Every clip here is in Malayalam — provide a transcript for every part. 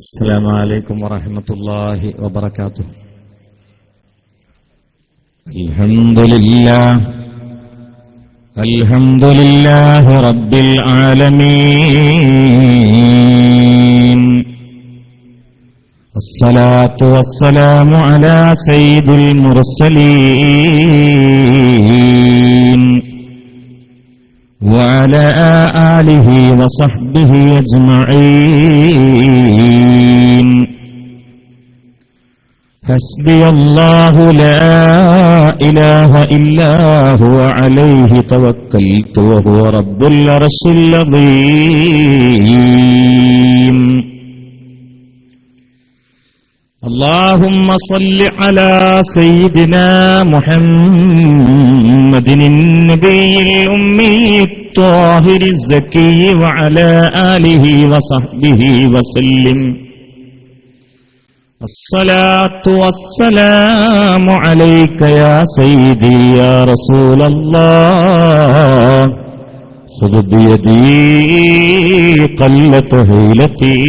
السلام عليكم ورحمة الله وبركاته. الحمد لله رب العالمين، الصلاة والسلام على سيد المرسلين وعلى آله وصحبه أجمعين. حسبي الله لا إله إلا هو عليه توكلت وهو رب العرش العظيم. اللهم صل على سيدنا محمد النبي الأمي الطاهر الزكي وعلى آله وصحبه وسلم. الصلاة والسلام عليك يا سيدي يا رسول الله، خذ بيدي قلت هيلتي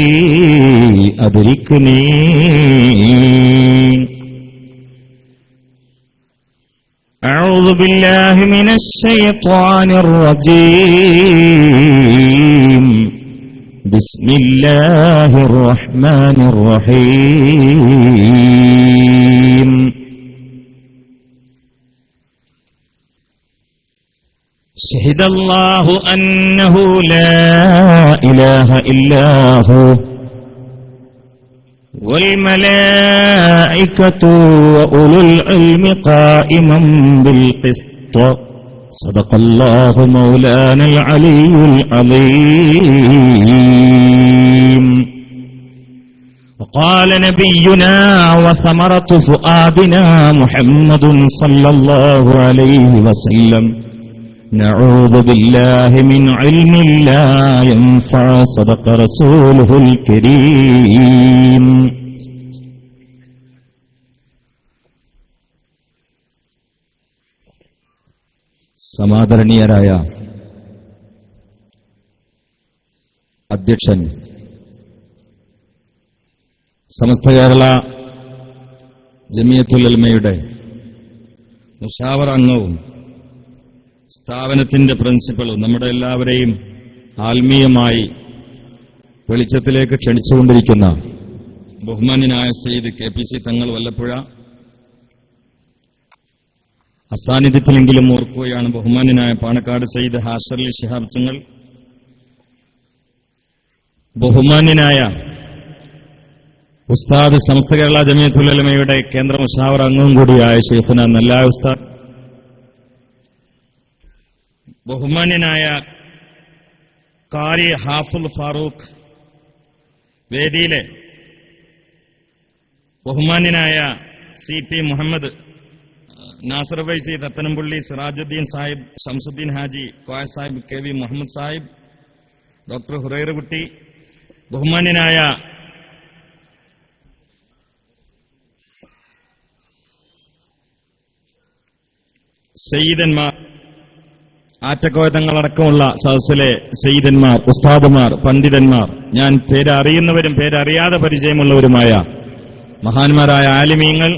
أدركني. أعوذ بالله من الشيطان الرجيم. بسم الله الرحمن الرحيم. شهد الله أنه لا إله إلا هو والملائكة وأولو العلم قائما بالقسط. صدق الله مولانا العلي العظيم. وقال نبينا وثمرة فؤادنا محمد صلى الله عليه وسلم: نعوذ بالله من علم لا ينفع. صدق رسوله الكريم. സമാദരണീയരായ അധ്യക്ഷൻ, സമസ്ത കേരള ജമിയത്തുൽ ഉലമയുടെ മുശാവറ അംഗവും സ്ഥാപനത്തിന്റെ പ്രിൻസിപ്പളും നമ്മുടെ എല്ലാവരെയും ആത്മീയമായി വെളിച്ചത്തിലേക്ക് ക്ഷണിച്ചുകൊണ്ടിരിക്കുന്ന ബഹുമാന്യനായ സയ്യിദ് KPC തങ്ങൾ വല്ലപ്പുഴ, അസാന്നിധ്യത്തിലെങ്കിലും ഓർക്കുകയാണ് ബഹുമാന്യനായ പാണക്കാട് സയ്യിദ് ഹാഷർലി ശിഹാബ് തങ്ങൾ, ബഹുമാന്യനായ ഉസ്താദ് സമസ്ത കേരള ജമിയത്തുൽ ഉലമയുടെ കേന്ദ്ര മുശാവറ അംഗവും കൂടിയായ ശൈഖുന നല്ലായ ഉസ്താദ്, ബഹുമാന്യനായ ഖാരി ഹാഫിൾ ഫാറൂഖ്, വേദിയിലെ ബഹുമാന്യനായ CP മുഹമ്മദ് നാസർ വൈസി, തത്തനംപള്ളി സിറാജുദ്ദീൻ സാഹിബ്, ഷംസുദ്ദീൻ ഹാജി, കോയ സാഹിബ്, KV മുഹമ്മദ് സാഹിബ്, ഡോക്ടർ ഹുറൈറകുട്ടി, ബഹുമാന്യനായ സയ്യിദന്മാർ, ആറ്റക്കോയ തങ്ങളടക്കമുള്ള സദസ്സിലെ സയ്യിദന്മാർ, ഉസ്താദുമാർ, പണ്ഡിതന്മാർ, ഞാൻ പേരറിയുന്നവരും പേരറിയാതെ പരിചയമുള്ളവരുമായ മഹാന്മാരായ ആലിമീങ്ങൾ,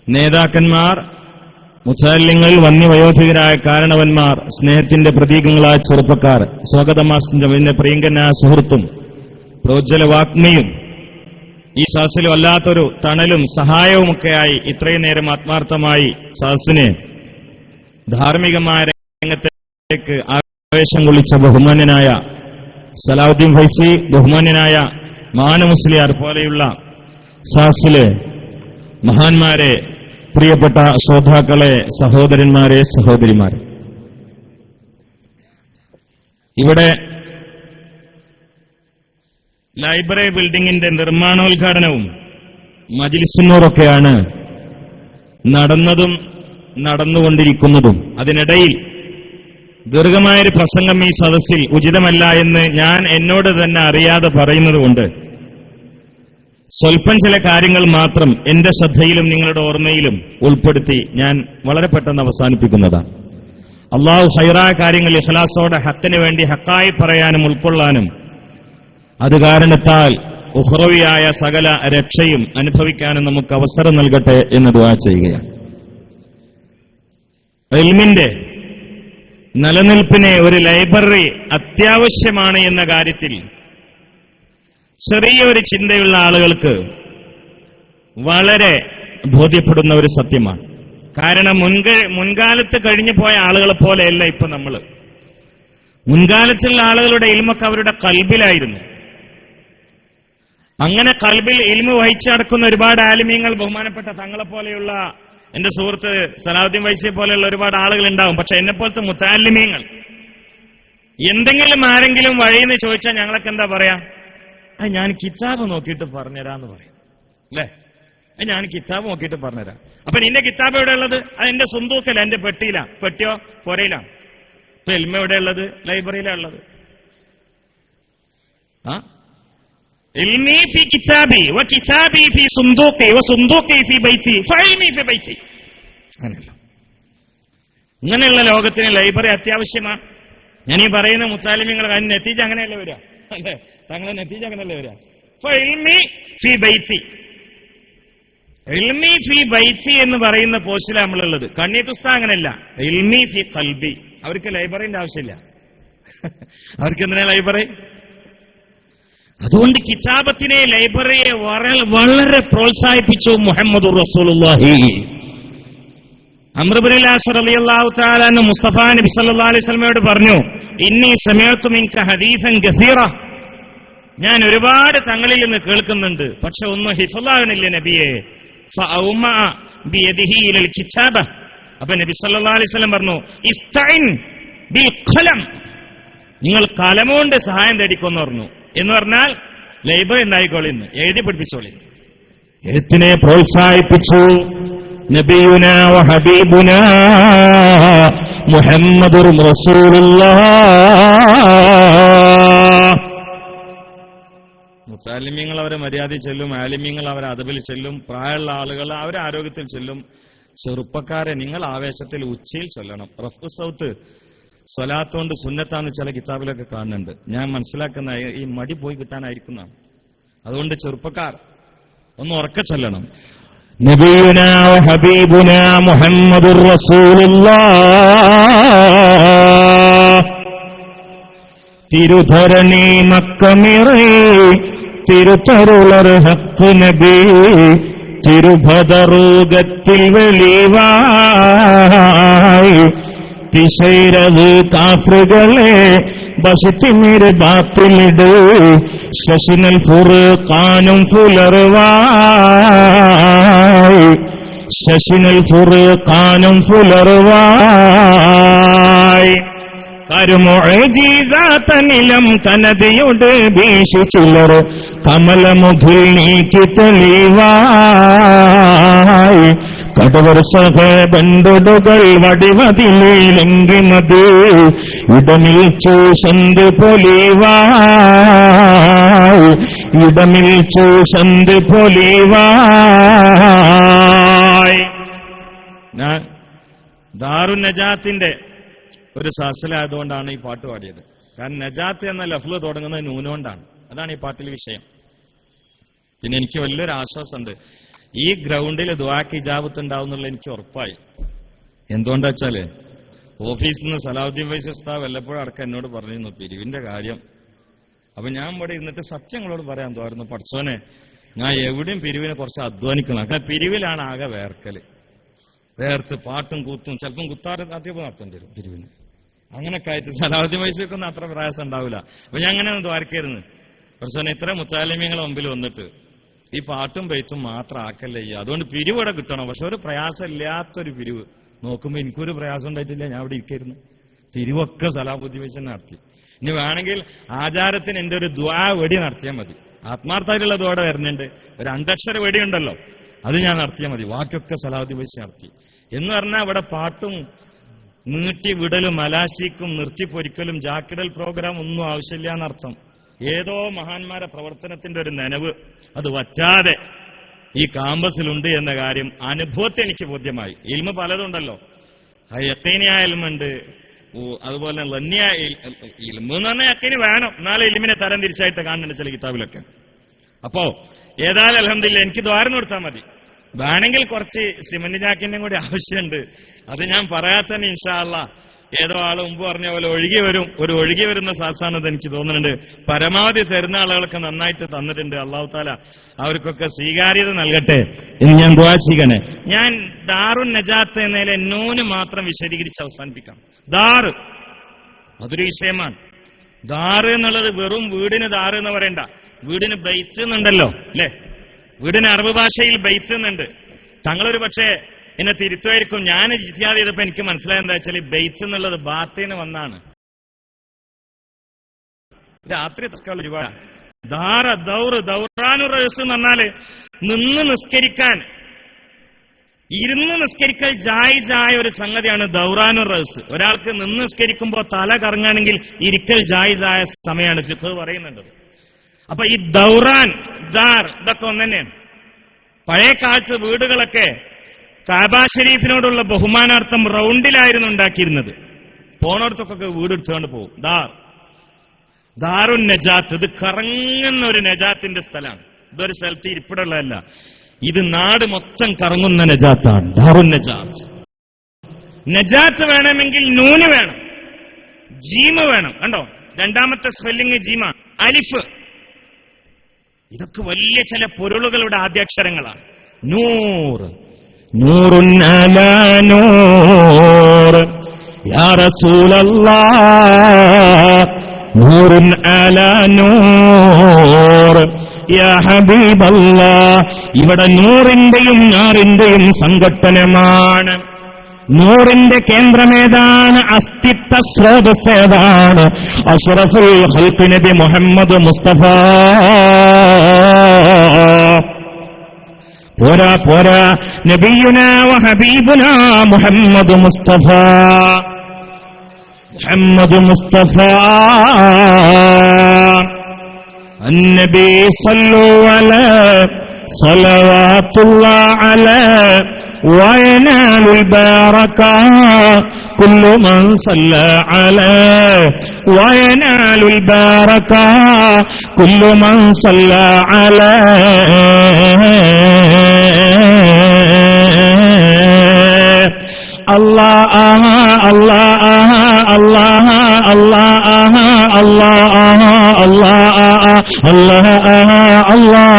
നേതാക്കന്മാർ, മുത്തല്ലിങ്ങൾ, വന്യവയോധികരായ കാരണവന്മാർ, സ്നേഹത്തിന്റെ പ്രതീകങ്ങളായ ചെറുപ്പക്കാർ, സ്വാഗതമാസിന്റെ പ്രിയങ്കനായ സുഹൃത്തും പ്രോജ്വല വാഗ്മിയും ഈ സദസ്സിൽ വല്ലാത്തൊരു തണലും സഹായവുമൊക്കെയായി ഇത്രയും നേരം ആത്മാർത്ഥമായി സദസ്സിനെ ധാർമ്മികമായ രംഗത്തേക്ക് ആവേശം കൊള്ളിച്ച ബഹുമാന്യനായ സലാഹുദ്ദീൻ ഫൈസി, ബഹുമാന്യനായ മാനു മുസ്ലിയാർ പോലെയുള്ള സദസ്സിലെ മഹാന്മാരെ, പ്രിയപ്പെട്ട ശ്രോതാക്കളെ, സഹോദരന്മാരെ, സഹോദരിമാരെ, ഇവിടെ ലൈബ്രറി ബിൽഡിംഗിന്റെ നിർമ്മാണോദ്ഘാടനവും മജ്‌ലിസുന്നൂറൊക്കെയാണ് നടന്നതും നടന്നുകൊണ്ടിരിക്കുന്നതും. അതിനിടയിൽ ദീർഘമായൊരു പ്രസംഗം ഈ സദസ്സിൽ ഉചിതമല്ല എന്ന് ഞാൻ എന്നോട് തന്നെ അറിയാതെ പറയുന്നതുകൊണ്ട് സ്വൽപ്പം ചില കാര്യങ്ങൾ മാത്രം എന്റെ ശ്രദ്ധയിലും നിങ്ങളുടെ ഓർമ്മയിലും ഉൾപ്പെടുത്തി ഞാൻ വളരെ പെട്ടെന്ന് അവസാനിപ്പിക്കുന്നതാണ്. അള്ളാഹു ഹൈറായ കാര്യങ്ങൾ ഇഖ്ലാസോടെ ഹക്കിന് വേണ്ടി ഹക്കായി പറയാനും ഉൾക്കൊള്ളാനും അത് കാരണത്താൽ ഉഖ്റവിയായ സകല രക്ഷയും അനുഭവിക്കാനും നമുക്ക് അവസരം നൽകട്ടെ എന്ന് ദുആ ചെയ്യുകയാണ്. ഇൽമിന്റെ നിലനിൽപ്പിന് ഒരു ലൈബ്രറി അത്യാവശ്യമാണ് എന്ന കാര്യത്തിൽ ചെറിയൊരു ചിന്തയുള്ള ആളുകൾക്ക് വളരെ ബോധ്യപ്പെടുന്ന ഒരു സത്യമാണ്. കാരണം മുൻകാലത്ത് കഴിഞ്ഞു പോയ ആളുകളെ പോലെയല്ല ഇപ്പൊ നമ്മൾ. മുൻകാലത്തുള്ള ആളുകളുടെ ഇൽമൊക്കെ അവരുടെ കൽബിലായിരുന്നു. അങ്ങനെ കൽബിൽ ഇൽമു വഹിച്ചു നടക്കുന്ന ഒരുപാട് ആലിമീങ്ങൾ, ബഹുമാനപ്പെട്ട തങ്ങളെ പോലെയുള്ള എന്റെ സുഹൃത്ത് സലാഹുദ്ദീൻ വൈസിയെ പോലെയുള്ള ഒരുപാട് ആളുകൾ ഉണ്ടാവും. പക്ഷെ എന്നെപ്പോലത്തെ മുത്താലിമീങ്ങൾ എന്തെങ്കിലും ആരെങ്കിലും വഴിയെന്ന് ചോദിച്ചാൽ ഞങ്ങളൊക്കെ എന്താ പറയാ? അത് ഞാൻ കിതാബ് നോക്കിയിട്ട് പറഞ്ഞുതരാന്ന് പറയും, അല്ലേ? ഞാൻ കിതാബ് നോക്കിയിട്ട് പറഞ്ഞുതരാം. അപ്പൊ നിന്റെ കിതാബ് എവിടെ ഉള്ളത്? അത് എന്റെ സ്വന്തൂക്കല്ല, എന്റെ പെട്ടിയിലാ. പെട്ടിയോ പുരയിലാണ്. ഇപ്പൊ ഇൽമ എവിടെ ഉള്ളത്? ലൈബ്രറിയിലാ ഉള്ളത്. ഇൽമി ഫി കിതാബി വ കിതാബി ഫി സുന്ദൂഖി വ സുന്ദൂഖി ഫി ബൈതി ഫഇൽമി ഫി ബൈതി. അങ്ങനെയല്ല. ഇങ്ങനെയുള്ള ലോകത്തിന് ലൈബ്രറി അത്യാവശ്യമാണ്. ഞാനീ പറയുന്ന മുത്താലിമീങ്ങൾ അതിന് നെത്തീജ അങ്ങനെയല്ലേ വരിക, അല്ലേ? തങ്ങളെ നെത്തീജ അങ്ങനെയല്ലേ വരിക? ഫഇൽമി ഫി ബൈതി. ഇൽമി ഫി ബൈതി എന്ന് പറയുന്ന പോസ്റ്റിലാണ് നമ്മളുള്ളത്. കണ്ണീത്തുസ്ത അങ്ങനെയല്ല, ഇൽമി ഫി ഖൽബി. അവർക്ക് ലൈബ്രറിന്റെ ആവശ്യമില്ല. അവർക്ക് എന്തിനാ ലൈബ്രറി? അതുകൊണ്ട് കിതാബത്തിനെ, ലൈബ്രറിയെ വളരെ പ്രോത്സാഹിപ്പിച്ചു മുഹമ്മദുർ റസൂലുള്ളാഹി. അംർ ഇബ്നുൽ ആസ് റളിയല്ലാഹു തആല അൻഹു മുസ്തഫ നബി സല്ലല്ലാഹു അലൈഹി വസല്ലമയോട് പറഞ്ഞു, ഇന്നി സമഅതു മിൻക ഹദീസൻ കസീറ. ഞാൻ ഒരുപാട് തങ്ങളിൽ നിന്ന് കേൾക്കുന്നുണ്ട്, പക്ഷെ ഒന്നും ഹിഫ്ളാവണില്ല നബിയെ. ഫഅഉമ ബിയദിഹി ഇലൽ കിതാബ. അപ്പൊ നബി സല്ലല്ലാഹു അലൈഹി വസല്ലം പറഞ്ഞു, ഇസ്തഇൻ ബിൽ ഖലം. നിങ്ങൾ കലമുകൊണ്ട് സഹായം തേടിക്കൊന്നു പറഞ്ഞു. എന്ന് പറഞ്ഞാൽ ലൈബ്രറി ഉണ്ടായിക്കോളിന്ന്, എഴുതി പഠിപ്പിച്ചോളി. എഴുത്തിനെ പ്രോത്സാഹിപ്പിച്ചു നബിയുനാ വ ഹബീബുനാ മുഹമ്മദുർ റസൂലുള്ളാഹ്. മുത്താലിമീങ്ങൾ അവരെ മര്യാദ ചെല്ലും, ആലിമീങ്ങൾ അവരെ അദബിൽ ചെല്ലും, പ്രായമുള്ള ആളുകൾ അവരെ ആരോഗ്യത്തിൽ ചെല്ലും. ചെറുപ്പക്കാരെ നിങ്ങൾ ആവേശത്തിൽ ഉച്ചയിൽ ചൊല്ലണം. റഫ്ഉ സൗത്ത് സ്വലാത്തോണ്ട് സുന്നത്താന്ന് ചില കിതാബിലൊക്കെ കാണുന്നുണ്ട്. ഞാൻ മനസ്സിലാക്കുന്ന ഈ മടി പോയി കിട്ടാനായിരിക്കുന്നതാണ്. അതുകൊണ്ട് ചെറുപ്പക്കാർ ഒന്ന് ഉറക്കെ ചൊല്ലണം. നബിയുനാ വ ഹബീബുനാ മുഹമ്മദുർ റസൂലുള്ളാഹ്. തിരുധരണി മക്കമിറേ തിരുതരുളർ ഹക്ക് നബി. തിരുഭദറൂകത്തിൽ വെളിവായി തിശൈരത് കാഫറുകളെ ബശിത്തിമിര് ബാത്തിലിട്. ശശിനൽ ഫുർഖാനും പുലർവായി. ശശിനൽ ഫുർഖാനും പുലർവായി. കരുമുഅ്ജിസാതനിലം കനതയോട് വീശിച്ചിലർ കമലമുഖിൽ നീക്കി തെളിവായി. കടവർ സഹബണ്ടുകൾ വടിവതിലെങ്കി മതി. ഇടമിൽ ചൂഷന്ത് പൊലിവായി. ഇടമിൽ ചൂഷന്ത് പൊലിവായി. ഞാൻ ദാറുൻ നജാത്തിന്റെ ഒരു സഹസിലായതുകൊണ്ടാണ് ഈ പാട്ട് പാടിയത്. കാരണം നജാത്ത് എന്ന ലഫ്ള് തുടങ്ങുന്നത് നൂനുകൊണ്ടാണ്. അതാണ് ഈ പാട്ടിൽ വിഷയം. പിന്നെ എനിക്ക് വലിയൊരു ആശ്വാസമുണ്ട്, ഈ ഗ്രൗണ്ടിൽ ദുആക്ക് ഇജാബത്ത് ഉണ്ടാവും എന്നുള്ള എനിക്ക് ഉറപ്പായി. എന്തുകൊണ്ടാ വെച്ചാല് ഓഫീസിൽ നിന്ന് സലാഹുദ്ദീൻ വൈസി ഉസ്താദ് വല്ലപ്പോഴും അടക്കം എന്നോട് പറഞ്ഞിരുന്നു പിരിവിന്റെ കാര്യം. അപ്പൊ ഞാൻ ഇവിടെ ഇരുന്നിട്ട് സത്യങ്ങളോട് പറയാൻ തോന്നുന്നു, പഠിച്ചോനെ ഞാൻ എവിടെയും പിരിവിനെ കുറച്ച് അധ്വാനിക്കണം. കാരണം പിരിവിലാണ് ആകെ വേർക്കല്. വേർത്ത് പാട്ടും കൂത്തും ചിലപ്പം കുത്താറ് അധികം നടത്തേണ്ടി വരും പിരിവിന്. അങ്ങനെയൊക്കെ ആയിട്ട് സലാഹുദ്ദീൻ വൈസിക്കൊന്നും അത്ര പ്രയാസം ഉണ്ടാവില്ല. അപ്പൊ ഞാൻ അങ്ങനെ ദ്വാരക്കായിരുന്നു, കുറച്ചോനെ ഇത്ര മുത്താലിമ്യങ്ങളെ മുമ്പിൽ വന്നിട്ട് ഈ പാട്ടും പെയ്ത്തും മാത്രം ആക്കല്ലേ ചെയ്യുക. അതുകൊണ്ട് പിരിവ് ഇവിടെ കിട്ടണം. പക്ഷെ ഒരു പ്രയാസം ഇല്ലാത്തൊരു പിരിവ് നോക്കുമ്പോൾ എനിക്കൊരു പ്രയാസം ഉണ്ടായിട്ടില്ല. ഞാൻ ഇവിടെ ഇരിക്കായിരുന്നു. പിരിവൊക്കെ സലാഹുദ്ദീൻ വൈസി നടത്തി. ഇനി വേണമെങ്കിൽ ആചാരത്തിന് എന്റെ ഒരു ദ്വാ വെടി നടത്തിയാൽ മതി. ആത്മാർത്ഥമായിട്ടുള്ള ദ്വാടെ വരുന്നുണ്ട്. ഒരു 2 അക്ഷര വെടിയുണ്ടല്ലോ, അത് ഞാൻ നടത്തിയാൽ മതി. ബാക്കിയൊക്കെ സലാഹുദ്ദീൻ വൈസി നടത്തി. എന്ന് പറഞ്ഞാൽ ഇവിടെ പാട്ടും നീട്ടി വിടലും അലാശിക്കും നിർത്തിപ്പൊരിക്കലും ജാക്കിടൽ പ്രോഗ്രാം ഒന്നും ആവശ്യമില്ല എന്നർത്ഥം. ഏതോ മഹാന്മാരെ പ്രവർത്തനത്തിന്റെ ഒരു നനവ് അത് വറ്റാതെ ഈ കാമ്പസിലുണ്ട് എന്ന കാര്യം അനുഭവത്തെ എനിക്ക് ബോധ്യമായി. ഇൽമ പലതുണ്ടല്ലോ, യഖീനിയായ ഇൽമുണ്ട്, അതുപോലെ ലന്നിയായ ഇൽമ എന്ന് പറഞ്ഞാൽ യഖീനി വേണം, എന്നാലും ഇൽമിനെ തരം തിരിച്ചായിട്ട് കാണുന്നുണ്ട് ചില കിതാബിലൊക്കെ. അപ്പോ ഏതായാലും അൽഹംദുലില്ലാ എനിക്ക് ദ്വാരം കൊടുത്താൽ മതി. വേണമെങ്കിൽ കുറച്ച് സിമന്റ് ചാക്കിന്റെ കൂടി ആവശ്യമുണ്ട്. അത് ഞാൻ പറയാത്തന്നെ ഇൻഷാ അല്ലാഹ് ഏതോ ആള് മുമ്പ് പറഞ്ഞ പോലെ ഒഴുകി വരുന്ന സാസാണെന്ന് എനിക്ക് തോന്നുന്നുണ്ട്. പരമാവധി തരുന്ന ആളുകൾക്ക് നന്നായിട്ട് തന്നിട്ടുണ്ട്. അല്ലാഹു തആല അവർക്കൊക്കെ സ്വീകാര്യത നൽകട്ടെ എന്ന് ഞാൻ ദുആ ചെയ്യണേ. ഞാൻ ദാറുൻ നജാത്ത് എന്നതിലെ നൂന് മാത്രം വിശദീകരിച്ച് അവസാനിപ്പിക്കാം. ദാറ് അതൊരു വിഷയമാണ്. ദാറ് എന്നുള്ളത് വെറും വീടിന് ദാറ് എന്ന് പറയണ്ട. വീടിന് ബൈത്ത് എന്നുണ്ടല്ലോ അല്ലെ? വീടിന് അറബ് ഭാഷയിൽ ബൈത്ത് എന്നുണ്ട്. തങ്ങളൊരു പക്ഷേ എന്നെ തിരുത്തുമായിരിക്കും. ഞാൻ ഇജ്തിഹാദ് ചെയ്തപ്പോ എനിക്ക് മനസ്സിലായത് എന്താ വെച്ചാൽ ബൈത്ത് എന്നുള്ളത് ബാത്തിന് വന്നാണ്. രാത്രി ഒരുപാട് ദൗറാനു റസ് എന്ന് പറഞ്ഞാല് നിന്ന് നിസ്കരിക്കാൻ, ഇരുന്ന് നിസ്കരിക്കൽ ജായിസായ ഒരു സംഗതിയാണ് ദൗറാനു റസ്. ഒരാൾക്ക് നിന്ന് നിസ്കരിക്കുമ്പോൾ തല കറങ്ങാണെങ്കിൽ ഇരിക്കൽ ജായിസായ സമയമാണ് ഫിഖ് പറയുന്നുണ്ട്. അപ്പൊ ഈ ദൗറാൻ, ദാർ ഇതൊക്കെ ഒന്ന് തന്നെയാണ്. പഴയ കാലത്ത് വീടുകളൊക്കെ കാബ ഷരീഫിനോടുള്ള ബഹുമാനാർത്ഥം റൗണ്ടിലായിരുന്നു ഉണ്ടാക്കിയിരുന്നത്. പോണോടത്തൊക്കെ വീടെടുത്തുകൊണ്ട് പോകും. ദാറുൻ നജാത്ത്, ഇത് കറങ്ങുന്ന ഒരു നജാത്തിന്റെ സ്ഥലമാണ്. ഇതൊരു സ്ഥലത്ത് ഇരിപ്പിടുള്ളതല്ല, ഇത് നാട് മൊത്തം കറങ്ങുന്ന നജാത്താണ് ദാറുൻ നജാത്ത്. നജാത്ത് വേണമെങ്കിൽ നൂന് വേണം, ജീമ് വേണം. കണ്ടോ, രണ്ടാമത്തെ സ്പെല്ലിംഗ് ജീമ, അലിഫ്. ഇതൊക്കെ വലിയ ചില പൊരുളുകളുടെ ആദ്യാക്ഷരങ്ങളാണ്. നൂർ, നൂറുൻ അലാ നൂർ യാ റസൂലല്ലാഹ്, നൂറുൻ അലാ നൂർ യാ ഹബീബല്ലാഹ്. ഇവിടെ നൂറിന്റെയും നാറിന്റെയും സംഘട്ടനമാണ്. നൂറിന്റെ കേന്ദ്രമേതാണ്? അസ്തിത്വ സ്രോതസ്സേതാണ്? അഷ്റഫുൽ ഖൽഖ് നബി മുഹമ്മദ് മുസ്തഫ. പോരാ നബിയുനാ വ ഹബീബുനാ മുഹമ്മദ് മുസ്തഫ. അന്നബി സല്ലു അലാ സ്വലവാത്തുല്ലാഹി അലൈഹി وينال البركة كل من صلى عليه وينال البركة كل من صلى عليه. الله الله الله الله الله الله.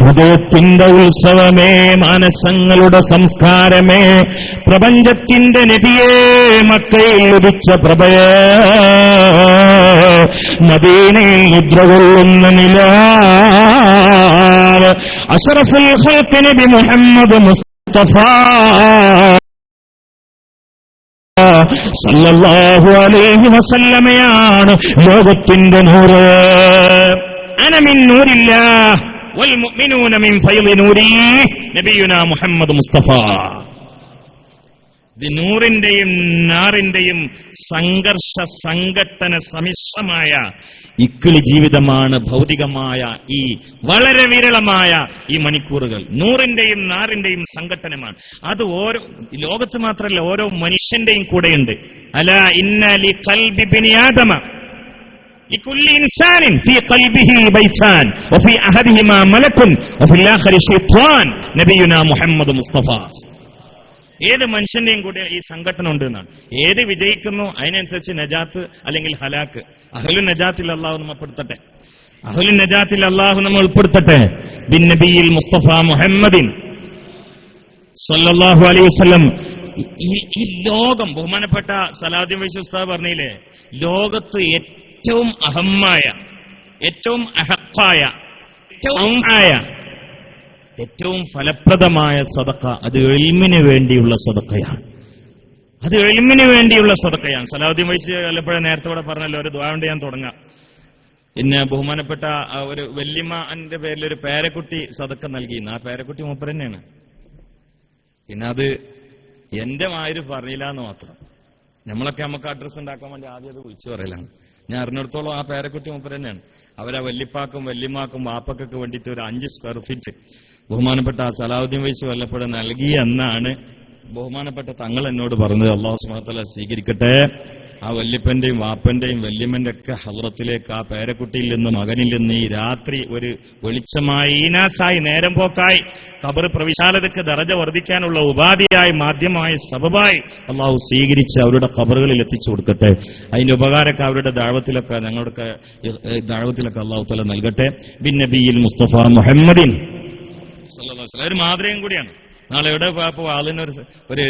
ഹൃദയത്തിന്റെ ഉത്സവമേ, മാനസങ്ങളുടെ സംസ്കാരമേ, പ്രപഞ്ചത്തിന്റെ നബിയേ, മക്കയിൽ ഉദിച്ച പ്രഭയേ, മദീനയിൽ നിദ്രകൊള്ളുന്ന നിലാവ്, അഷ്റഫുൽ ഖൽഖ് നബി മുഹമ്മദ് മുസ്തഫ സല്ലല്ലാഹു അലൈഹി വസല്ലമയാണ് ലോകത്തിന്റെ നൂറ്. അന മിൻ നൂരില്ലാഹ് വൽ മുഅ്മിനൂന മിൻ ഫൈളി നൂരി നബിയുനാ മുഹമ്മദ് മുസ്തഫ. ഇത് നൂറിന്റെയും നാറിന്റെയും സംഘർഷ സംഘട്ടന സമ്മിശ്രമായ ഇക്കിളി ജീവിതമാണ് ഭൗതികമായ ഈ വളരെ വിരളമായ ഈ മണിക്കൂറുകൾ. നൂറിന്റെയും നാറിന്റെയും സംഘട്ടനമാണ്. അത് ഓരോ ലോകത്ത് മാത്രമല്ല, ഓരോ മനുഷ്യന്റെയും കൂടെയുണ്ട്. അലാ ഇന്ന ലി ഖൽബി ബനി ആദമ ലികുല്ലി ഇൻസാനിൻ ഫീ ഖൽബിഹി ബൈതാൻ വഫീ അഹദിഹിമാ മലക്കുൻ വഫിൽ ആഖിരി ശൈത്വാൻ നബിയുനാ മുഹമ്മദ് മുസ്തഫ. ഏത് മനുഷ്യന്റെയും കൂടെ ഈ സംഘടന ഉണ്ട് എന്നാണ്. ഏത് വിജയിക്കുന്നു അതിനനുസരിച്ച് നജാത്ത് അല്ലെങ്കിൽ ഹലാക്ക്. അഹ്ലുൻ നജാത്തിൽ അല്ലാഹു നമ്മെ ഉൾപ്പെടുത്തട്ടെ. അഹ്ലുൻ നജാത്തിൽ അല്ലാഹു നമ്മെ ഉൾപ്പെടുത്തട്ടെ. ബിൻ നബിയിൽ മുസ്തഫ മുഹമ്മദിൻ സല്ലല്ലാഹു അലൈഹി വസല്ലം. ഈ ലോകം, ബഹുമാനപ്പെട്ട സലാഹുദ്ദീൻ വൈസി ഉസ്താദ് പറഞ്ഞില്ലേ, ലോകത്ത് ഏറ്റവും അഹമ്മായ, ഏറ്റവും അഹഖായ, ഏറ്റവും ഫലപ്രദമായ സദഖ അത് ഇൽമിന് വേണ്ടിയുള്ള സദഖയാണ്. അത് ഇൽമിന് വേണ്ടിയുള്ള സദഖയാണ്. സലാഹുദ്ദീൻ വൈസി വല്ലപ്പോഴും നേരത്തെ ഇവിടെ പറഞ്ഞല്ലോ, ഒരു ദുആ കൊണ്ട് ഞാൻ തുടങ്ങാം. പിന്നെ ബഹുമാനപ്പെട്ട ഒരു വല്യമ്മന്റെ പേരിൽ ഒരു പേരക്കുട്ടി സദഖ നൽകിയിരുന്നു. ആ പേരക്കുട്ടി മൂപ്പർ തന്നെയാണ്. പിന്നെ അത് എന്റെ മാര് പറഞ്ഞില്ല എന്ന് മാത്രം. നമ്മളൊക്കെ നമുക്ക് അഡ്രസ് ഉണ്ടാക്കാൻ വേണ്ടി ആദ്യം അത് വിളിച്ചു പറയലാണ്. ഞാൻ അറിഞ്ഞിടത്തോളം ആ പേരക്കുട്ടി മൂപ്പർ തന്നെയാണ്. അവരാ വല്യപ്പാക്കും വല്യമ്മാക്കും വാപ്പക്കൊക്കെ വേണ്ടിയിട്ട് ഒരു 5 സ്ക്വയർ ഫീറ്റ് ബഹുമാനപ്പെട്ട സലാഹുദ്ദീൻ വൈസി വല്ലപ്പോഴും നൽകി എന്നാണ് ബഹുമാനപ്പെട്ട തങ്ങൾ എന്നോട് പറഞ്ഞത് അല്ലാഹു സുബ്ഹാനഹു വ തആല സ്വീകരിക്കട്ടെ. ആ വല്യപ്പന്റെയും വാപ്പന്റെയും വല്യമ്മന്റെ ഒക്കെ ഹദ്റത്തിലേക്ക് ആ പേരക്കുട്ടിയിൽ നിന്ന് മകനിൽ നിന്ന് ഈ രാത്രി ഒരു വെളിച്ചമായി ഈനാസായി നേരം പോക്കായി ഖബർ പ്രവിശാലതയ്ക്ക് ദറജ വർദ്ധിക്കാനുള്ള ഉപാധിയായി മാധ്യമമായി സബബായി അള്ളാഹു സ്വീകരിച്ച് അവരുടെ ഖബറുകളിൽ എത്തിച്ചു കൊടുക്കട്ടെ. അതിന്റെ ഉപകാരമൊക്കെ അവരുടെ ദഅവത്തിലൊക്കെ ഞങ്ങളുടെ ദഅവത്തിലൊക്കെ അള്ളാഹു തആല നൽകട്ടെ. ബിൻ നബിയിൽ മുസ്തഫ മുഹമ്മദിൻ സല്ലല്ലാഹു അലൈഹി വസല്ലം ഒരു മാതൃകയും കൂടിയാണ്. നാളെ എവിടെ പോയപ്പോ ആളിനൊരു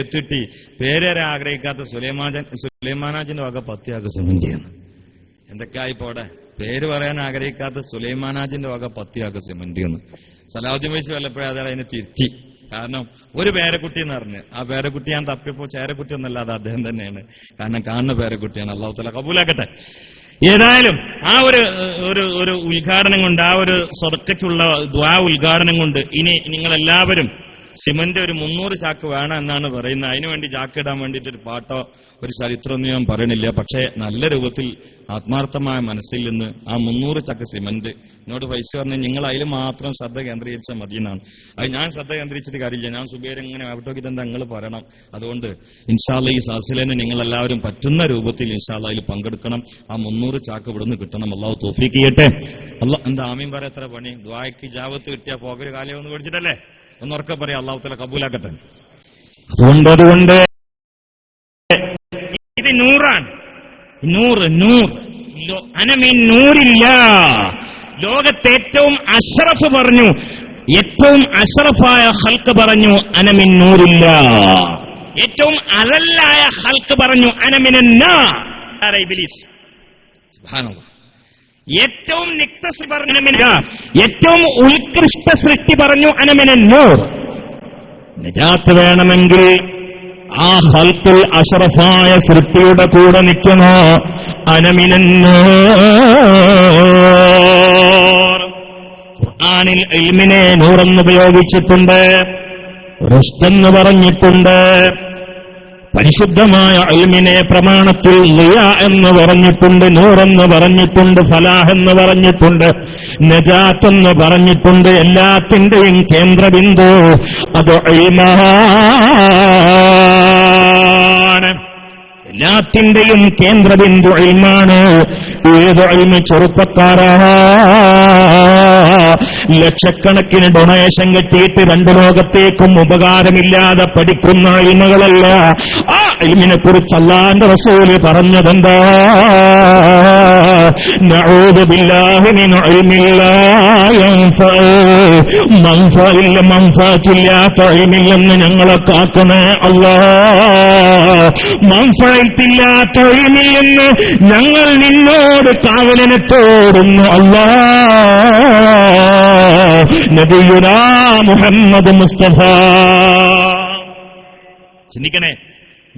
എത്തിട്ടി പേരേറെ ആഗ്രഹിക്കാത്ത സുലൈമാനാജിന്റെ വക 10 ആക്ക് സിമന്റ് ചെയ്യുന്നു. എന്തൊക്കെയായിപ്പോ അവിടെ പേര് പറയാൻ ആഗ്രഹിക്കാത്ത സുലൈമാനാജിന്റെ വക 10 ആക്ക് സിമന്റ് ചെയ്യുന്നു. സലാഹുദ്ദീൻ വൈസി വല്ലപ്പോഴും അതെ അതിനെ തിരുത്തി. കാരണം ഒരു പേരക്കുട്ടി എന്ന് പറഞ്ഞ് ആ പേരക്കുട്ടി ഞാൻ തപ്പിയപ്പോ ചേരക്കുട്ടി ഒന്നല്ല, അത് അദ്ദേഹം തന്നെയാണ്. കാരണം കാണുന്ന പേരക്കുട്ടിയാണ്. അല്ലാഹു തആല കബൂലാക്കട്ടെ. ഏതായാലും ആ ഒരു ഉദ്ഘാടനം കൊണ്ട്, ആ ഒരു സദഖയ്ക്കുള്ള ദുആ ഉദ്ഘാടനം കൊണ്ട് ഇനി നിങ്ങളെല്ലാവരും സിമന്റ് ഒരു 300 ചാക്ക് വേണം എന്നാണ് പറയുന്നത്. അതിനുവേണ്ടി ചാക്കിടാൻ വേണ്ടിയിട്ട് ഒരു പാട്ടോ ഒരു ചരിത്രമൊന്നും ഞാൻ പറയണില്ല. പക്ഷേ നല്ല രൂപത്തിൽ ആത്മാർത്ഥമായ മനസ്സിൽ നിന്ന് ആ 300 ചാക്ക് സിമന്റ് എന്നോട് പൈസ പറഞ്ഞ് നിങ്ങൾ അതിൽ മാത്രം ശ്രദ്ധ കേന്ദ്രീകരിച്ചാൽ മതി എന്നാണ്. അത് ഞാൻ ശ്രദ്ധ കേന്ദ്രീകരിച്ചിട്ട് കാര്യമില്ല. ഞാൻ സുബൈർ ഇങ്ങനെ അവിടേക്ക് തന്നെ നിങ്ങൾ പറയണം. അതുകൊണ്ട് ഇൻഷാ അല്ലാഹ് ഈ സദസ്സിലേന് നിങ്ങളെല്ലാവരും പറ്റുന്ന രൂപത്തിൽ ഇൻഷാ അല്ലാഹ് അതിൽ പങ്കെടുക്കണം. ആ 300 ചാക്ക് ഇവിടുന്ന് കിട്ടണം. അല്ലാഹു തൗഫീഖ് ചെയ്യട്ടെ. അല്ലാഹ് എന്താ ആമീൻ പറയാ എത്ര പണി? ദുആയ്ക്ക് ഇജാബത്ത് കിട്ടിയ പോകര് കാലം ഒന്ന് പഠിച്ചിട്ടല്ലേ? ഒന്നുറക്കെ പറയാം. അല്ലാഹു തആല കബൂലാക്കട്ടെ. അതുകൊണ്ട് ഇത് നൂറാണ്. നൂറ് അനമിൻ നൂറില്ല. ലോകത്തെ ഏറ്റവും അഷ്റഫ് പറഞ്ഞു, ഏറ്റവും അഷ്റഫായ ഖൽഖ് പറഞ്ഞു അനമിൻ നൂറില്ല. ഏറ്റവും അദല്ലായ ഖൽഖ് പറഞ്ഞു അനമിനന്നാർ ഇബ്ലീസ്. സുബ്ഹാനല്ലാഹ്. ഏറ്റവും നിക്തസ് പറഞ്ഞു അനമിന, ഏറ്റവും ഉത്കൃഷ്ട സൃഷ്ടി പറഞ്ഞു അനമിനന്നൂർ. നജാത്ത് വേണമെങ്കിൽ ആ ഖൽഖുൽ അഷ്റഫായ സൃഷ്ടിയുടെ കൂടെ നിൽക്കണോ? അനമിനന്നൂർ. ഖുർആനിൽ ഇൽമിനെ നൂറെന്ന് ഉപയോഗിച്ചിട്ടുണ്ട്, റുഷ്ദെന്ന് പറഞ്ഞിട്ടുണ്ട്. പരിശുദ്ധമായ ഇൽമിനെ പ്രമാണത്തിൽ ളിയാ എന്ന് പറഞ്ഞിട്ടുണ്ട്, നൂറെന്ന് പറഞ്ഞിട്ടുണ്ട്, ഫലാഹ് എന്ന് പറഞ്ഞിട്ടുണ്ട്, നജാത്ത് എന്ന് പറഞ്ഞിട്ടുണ്ട്. എല്ലാത്തിന്റെയും കേന്ദ്രബിന്ദു അത് ഇൽമാണ്. എല്ലാത്തിന്റെയും കേന്ദ്രബിന്ദു ഇൽമാണ്. ഏത് ഇൽമ് ചെറുപ്പക്കാരാ ലക്ഷക്കണക്കിന് ഡൊണേഷൻ കെട്ടിയിട്ട് 2 ലോകത്തേക്കും ഉപകാരമില്ലാതെ പഠിക്കുന്ന ഇൽമുകളല്ല. ആ ഇൽമിനെ കുറിച്ച് അല്ലാഹുവിന്റെ റസൂല് പറഞ്ഞതെന്താ? നഊദു ബില്ലാഹി മിൻ ഇൽമിൻ ലാ യൻഫഉ. മൻഫഅത്തില്ലാത്ത ഇൽമില്ലെന്ന് ഞങ്ങളെ കാക്കണേ അല്ലാഹ്. മൻഫഅത്തില്ലാത്ത ഇൽമില്ലെന്ന് ഞങ്ങൾ നിന്നോട് കാവലിനെ തേടുന്നു അല്ലാഹ്. നബിയുനാ മുഹമ്മദ് മുസ്തഫ. ചിന്തിക്കണേ,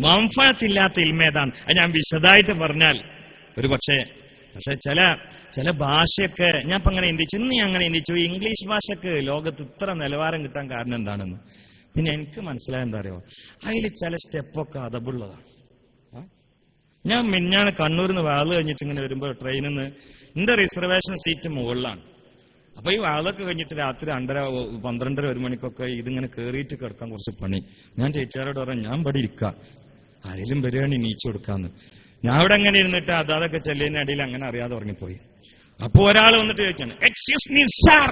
മൻഫഅത്തില്ലാത്ത ഇൽമേതാണ്. അത് ഞാൻ വിശദമായിട്ട് പറഞ്ഞാൽ ഒരു പക്ഷേ ചില ഭാഷയൊക്കെ ഞാൻ ഇപ്പൊ അങ്ങനെ ചിന്തിച്ചു. ഇന്ന് ഞാൻ അങ്ങനെ ചിന്തിച്ചു, ഇംഗ്ലീഷ് ഭാഷക്ക് ലോകത്ത് ഇത്ര നിലവാരം കിട്ടാൻ കാരണം എന്താണെന്ന്. പിന്നെ എനിക്ക് മനസ്സിലായ എന്താ അറിയോ, അതിൽ ചില സ്റ്റെപ്പൊക്കെ അതബുള്ളതാണ്. ഞാൻ മിഞ്ഞാണ് കണ്ണൂരിൽ നിന്ന് വാള് കഴിഞ്ഞിട്ട് ഇങ്ങനെ വരുമ്പോൾ ട്രെയിനിൽ നിന്ന് എന്റെ റിസർവേഷൻ സീറ്റ് മുകളിലാണ്. അപ്പൊ ഈ വാളൊക്കെ കഴിഞ്ഞിട്ട് രാത്രി 2:30, 12, 1 മണിക്കൊക്കെ ഇതിങ്ങനെ കയറിയിട്ട് കിടക്കാൻ കുറച്ച് പണി. ഞാൻ ചേച്ചിയാരോട് പറഞ്ഞു, ഞാൻ ഇവിടെ ഇരിക്കാം, ആരെങ്കിലും വരികയാണ് നീച്ചു കൊടുക്കാന്ന്. ഞാൻ ഇവിടെ അങ്ങനെ ഇരുന്നിട്ട് അതൊക്കെ ചെല്ലിനടിയിൽ അങ്ങനെ അറിയാതെ ഉറങ്ങിപ്പോയി. അപ്പൊ ഒരാൾ വന്നിട്ട് ചോദിച്ചാണ്, എക്സ്ക്യൂസ് മീ സാർ,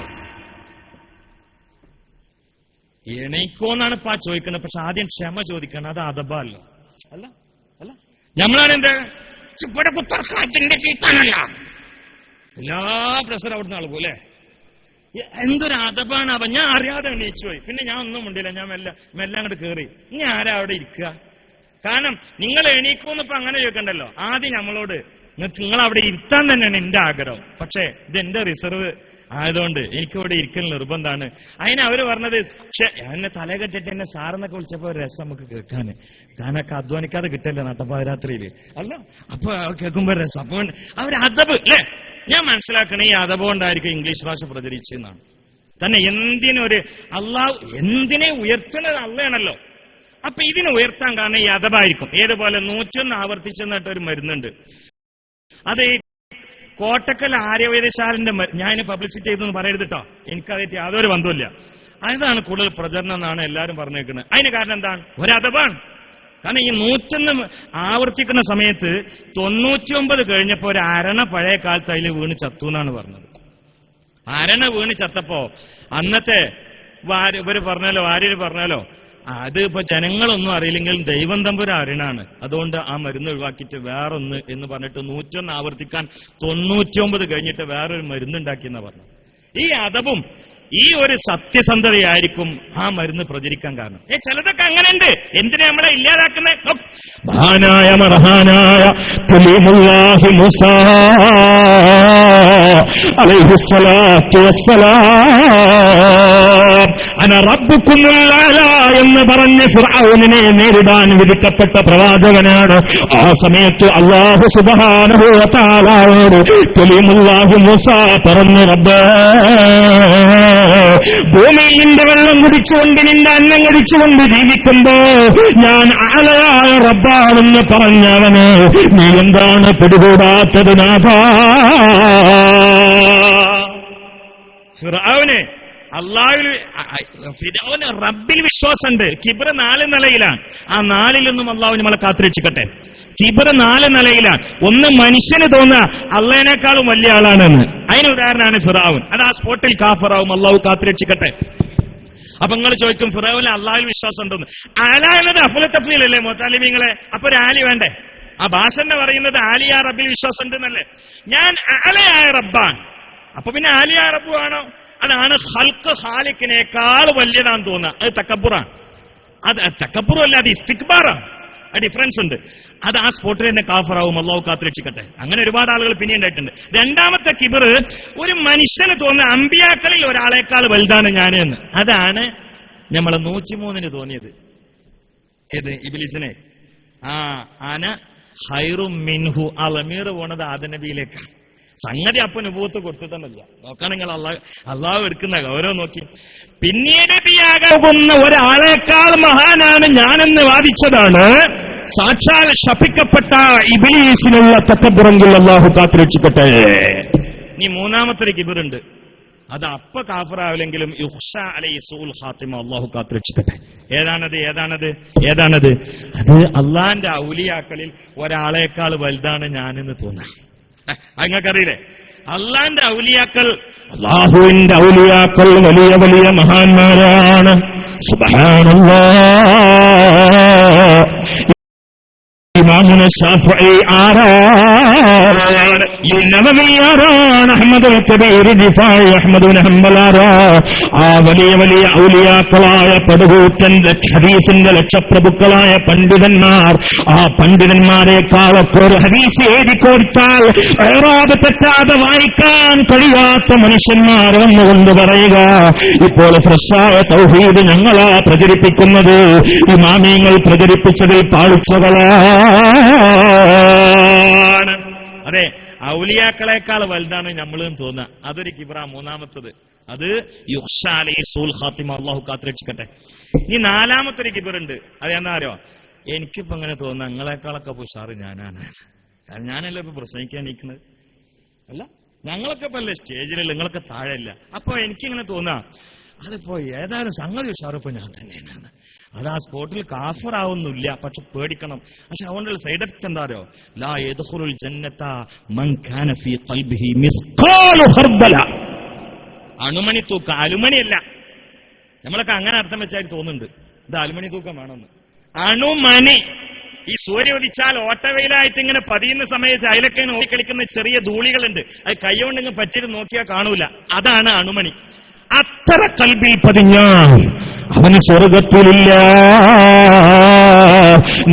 എണീക്കോന്നാണ് ഇപ്പൊ ചോദിക്കുന്നത്. പക്ഷെ ആദ്യം ക്ഷമ ചോദിക്കണം. അത് അതബല്ലോ. അല്ല അല്ല നമ്മളാണ് എന്താ ഇവിടെ കുത്തർക്കാറ്റിന്റെ സീറ്റാണല്ല, എല്ലാ പ്രഷർ അവിടുന്ന് ആൾ പോലെ എന്തൊരു അതബാണ്. അവൻ ഞാൻ അറിയാതെ എണീച്ചു പോയി. പിന്നെ ഞാൻ ഒന്നും ഉണ്ടില്ല, ഞാൻ മെല്ലെ അങ്ങോട്ട് കയറി. ഇനി ആരാ അവിടെ ഇരിക്കുക? കാരണം നിങ്ങൾ എണീക്കൂന്നിപ്പോ അങ്ങനെ ചോദിക്കണ്ടല്ലോ. ആദ്യം നമ്മളോട് നിങ്ങൾ അവിടെ ഇരുത്താൻ തന്നെയാണ് എന്റെ ആഗ്രഹം. പക്ഷേ ഇതെന്റെ റിസർവ് ആയതുകൊണ്ട് എനിക്കിവിടെ ഇരിക്കൽ നിർബന്ധമാണ്. അതിന് അവര് പറഞ്ഞത്, എന്നെ തലകെട്ടിട്ട് എന്നെ സാറെന്നൊക്കെ വിളിച്ചപ്പോ ഒരു രസം നമുക്ക് കേൾക്കാന്. ഞാനൊക്കെ അധ്വാനിക്കാതെ കിട്ടല്ലേ നട്ടപ്പാതിരാത്രിയില്. അല്ല അപ്പൊ കേൾക്കുമ്പോ രസം. അപ്പൊ അവർ അതബ് അല്ലേ, ഞാൻ മനസ്സിലാക്കണേ ഈ അതബ് കൊണ്ടായിരിക്കും ഇംഗ്ലീഷ് ഭാഷ പ്രചരിച്ചെന്നാണ്. തന്നെ അള്ളാഹ് എന്തിനെ ഉയർത്തുന്നത് അള്ളയാണല്ലോ. അപ്പൊ ഇതിനെ ഉയർത്താൻ കാരണം ഈ അതബായിരിക്കും. ഏതുപോലെ 101 ആവർത്തിച്ചെന്നിട്ട് ഒരു മരുന്നുണ്ട്. അത് കോട്ടക്കൽ ആര്യവൈദ്യശാലന്റെ, ഞാൻ പബ്ലിസിറ്റി ചെയ്തെന്ന് പറയരുത് കേട്ടോ, എനിക്കതായിട്ട് യാതൊരു ബന്ധമില്ല. അതാണ് കൂടുതൽ പ്രചരണം എന്നാണ് എല്ലാവരും പറഞ്ഞേക്കുന്നത്. അതിന് കാരണം എന്താണ്? ഒരഥവാണ്. കാരണം ഈ 101 ആവർത്തിക്കുന്ന സമയത്ത് 99 കഴിഞ്ഞപ്പോ ഒരു അരണ പഴയ കാലത്ത് അതിൽ വീണ് ചത്തു എന്നാണ് പറഞ്ഞത്. അരണ വീണ് ചത്തപ്പോ അന്നത്തെ ഇവര് പറഞ്ഞാലോ, ആര്യര് പറഞ്ഞാലോ, അത് ഇപ്പൊ ജനങ്ങളൊന്നും അറിയില്ലെങ്കിലും ദൈവം തമ്പുരാൻ അറിയണാണ്, അതുകൊണ്ട് ആ മരുന്ന് ഒഴിവാക്കിയിട്ട് വേറൊന്ന് എന്ന് പറഞ്ഞിട്ട് 101 ആവർത്തിക്കാൻ 99 കഴിഞ്ഞിട്ട് വേറൊരു മരുന്നുണ്ടാക്കിയെന്നാ പറഞ്ഞു. ഈ അദബും ഈ ഒരു സത്യസന്ധതയായിരിക്കും ആ മരുന്ന് പ്രചരിക്കാൻ കാരണം. ചിലതൊക്കെ അങ്ങനെയുണ്ട്. എന്തിനാ നമ്മളെ ഇല്ലാതാക്കുന്നത്? മഹാനായ മർഹാനായ കലീമുല്ലാഹി മൂസാ അലൈഹിസ്സലാത്തു വസ്സലാം അന റബ്ബുക്കുമുൽ അഅ്ലാ എന്ന് പറഞ്ഞ് ഫിർഔനിനെ നേരിടാൻ വിധിക്കപ്പെട്ട പ്രവാചകനാണ്. ആ സമയത്ത് അല്ലാഹു സുബ്ഹാനഹു വ തആലയോട് കലീമുല്ലാഹി മൂസാ പറഞ്ഞു, റബ്ബേ, ഭൂമിയിൽ നിന്റെ വെള്ളം കുടിച്ചുകൊണ്ട് നിന്റെ അന്നം കുടിച്ചുകൊണ്ട് ജീവിക്കുമ്പോ ഞാൻ അഅലയായ റബ്ബാണെന്ന് പറഞ്ഞവന് നീ എന്താണ് പിടികൂടാത്തത് നാഥാ? ഫിർഔന് ഫിർഔന് റബ്ബിൽ വിശ്വാസമുണ്ട്. കിബ്ർ 4 നിലയിലാണ്. ആ 4 അള്ളാഹു നമ്മളെ കാത്തുരക്ഷിക്കട്ടെ. കിബ്ർ 4 നിലയിലാണ്. ഒന്ന്, മനുഷ്യന് തോന്നുക അള്ളാഹിനേക്കാളും വലിയ ആളാണെന്ന്. അതിന് ഉദാഹരണമാണ് ഫിർഔൻ. അത് ആ സ്പോട്ടിൽ കാഫറാവും. അള്ളാഹു കാത്തുരക്ഷിക്കട്ടെ. അപ്പൊ നിങ്ങൾ ചോദിക്കും, ഫിർഔന് അള്ളാഹിൽ വിശ്വാസം ഉണ്ടെന്ന്. അല എന്നത് അഫ്ല തഫ്ലീലല്ലേ മുത്താലിമീങ്ങളെ? അപ്പൊ ഒരു ആലി വേണ്ടേ? ആ ഭാഷ തന്നെ പറയുന്നത് ആലിയ റബ്ബിൽ വിശ്വാസം ഉണ്ടെന്നല്ലേ? ഞാൻ അലയായ റബ്ബാണ്. അപ്പൊ പിന്നെ ആലിയ റബ്ബു ആണോ? അതാണ് ഖൽഖ് ഖാലിഖിനേക്കാൾ വലിയതാന്ന് തോന്നുക. അത് തക്കബ്ബുറാണ്. അത് തക്കബ്ബുറല്ല, അത് ഇസ്തിക്ബാറാണ്. ആ ഡിഫറൻസ് ഉണ്ട്. അത് ആ സ്പോട്ടിൽ തന്നെ കാഫറാവും. അള്ളാഹു കാത്തുരക്ഷിക്കട്ടെ. അങ്ങനെ ഒരുപാട് ആളുകൾ പിന്നെ ഉണ്ടായിട്ടുണ്ട്. രണ്ടാമത്തെ കിബർ ഒരു മനുഷ്യന് തോന്നുന്ന അമ്പിയാക്കളിൽ ഒരാളെക്കാൾ വലുതാണ് ഞാൻ എന്ന്. അതാണ് നമ്മളെ 103 തോന്നിയത്. ഏത്? ഇബ്ലീസിനെ. അന ഖൈറും മിൻഹു. ആ ലമീർ പോണത് ആദം നബിയിലേക്കാണ്. സംഗതി അപ്പൊ നുബൂവത്ത് കൊടുത്തിട്ടൊന്നുമില്ല. നോക്കാൻ നിങ്ങൾ അള്ളാഹു എടുക്കുന്ന ഗൗരവം നോക്കി. പിന്നീട് നബിയാകുന്ന ഒരാളെക്കാൾ മഹാനാണ് ഞാനെന്ന് വാദിച്ചതാണ് സാക്ഷാൽ ശപിക്കപ്പെട്ട ഇബ്ലീസിനുള്ള തക്കബ്ബുറെങ്കിൽ അള്ളാഹു കാത്തുരക്ഷിക്കട്ടെ. ഇനി മൂന്നാമത്തെ കിബറുണ്ട്. അത് അപ്പ കാഫറാവില്ലെങ്കിലും യുഖ്ഷ അലൈഹി സൂൽ ഖാത്തിമ. അള്ളാഹു കാത്തുരക്ഷിക്കട്ടെ. ഏതാണത്? അത് അള്ളാന്റെ ഔലിയാക്കളിൽ ഒരാളെക്കാൾ വലുതാണ് ഞാനെന്ന് തോന്നാം. അങ്ങക്കറിയില്ലേ? അള്ളാന്റെ ഔലിയാക്കൾ, അല്ലാഹുവിന്റെ ഔലിയാക്കൾ വലിയ വലിയ മഹാന്മാരാണ്. സുബ്ഹാനല്ലാഹ്. ഇമാമുന ശാഫിഈ ആരാണ്? നവവി ആരാണ്? Ahmadul Kabir Rifai Ahmad bin Hanbal ആരാണ്? ആ വലിയ വലിയ ഔലിയാക്കളായ പടുകൂറ്റൻ ഹദീസിന്റെ ലക്ഷപ്രഭുക്കളായ പണ്ഡിതന്മാർ. ആ പണ്ഡിതന്മാരെക്കാളൊക്കെ ഒരു ഹദീസ് എഴുതിക്കൊടുത്താൽ ഇറാബ് തെറ്റാതെ വായിക്കാൻ കഴിയാത്ത മനുഷ്യന്മാർ വന്നുകൊണ്ട് പറയുക, ഇപ്പോൾ ഫ്രഷായ തൗഹീദ് ഞങ്ങളാ പ്രചരിപ്പിക്കുന്നത്, ഇമാമിയങ്ങൾ പ്രചരിപ്പിച്ചതിൽ പാളിച്ചകളാ. അതെ, ഔലിയാക്കളെക്കാൾ വലുതാണ് നമ്മളും തോന്നുക. അതൊരു കിബ്ര. മൂന്നാമത്തത് അത് യുഖ്ഷ അലൈഹി സൂൽ ഖാത്തിമ. അല്ലാഹു കാത്തുരക്ഷിക്കട്ടെ. ഇനി നാലാമത്തൊരു കിബറുണ്ട്. അത് എന്താ അറിയോ? എനിക്കിപ്പോ അങ്ങനെ തോന്നുന്നു നിങ്ങളെക്കാളൊക്കെ ഉഷാറ് ഞാനാണ്. കാരണം ഞാനല്ലേ ഇപ്പൊ പ്രസംഗിക്കാൻ നിൽക്കുന്നത്. അല്ല, ഞങ്ങളൊക്കെ ഇപ്പൊ അല്ലേ സ്റ്റേജിലല്ല, നിങ്ങളൊക്കെ താഴെയല്ല. അപ്പൊ എനിക്കിങ്ങനെ തോന്നാ അതിപ്പോ ഏതായാലും സംഗതി ഉഷാറിപ്പോ ഞാൻ തന്നെയാണ്. അത് ആ സ്പോട്ടിൽ കാഫറാവുന്നില്ല, പക്ഷെ പേടിക്കണം. പക്ഷെ അതുകൊണ്ടുള്ള സൈഡ് എഫക്ട് എന്താ അറിയോ? ലാ യദ്ഖുലുൽ ജന്നത മൻ കാന ഫീ ഖൽബിഹി മിസ്ഖാലു ഖർബല. അണുമണി തൂക്കം. അലുമണിയല്ല. നമ്മളൊക്കെ അങ്ങനെ അർത്ഥം വെച്ചാൽ തോന്നുന്നുണ്ട് ഇത് അലുമണി തൂക്കം വേണമെന്ന്. അണുമണി. ഈ സൂര്യ ഉദിച്ചാൽ ഓട്ടവെയിലായിട്ട് ഇങ്ങനെ പതിയുന്ന സമയത്ത് അതിലൊക്കെ നോക്കിക്കളിക്കുന്ന ചെറിയ ധൂളികളുണ്ട്. അത് കൈകൊണ്ടിങ്ങനെ പറ്റിയിട്ട് നോക്കിയാൽ കാണൂല. അതാണ് അണുമണി. അത്ര കൽബിൽ പതിഞ്ഞാൽ അവന് സ്വർഗത്തിലില്ല.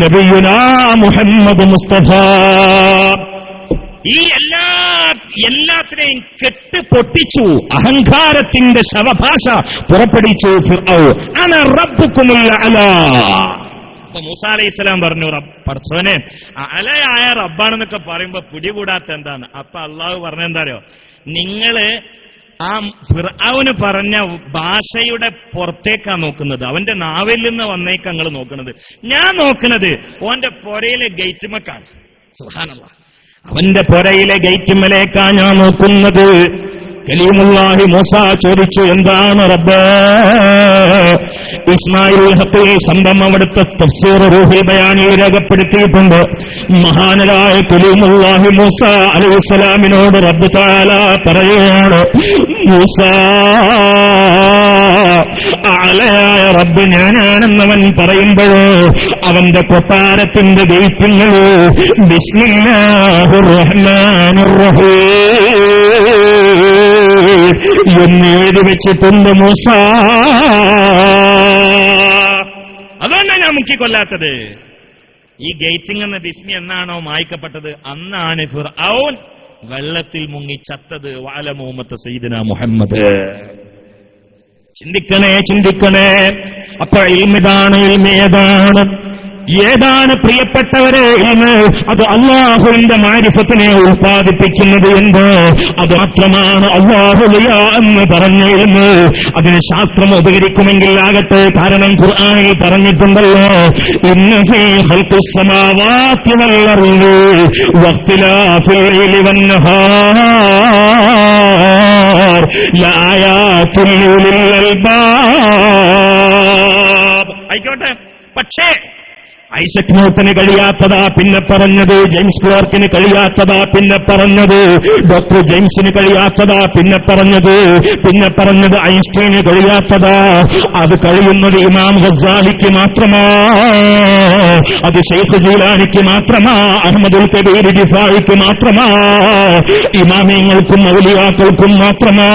നബിയുനാ മുഹമ്മദ് മുസ്തഫ ഈ എല്ലാത്തിനെയും കെട്ട് പൊട്ടിച്ചു. അഹങ്കാരത്തിന്റെ ശവഭാഷ പുറപ്പെടുവിച്ചു ഫിർഔൻ. അന റബ്ബുക്കുമുൽ അഅ്ലാ. അപ്പൊ മൂസാ അലൈഹിസ്സലാം പറഞ്ഞു, പടച്ചോനെ അലയായ റബ്ബാണെന്നൊക്കെ പറയുമ്പോ പിടികൂടാത്ത എന്താണ്? അപ്പൊ അള്ളാഹു പറഞ്ഞെന്താ അറിയോ? നിങ്ങള് ആ ഫിർഔന് പറഞ്ഞ ഭാഷയുടെ പുറത്തേക്കാ നോക്കുന്നത്. അവന്റെ നാവിൽ നിന്ന് വന്നേക്കാ നിങ്ങൾ നോക്കുന്നത്. ഞാൻ നോക്കുന്നത് ഓന്റെ പൊരയിലെ ഗേറ്റുമക്കാണ്. സുബ്ഹാനല്ലാഹ്. അവന്റെ പൊരയിലെ ഗേറ്റുമലേക്കാ ഞാൻ നോക്കുന്നത്. കലീമുല്ലാഹി മൂസ ചോദിച്ചു, എന്താണ് റബ്ബേ? ഇസ്മായിൽ ഹഖീ സംഭവം അവിടുത്തെ തഫ്സീർ റൂഹുൽ ബയാനിൽ രേഖപ്പെടുത്തിയിട്ടുണ്ട്. മഹാനായ കലീമുല്ലാഹി മൂസ അലൈഹിസ്സലാമിനോട് റബ്ബ് തആല പറയുകയാണ്, മൂസ, അലയായ റബ്ബ് ഞാനാണെന്നവൻ പറയുമ്പോഴോ അവന്റെ കൊട്ടാരത്തിന്റെ ഗേറ്റിങ്ങൾ ബിസ്മില്ലാഹിർ റഹ്മാനിർ റഹീം എന്നെഴുതി വെച്ചിട്ടുണ്ട് മൂസ. അതുകൊണ്ടാണ് ഞാൻ മുക്കിക്കൊല്ലാത്തത്. ഈ ഗേറ്റിംഗ് എന്ന ബിസ്മി എന്നാണോ മായ്ക്കപ്പെട്ടത്, അന്നാണ് ഫിർഔൻ വെള്ളത്തിൽ മുങ്ങി ചത്തത്. വഅലമു ഉമ്മത സയ്യിദിനാ മുഹമ്മദ്. ചിന്തിക്കണേ, ചിന്തിക്കണേ. അപ്പൊ ഇൽമിതാണ്, ഇൽമേതാണ്, ഏതാണ് പ്രിയപ്പെട്ടവരെ? ഇൽമ് അത് അല്ലാഹുവിന്റെ മാരിഫത്തിനെ ഉൽപ്പാദിപ്പിക്കുന്നത് എന്തോ അത് മാത്രമാണ് അല്ലാഹുലിയ എന്ന് പറഞ്ഞ ഇൽമ്. അതിന് ശാസ്ത്രം ഉപകരിക്കുമെങ്കിൽ ആകട്ടെ. കാരണം ഖുർആനിൽ പറഞ്ഞിട്ടുണ്ടല്ലോ, ഇന്ന ഫീ ഖൽഖിസ് സമാവാതി വൽ അർളി വഖ്തിലാഫിൽ ലൈലി വൻ നഹാർ ലആയാതുൽ ലിൽ അൽബാബ്. ആയിക്കോട്ടെ, പക്ഷേ ഐസക് ന്യൂട്ടന് കഴിയാത്തതാ പിന്നെ പറഞ്ഞത്, ജെയിംസ് ക്ലാർക്കിന് കഴിയാത്തതാ പിന്നെ പറഞ്ഞത്, ഡോക്ടർ ജെയിംസിന് കഴിയാത്തതാ പിന്നെ പറഞ്ഞത് ഐൻസ്റ്റീന് കഴിയാത്തതാ. അത് കഴിയുന്നത് ഇമാം ഗസാലിക്ക് മാത്രമാ, അത് ശൈഖ് ജീലാനിക്ക് മാത്രമാ, അഹ്മദുൽ കബീർ റിഫായിക്ക് മാത്രമാ, ഇമാമിയങ്ങൾക്കും ഔലിയാക്കൾക്കും മാത്രമാ.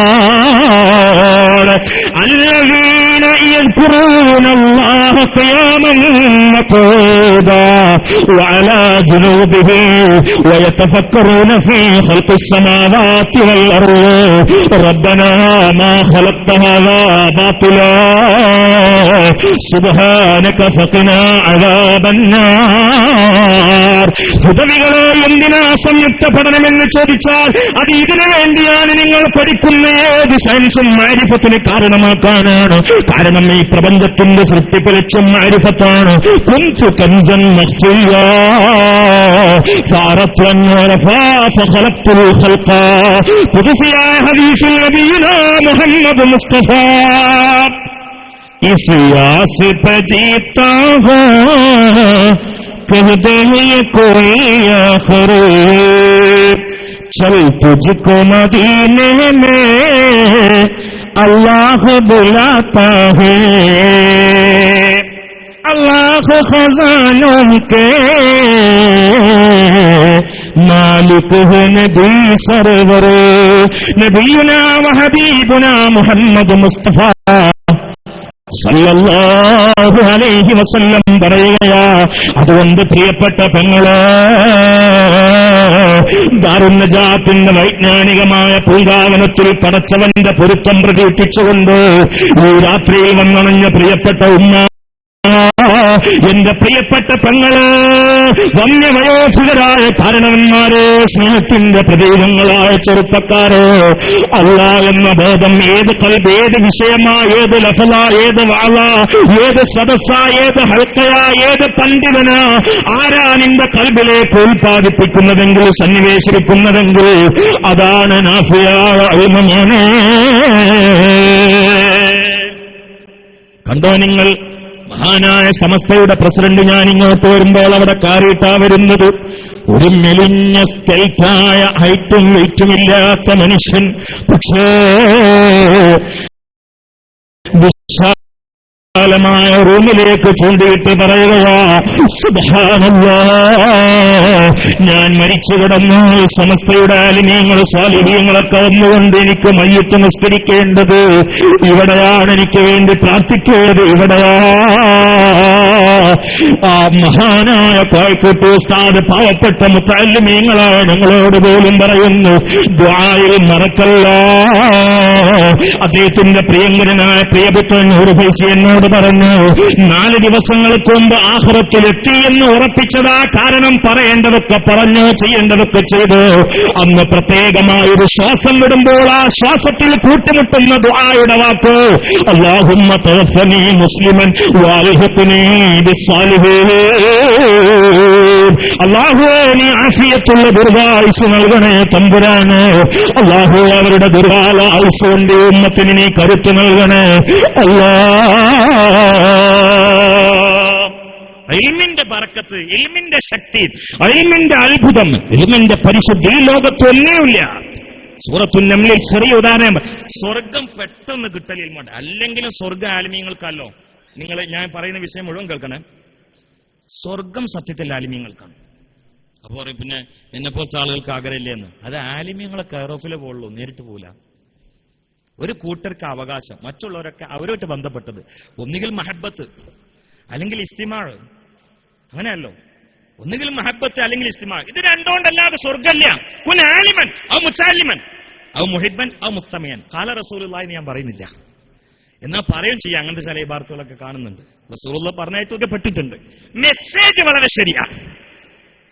അല്ലദീന യദ്കുറൂന അല്ലാഹ ഖിയാമൻ وعلى جنوبهم ويتفكرون في خلق السماوات والأرض ربنا ما خلقت هذا باطلا سبحانك فقنا عذاب النار. ഹുദവികളെ എന്തിനാ സംയുക്ത പഠനമെന്ന് ചോദിച്ചാൽ അത് ഇതിനു വേണ്ടിയാണ്. നിങ്ങൾ പഠിക്കുന്ന ഏത് സയൻസും മാരിഫത്തിന് കാരണമാക്കാനാണ്. കാരണം ഈ പ്രപഞ്ചത്തിന്റെ സൃഷ്ടിപ്പ് ലക്ഷ്യം മാരിഫത്താണ്. കുന്തു കൻസൻ മഖ്ഫിയാ ഫഅറത്തു അൻ ഉറഫാ ഫഖലഖ്തുൽ ഖൽഖ. ഖുദ്സിയായ ഹദീസിൽ നബിയുനാ മുഹമ്മദ് മുസ്തഫ इस आस पे जीता हूँ कह दे ये कोई आखिर चल तुझको मदीने में अल्लाह बुलाता है. अल्लाह खजानों के मालिक है नबी सरवर नबीना व हबीबुना मुहम्मद मुस्तफा സല്ലല്ലാഹു അലൈഹി വസല്ലം പറയുകയാ. അതുകൊണ്ട് പ്രിയപ്പെട്ട പെങ്ങളെ, ദാറുൻ നജാത്തിന്റെ വൈജ്ഞാനികമായ പൂങ്കാവനത്തിൽ പടച്ചവന്റെ പൊരുത്തം പ്രതീക്ഷിച്ചുകൊണ്ട് ഈ രാത്രിയിൽ വന്നണഞ്ഞ പ്രിയപ്പെട്ട ഉമ്മ, എന്റെ പ്രിയപ്പെട്ട പെങ്ങള്, വന്യവയോധികരായ കാരണവന്മാരെ, സ്നേഹത്തിന്റെ പ്രതീകങ്ങളായ ചെറുപ്പക്കാരെ, അല്ലാഹ് എന്ന ബോധം ഏത് കൽബ്, ഏത് വിഷയമാ, ഏത് ലഫല, ഏത് വാള, ഏത് സദസ്സ, ഏത് ഹൽക്കയ, ഏത് പണ്ഡിതന, ആരാ നിന്റെ കൽബിലേക്ക് ഉൽപ്പാദിപ്പിക്കുന്നതെങ്കിൽ, സന്നിവേശിക്കുന്നതെങ്കിൽ അതാണ് നാഫിയായ ഇൽമ. മോനെ, കണ്ടോ നിങ്ങൾ, മഹാനായ സമസ്തയുടെ പ്രസിഡന്റ് ഞാൻ ഇങ്ങോട്ട് വരുമ്പോൾ അവിടെ കാറിയിട്ടാ വരുന്നത്. ഒരു മെലിഞ്ഞ സ്കെൽറ്റായ ഹൈറ്റും വെയിറ്റുമില്ലാത്ത മനുഷ്യൻ, പക്ഷേ വിശാലമായ റൂമിലേക്ക് ചൂണ്ടിയിട്ട് പറയുകയാ, സുബ്ഹാനല്ലാഹ്, ഞാൻ മരിച്ചു കിടന്നു, സമസ്തയുടെ ആലിമീങ്ങൾ സാലിഹീങ്ങളൊക്കെ വന്നുകൊണ്ട് എനിക്ക് മയ്യത്ത് നിസ്കരിക്കേണ്ടത് ഇവിടെയാണ്, എനിക്ക് വേണ്ടി പ്രാർത്ഥിക്കേണ്ടത് ഇവിടെയാ. ആ മഹാനായ കോഴിക്കോട്ട് ഉസ്താദ് പാവപ്പെട്ട മുത്തഅല്ലിമീങ്ങളായ ഞങ്ങളോട് പോലും പറയുന്നു, ദുആയിൽ മറക്കല്ല. അദ്ദേഹത്തിന്റെ പ്രിയങ്കരനായ പ്രിയപുത്രൻ നൂർ ഫൈസി എന്നോട് പറഞ്ഞു, 4 ദിവസങ്ങൾക്ക് മുമ്പ് ആഖിറത്തിലെത്തി എന്ന് ഉറപ്പിച്ചതാ. കാരണം പറയേണ്ടതൊക്കെ പറഞ്ഞു, ചെയ്യേണ്ടതൊക്കെ ചെയ്തു. അന്ന് പ്രത്യേകമായൊരു ശ്വാസം വിടുമ്പോൾ ആ ശ്വാസത്തിൽ കൂട്ടുമുട്ടുന്ന ദുആയുടെ വാക്ക്, അല്ലാഹുമ്മ തവഫനി മുസ്ലിമൻ വഅൽഹിഖ്നി ബിസ്സാലിഹീൻ. അല്ലാഹുവേ, നീ ആഫിയത്തുള്ള ദീർഘായുസ്സ് നൽകണേ തമ്പുരാന്. അല്ലാഹു, അവരുടെ ദീർഘകാല ആയുസ്സ് കൊണ്ട് ഉമ്മത്തിന് നീ കരുത്ത് നൽകണേ അല്ലാഹ്. ഇൽമിന്റെ ബറക്കത്ത്, ഇൽമിന്റെ ശക്തി, ഇൽമിന്റെ അത്ഭുതം, ഇൽമിന്റെ പരിശുദ്ധി ഈ ലോകത്ത് ഒന്നുമില്ല. സൂറത്തുൻ നംലിൽ ചെറിയ ഉദാഹരണം, സ്വർഗം പെട്ടെന്ന് കിട്ടൽ ഇൽമുണ്ട്. അല്ലെങ്കിലും സ്വർഗ ആലിമീങ്ങൾക്കല്ലോ. നിങ്ങൾ ഞാൻ പറയുന്ന വിഷയം മുഴുവൻ കേൾക്കണേ. സ്വർഗം സത്യത്തിൽ ആലിമീങ്ങൾക്കാണ്. അപ്പൊ പറയും പിന്നെ എന്നെപ്പോലത്തെ ആളുകൾക്ക് ആഗ്രഹമില്ലേ എന്ന്. അത് ആലിമീങ്ങളെ കെയർ ഓഫിലെ പോകുള്ളൂ, നേരിട്ട് പോകില്ല. ഒരു കൂട്ടർക്ക് അവകാശം, മറ്റുള്ളവരൊക്കെ അവരുമായിട്ട് ബന്ധപ്പെട്ടത്. ഒന്നുകിൽ മഹബത്ത് അല്ലെങ്കിൽ ഇസ്തിമാഴ്. അങ്ങനെയല്ലോ, ഒന്നുകിൽ മഹബത്ത് അല്ലെങ്കിൽ ഇസ്തിമാഴ്. ഇത് രണ്ടുകൊണ്ടല്ലാതെ സ്വർഗമില്ല. കുൻ ആലിമൻ ഔ മുതഅല്ലിമൻ ഔ മുഹിബ്ബൻ ഔ മുസ്തമിയൻ ഖാല റസൂലുള്ളാഹി എന്ന് ഞാൻ പറയുന്നില്ല. എന്നാൽ പറയും ചെയ്യാം. അങ്ങനത്തെ ചില ഇബാറത്തുകളൊക്കെ കാണുന്നുണ്ട്. റസൂലുള്ളാഹി പറഞ്ഞായിട്ടൊക്കെ പെട്ടിട്ടുണ്ട്. മെസ്സേജ് വളരെ ശരിയാ,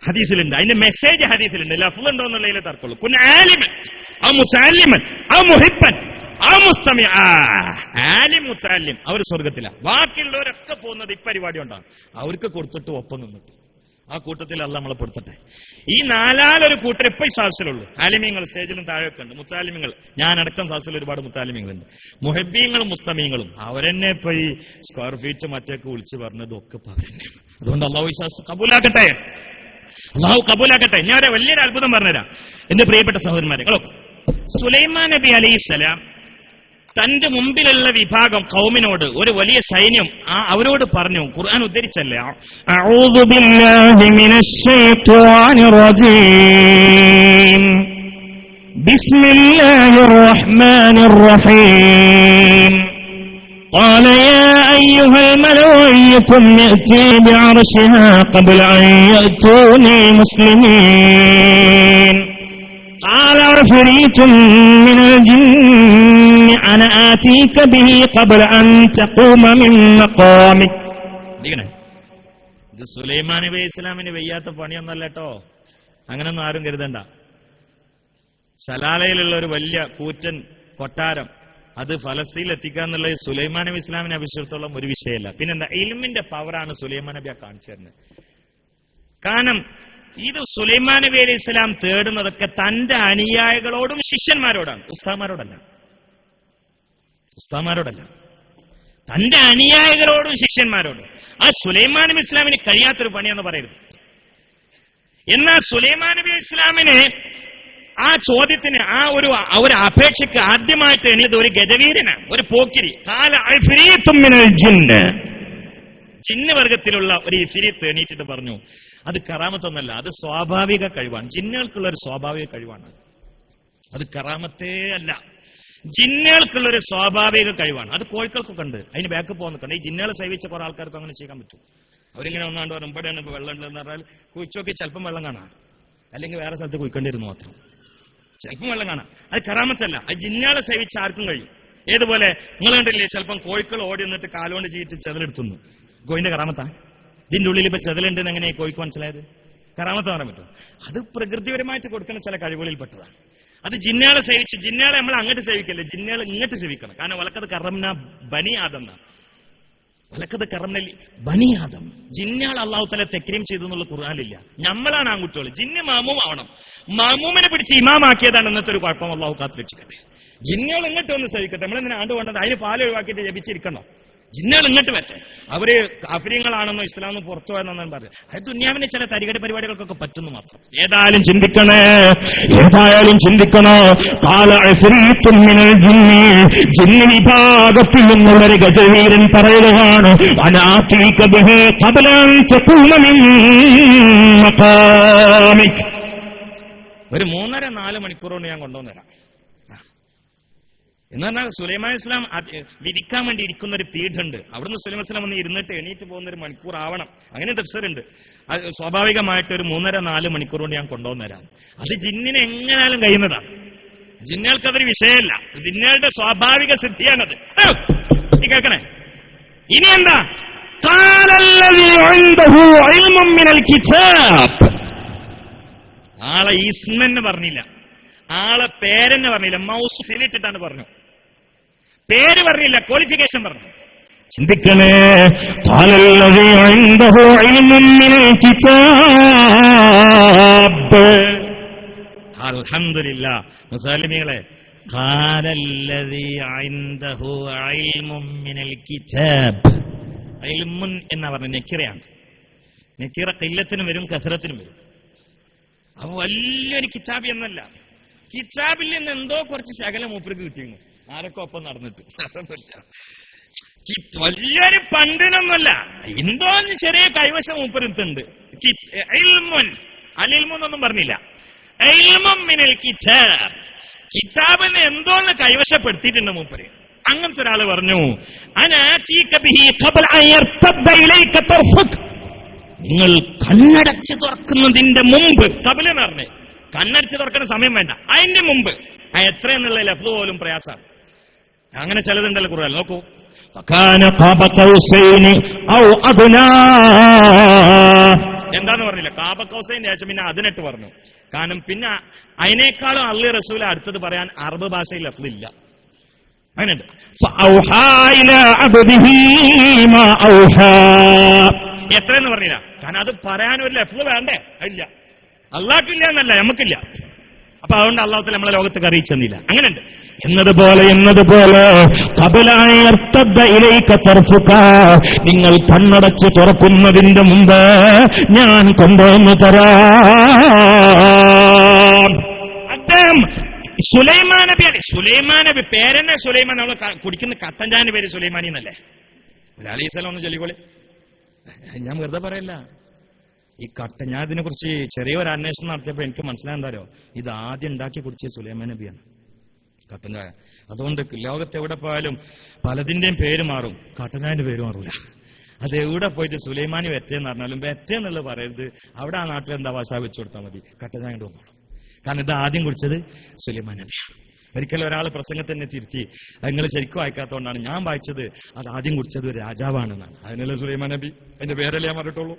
ഹദീസിലുണ്ട്. അതിന്റെ മെസ്സേജ് ഹദീസിലുണ്ട്. ലഫ്ള് ഉണ്ടോ എന്നുള്ളതിൽ തർക്കമുള്ളൂ. കുൻ ആലിമൻ ഔ മുതഅല്ലിമൻ ഔ മുഹിബ്ബൻ ഔ മുസ്തമിയ. ആലിം മുതഅല്ലിം അവർ സ്വർഗത്തിലാണ്. ബാക്കിയുള്ളവരൊക്കെ പോകുന്നത് ഇപ്പരിപാടി കൊണ്ടാണ്. അവർക്ക് കൊടുത്തിട്ട് ഒപ്പം നിന്നിട്ട് ആ കൂട്ടത്തിൽ അല്ലാഹ് നമ്മളെ പെടുത്തട്ടെ. ഈ 4 കൂട്ടർ ഇപ്പൊ ഈ സാഹസിലുള്ളൂ. ആലിമീങ്ങൾ സ്റ്റേജിലും താഴെയൊക്കെ ഉണ്ട്. മുത്താലിമീങ്ങൾ, ഞാനടക്കം സാഹസിൽ ഒരുപാട് മുത്താലിമീങ്ങളുണ്ട്. മുഹബ്ബീങ്ങളും മുസ്തമീങ്ങളും അവരെന്നെ ഇപ്പൊ ഈ സ്ക്വയർ ഫീറ്റ് മറ്റൊക്കെ വിളിച്ചു പറഞ്ഞതും ഒക്കെ പറഞ്ഞു. അതുകൊണ്ട് അല്ലാഹു വിശ്വാസം കബൂലാക്കട്ടെ, അല്ലാഹു കബൂലാക്കട്ടെ. ഞാൻ ഒരു വലിയൊരു അത്ഭുതം പറഞ്ഞുതരാം എന്റെ പ്രിയപ്പെട്ട സഹോദരന്മാരെ. സുലൈമാൻ നബി അലൈഹിസ്സലാം തന്റെ മുമ്പിലുള്ള വിഭാഗം ഖൗമിനോട്, ഒരു വലിയ സൈന്യം, അവരോട് പറഞ്ഞു. ഖുർആൻ ഉദ്ധരിച്ചല്ലേ, അഊദു ബില്ലാഹി മിനശ് ശൈത്വാനിർ റജീം ബിസ്മില്ലാഹിർ റഹ്മാനിർ റഹീം قال يا أيها الملأ أيكم يأتي بعرشها قبل أن يأتوني مسلمين قال عفريت من الجن أنا آتيك به قبل أن تقوم من مقامك. ഇത് സുലൈമാൻ നബി ഇസ്ലാമിന് വയ്യാത്ത പണിയൊന്നല്ല കേട്ടോ. അങ്ങനൊന്നും ആരും കരുതണ്ട. സലാലയിലുള്ള ഒരു വലിയ കൂറ്റൻ കൊട്ടാരം അത് ഫലസ്തീനിൽ എത്തിക്കുക എന്നുള്ളത് സുലൈമാൻ നബി ഇസ്ലാമിനെ അഭിഷേകത്തോളം ഒരു വിഷയമല്ല. പിന്നെന്താ, ഇൽമിന്റെ പവറാണ് സുലൈമാൻ നബിയെ കാണിച്ചു തരുന്നത്. കാരണം ഇത് സുലൈമാൻ നബി അലൈഹി ഇസ്ലാം തേടുന്നതൊക്കെ തന്റെ അനുയായികളോടും ശിഷ്യന്മാരോടാണ്, ഉസ്താദന്മാരോടല്ല. തന്റെ അനുയായികളോടും ശിഷ്യന്മാരോടും. ആ സുലൈമാൻ നബി ഇസ്ലാമിന് കഴിയാത്തൊരു പണിയെന്ന് പറയരുത്. എന്നാൽ സുലൈമാൻ നബി ഇസ്ലാമിന് ആ ചോദ്യത്തിന്, ആ ഒരു അപേക്ഷയ്ക്ക് ആദ്യമായിട്ട് എണിയത് ഒരു ഗജവീരനാണ്, ഒരു പോക്കിരി. കാല ഇഫ്രീത്തും മിനൽ ജിന്ന്, ജിന്ന് വർഗത്തിലുള്ള ഒരു ഇഫ്രീത്ത് എണീറ്റിട്ട് പറഞ്ഞു, അത് കറാമത്തൊന്നല്ല, അത് സ്വാഭാവിക കഴിവാണ്. ജിന്നുകൾക്കുള്ള ഒരു സ്വാഭാവിക കഴിവാണ്. അത് കറാമത്തേ അല്ല, ജിന്നുകൾക്കുള്ളൊരു സ്വാഭാവിക കഴിവാണ്. അത് കോഴിക്കൾക്കൊക്കെ ഉണ്ട്. അതിന് ബാക്ക് പോകുന്നുണ്ട്. ഈ ജിന്നുകളെ സേവിച്ച കുറെ ആൾക്കാർക്ക് അങ്ങനെ ചെയ്യാൻ പറ്റും. അവരിങ്ങനെ ഒന്നാണ്ട് പറഞ്ഞു ഇവിടെയാണ് ഇപ്പൊ വെള്ളം ഉണ്ടെന്ന് പറഞ്ഞാൽ കുഴിച്ചോക്കി ചിലപ്പം വെള്ളം കാണാം, അല്ലെങ്കിൽ വേറെ സ്ഥലത്ത് കുഴിക്കേണ്ടിയിരുന്നു മാത്രം. ചിലപ്പം വെള്ളം കാണാം. അത് കറാമത്തല്ല, അത് ജിന്നുകളെ സേവിച്ച ആർക്കും കഴിയും. ഏതുപോലെ നിങ്ങൾ കണ്ടില്ലേ, ചിലപ്പം കോഴിക്കൾ ഓടി നിന്നിട്ട് കാലുകൊണ്ട് ചീറ്റ് ചെതലെടുത്തുന്നു. കോഴിന്റെ കറാമത്താ? ഇതിന്റെ ഉള്ളിൽ ഇപ്പൊ ചെതലുണ്ടെന്ന് എങ്ങനെയാ കോഴിക്ക് മനസ്സിലായത്? കറാമത്ത് പറയാൻ പറ്റും. അത് പ്രകൃതിപരമായിട്ട് കൊടുക്കുന്ന ചില കഴിവുകളിൽപ്പെട്ടതാണ്. അത് ജിന്നുകളെ സേവിച്ച്, ജിന്നുകളെ നമ്മൾ അങ്ങോട്ട് സേവിക്കല്ലേ, ജിന്നുകളെ ഇങ്ങോട്ട് സേവിക്കണം. കാരണം വലക്കത് കറംന ബനി ആദം, വലക്കത് കറംന ബനി ആദം. ജിന്നുകൾ അള്ളാഹു തആല തക്രീം ചെയ്തു എന്നുള്ള ഖുർആനിലില്ല. നമ്മളാണ് ആൺകുട്ടികൾ. ജിന്ന് മാമൂം ആവണം. മാമൂമിനെ പിടിച്ച് ഇമാമാക്കിയതാണ് ഇന്നത്തെ ഒരു കുഴപ്പം. അള്ളാഹു കാത്ത് രക്ഷിക്കട്ടെ. ജിന്നുകൾ ഇങ്ങോട്ട് ഒന്ന് സേവിക്കട്ടെ. നമ്മളെന്തിനാ ആണ്ട് കൊണ്ടത്? അതിന് പാല് ഒഴിവാക്കിയിട്ട് ജപിച്ചിരിക്കണോ? ജിന്നുകൾ ഇങ്ങോട്ട് വരട്ടെ. അവര് കാഫിര്യങ്ങളാണെന്നോ ഇസ്ലാമെന്ന് പുറത്തു പോയെന്നു പറഞ്ഞു. അത് ദുനിയാവിന്റെ ചില തരികട പരിപാടികൾക്കൊക്കെ പറ്റുന്നു മാത്രം. ഏതായാലും ചിന്തിക്കണോ? ജിന്ന് വിഭാഗത്തിൽ നിന്നുള്ളൊരു ഗജവീരൻ പറയുകയാണ്, ഒരു 3-4 മണിക്കൂർ കൊണ്ട് ഞാൻ കൊണ്ടുവന്നുതരാം. എന്ന് പറഞ്ഞാൽ സുലൈമാൻ ഇസ്ലാം വിധിക്കാൻ വേണ്ടി ഇരിക്കുന്ന ഒരു പീഠുണ്ട്. അവിടുന്ന് സുലൈമാൻ ഇസ്ലാം ഒന്ന് ഇരുന്നിട്ട് എണീറ്റ് പോകുന്ന ഒരു മണിക്കൂർ ആവണം. അങ്ങനെ തഫ്സീറുണ്ട്. അത് സ്വാഭാവികമായിട്ട് ഒരു 3-4 മണിക്കൂർ കൊണ്ട് ഞാൻ കൊണ്ടുവന്നുതരാം. അത് ജിന്നിന് എങ്ങനെയാലും കഴിയുന്നതാണ്. ജിന്നുകൾക്ക് അതൊരു വിഷയമല്ല. ജിന്നുകളുടെ സ്വാഭാവിക സിദ്ധിയാണത്. നീ കേൾക്കണേ, ഇനി എന്താ? ഖാലല്ലദീ ഇൻദഹു ഇൽമുൻ മിനൽ കിതാബ്. ആളെ ഇസ്മെന്ന് പറഞ്ഞില്ല, ആളെ പേരെന്ന് പറഞ്ഞില്ല, മൗസൂഫിലിട്ടിട്ടാണ് പറഞ്ഞു. പേര് പറഞ്ഞില്ല, ക്വാളിഫിക്കേഷൻ പറഞ്ഞു. ചിന്തിക്കണേ. ഖാലല്ലദീ ഇൻദഹു ഇൽമുൻ മിനൽ കിതാബ്. അൽഹംദുലില്ലാഹ് മുസ്ലിമീങ്ങളെ, ഖാലല്ലദീ ഇൻദഹു ഇൽമുൻ മിനൽ കിതാബ്. ഇൽമുൻ എന്ന് പറഞ്ഞ നെക്കിറയാണ്. നെക്കിറ ഖില്ലത്തിനും വരും കസറത്തിനും വരും. അപ്പൊ വലിയൊരു കിതാബ് എന്നല്ല, കിതാബിൽ നിന്ന് എന്തോ കുറച്ച് ശകലം മൂപ്പർക്ക് കിട്ടിയിരുന്നു, ആരൊക്കെ ഒപ്പം നടന്നിട്ട്. വലിയൊരു പണ്ടിനൊന്നുമല്ല, എന്തോ ചെറിയ കൈവശം മൂപ്പരുത്തുണ്ട്. ഇൽമുൻ, അലിൽമുന്നൊന്നും പറഞ്ഞില്ല, ഇൽമുൻ മിനൽ കിതാബ്. കിതാബിനെ എന്തോന്ന് കൈവശപ്പെടുത്തിയിട്ടുണ്ട് മൂപ്പര്. അങ്ങനത്തെ ഒരാള് പറഞ്ഞു, നിങ്ങൾ കണ്ണടച്ച് തുറക്കുന്നതിന്റെ മുമ്പ്, കബലെന്ന് പറഞ്ഞേ, കണ്ണടച്ച് തുറക്കുന്ന സമയം വേണ്ട, അതിന്റെ മുമ്പ്. എത്രയെന്നുള്ള ലഫ്ള് പോലും പ്രയാസമാണ്. അങ്ങനെ ചിലതുണ്ടല്ലോ ഖുർആനിൽ, നോക്കൂ. എന്താന്ന് പറഞ്ഞില്ല, കാബ കൗസൈന്റെ ശേഷം പിന്നെ 18 പറഞ്ഞു. കാരണം പിന്നെ അതിനേക്കാളും അള്ളി റസൂൽ അടുത്തത് പറയാൻ അറബ് ഭാഷയിൽ ലഫ്ളില്ല. അങ്ങനെയുണ്ട്. എത്രയെന്ന് പറഞ്ഞില്ല, കാരണം അത് പറയാനൊരു ലഫ്ള് വേണ്ടേ, ഇല്ല. അള്ളാഹ്ക്കില്ല എന്നല്ല, നമുക്കില്ല. അപ്പൊ അതുകൊണ്ട് അള്ളാഹു തആല നമ്മളെ ലോകത്തേക്ക് അറിയിച്ചെന്നില്ല. അങ്ങനെയുണ്ട്. എന്നതുപോലെ നിങ്ങൾ കണ്ണടച്ച് തുറക്കുന്നതിന്റെ മുമ്പ് ഞാൻ കൊണ്ടുവന്ന് തരാം. അദ്ദേഹം സുലൈമാൻ നബിയാണ്. സുലൈമാൻ നബി പേരെന്നെ സുലൈമാൻ. നമ്മൾ കുടിക്കുന്ന കത്തഞ്ചാന്റെ പേര് സുലൈമാനി എന്നല്ലേ? അലൈഹിസ്സലാം ഒന്ന് ചൊല്ലിക്കോളി. ഞാൻ വെറുതെ പറയല്ല. ഈ ഞാൻ ഇതിനെക്കുറിച്ച് ചെറിയൊരു അന്വേഷണം നടത്തിയപ്പോൾ എനിക്ക് മനസ്സിലായെന്താരോ, ഇത് ആദ്യം ഉണ്ടാക്കി കുടിച്ച സുലൈമാൻ നബിയാണ് കട്ടൻ ചായ. അതുകൊണ്ട് ലോകത്ത് എവിടെ പോയാലും പലതിന്റെയും പേര് മാറും, കട്ടൻ ചായന്റെ പേര് മാറൂല. അത് എവിടെ പോയിട്ട് സുലൈമാനി വെറ്റേന്ന് പറഞ്ഞാലും വെറ്റേന്നുള്ളത് പറയരുത്. അവിടെ ആ നാട്ടിൽ എന്താ ഭാഷ വെച്ചു കൊടുത്താൽ മതി, കട്ടൻ ചായ കൊണ്ടുപോകണം. കാരണം ഇത് ആദ്യം കുടിച്ചത് സുലൈമാൻ നബിയാണ്. ഒരിക്കലും ഒരാൾ പ്രസംഗത്തിനെ തിരുത്തി, നിങ്ങൾ ശരിക്കും വായിക്കാത്തതുകൊണ്ടാണ് ഞാൻ വായിച്ചത്, അത് ആദ്യം കുടിച്ചത് ഒരു രാജാവാണെന്നാണ്. അതിനല്ലേ സുലൈമാൻ നബി, അതിന്റെ പേരല്ലേ ഞാൻ പറഞ്ഞിട്ടുള്ളൂ.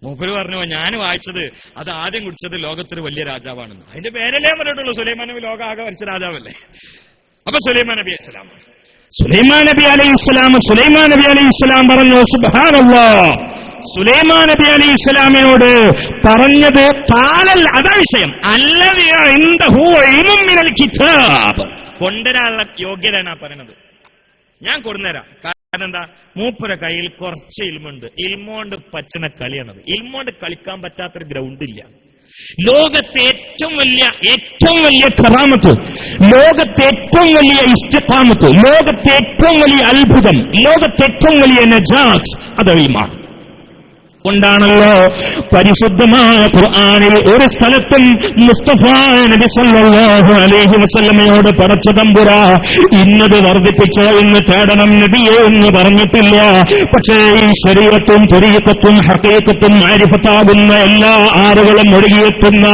മൂപ്പര് പറഞ്ഞു, ഞാൻ വായിച്ചത് അത് ആദ്യം കുടിച്ചത് ലോകത്തൊരു വലിയ രാജാവാണെന്ന്. അതിന്റെ പേരല്ലേ പറഞ്ഞിട്ടുള്ളൂ. സുലൈമാൻ നബി ലോകം ആകെ ഭരിച്ച രാജാവല്ലേ. അപ്പൊ സുലൈമാൻ നബി അലൈഹിസ്സലാം പറഞ്ഞു, സുബ്ഹാനല്ലാഹ്. സുലൈമാൻ നബി അലൈഹിസ്സലാമിനോട് പറഞ്ഞത് ഖാലൽ, അതാ വിഷയം, അല്ലദീ ഇൻദഹു ഇൽമുൻ മിനൽ കിതാബ്. കൊണ്ടുവരാനുള്ള യോഗ്യതയാണ് പറയുന്നത്. ഞാൻ കൊണ്ടുവരാം. കാരണം എന്താ, മൂപ്പര കയ്യിൽ കുറച്ച് ഇൽമുണ്ട്. ഇൽമോണ്ട് പറ്റുന്ന കളിയാണത്. ഇൽമോണ്ട് കളിക്കാൻ പറ്റാത്തൊരു ഗ്രൗണ്ട് ഇല്ല. ലോകത്തെ ഏറ്റവും വലിയ കറാമത്ത്, ലോകത്തെ ഏറ്റവും വലിയ ഇസ്തിഖാമത്ത്, ലോകത്തെ ഏറ്റവും വലിയ അത്ഭുതം, ലോകത്തെ ഏറ്റവും വലിയ നജാത്ത് അത് ഇൽമാണ്. കൊണ്ടാണല്ലോ പരിശുദ്ധമായ ഖുർആനിൽ ഒരു സ്ഥലത്തും മുസ്തഫ നബി സല്ലല്ലാഹു അലൈഹി വസല്ലമയോട് പടച്ച തമ്പുരാ ഇന്നത് വർദ്ധിപ്പിച്ചോ എന്ന് തേടണം നബിയെ എന്ന് പറഞ്ഞിട്ടില്ല. പക്ഷേ ഈ ശരീഅത്തും ത്വരീഖത്തും ഹഖീഖത്തും മാരിഫത്താകുന്ന എല്ലാ ആറുകളും ഒഴുകിയെത്തുന്ന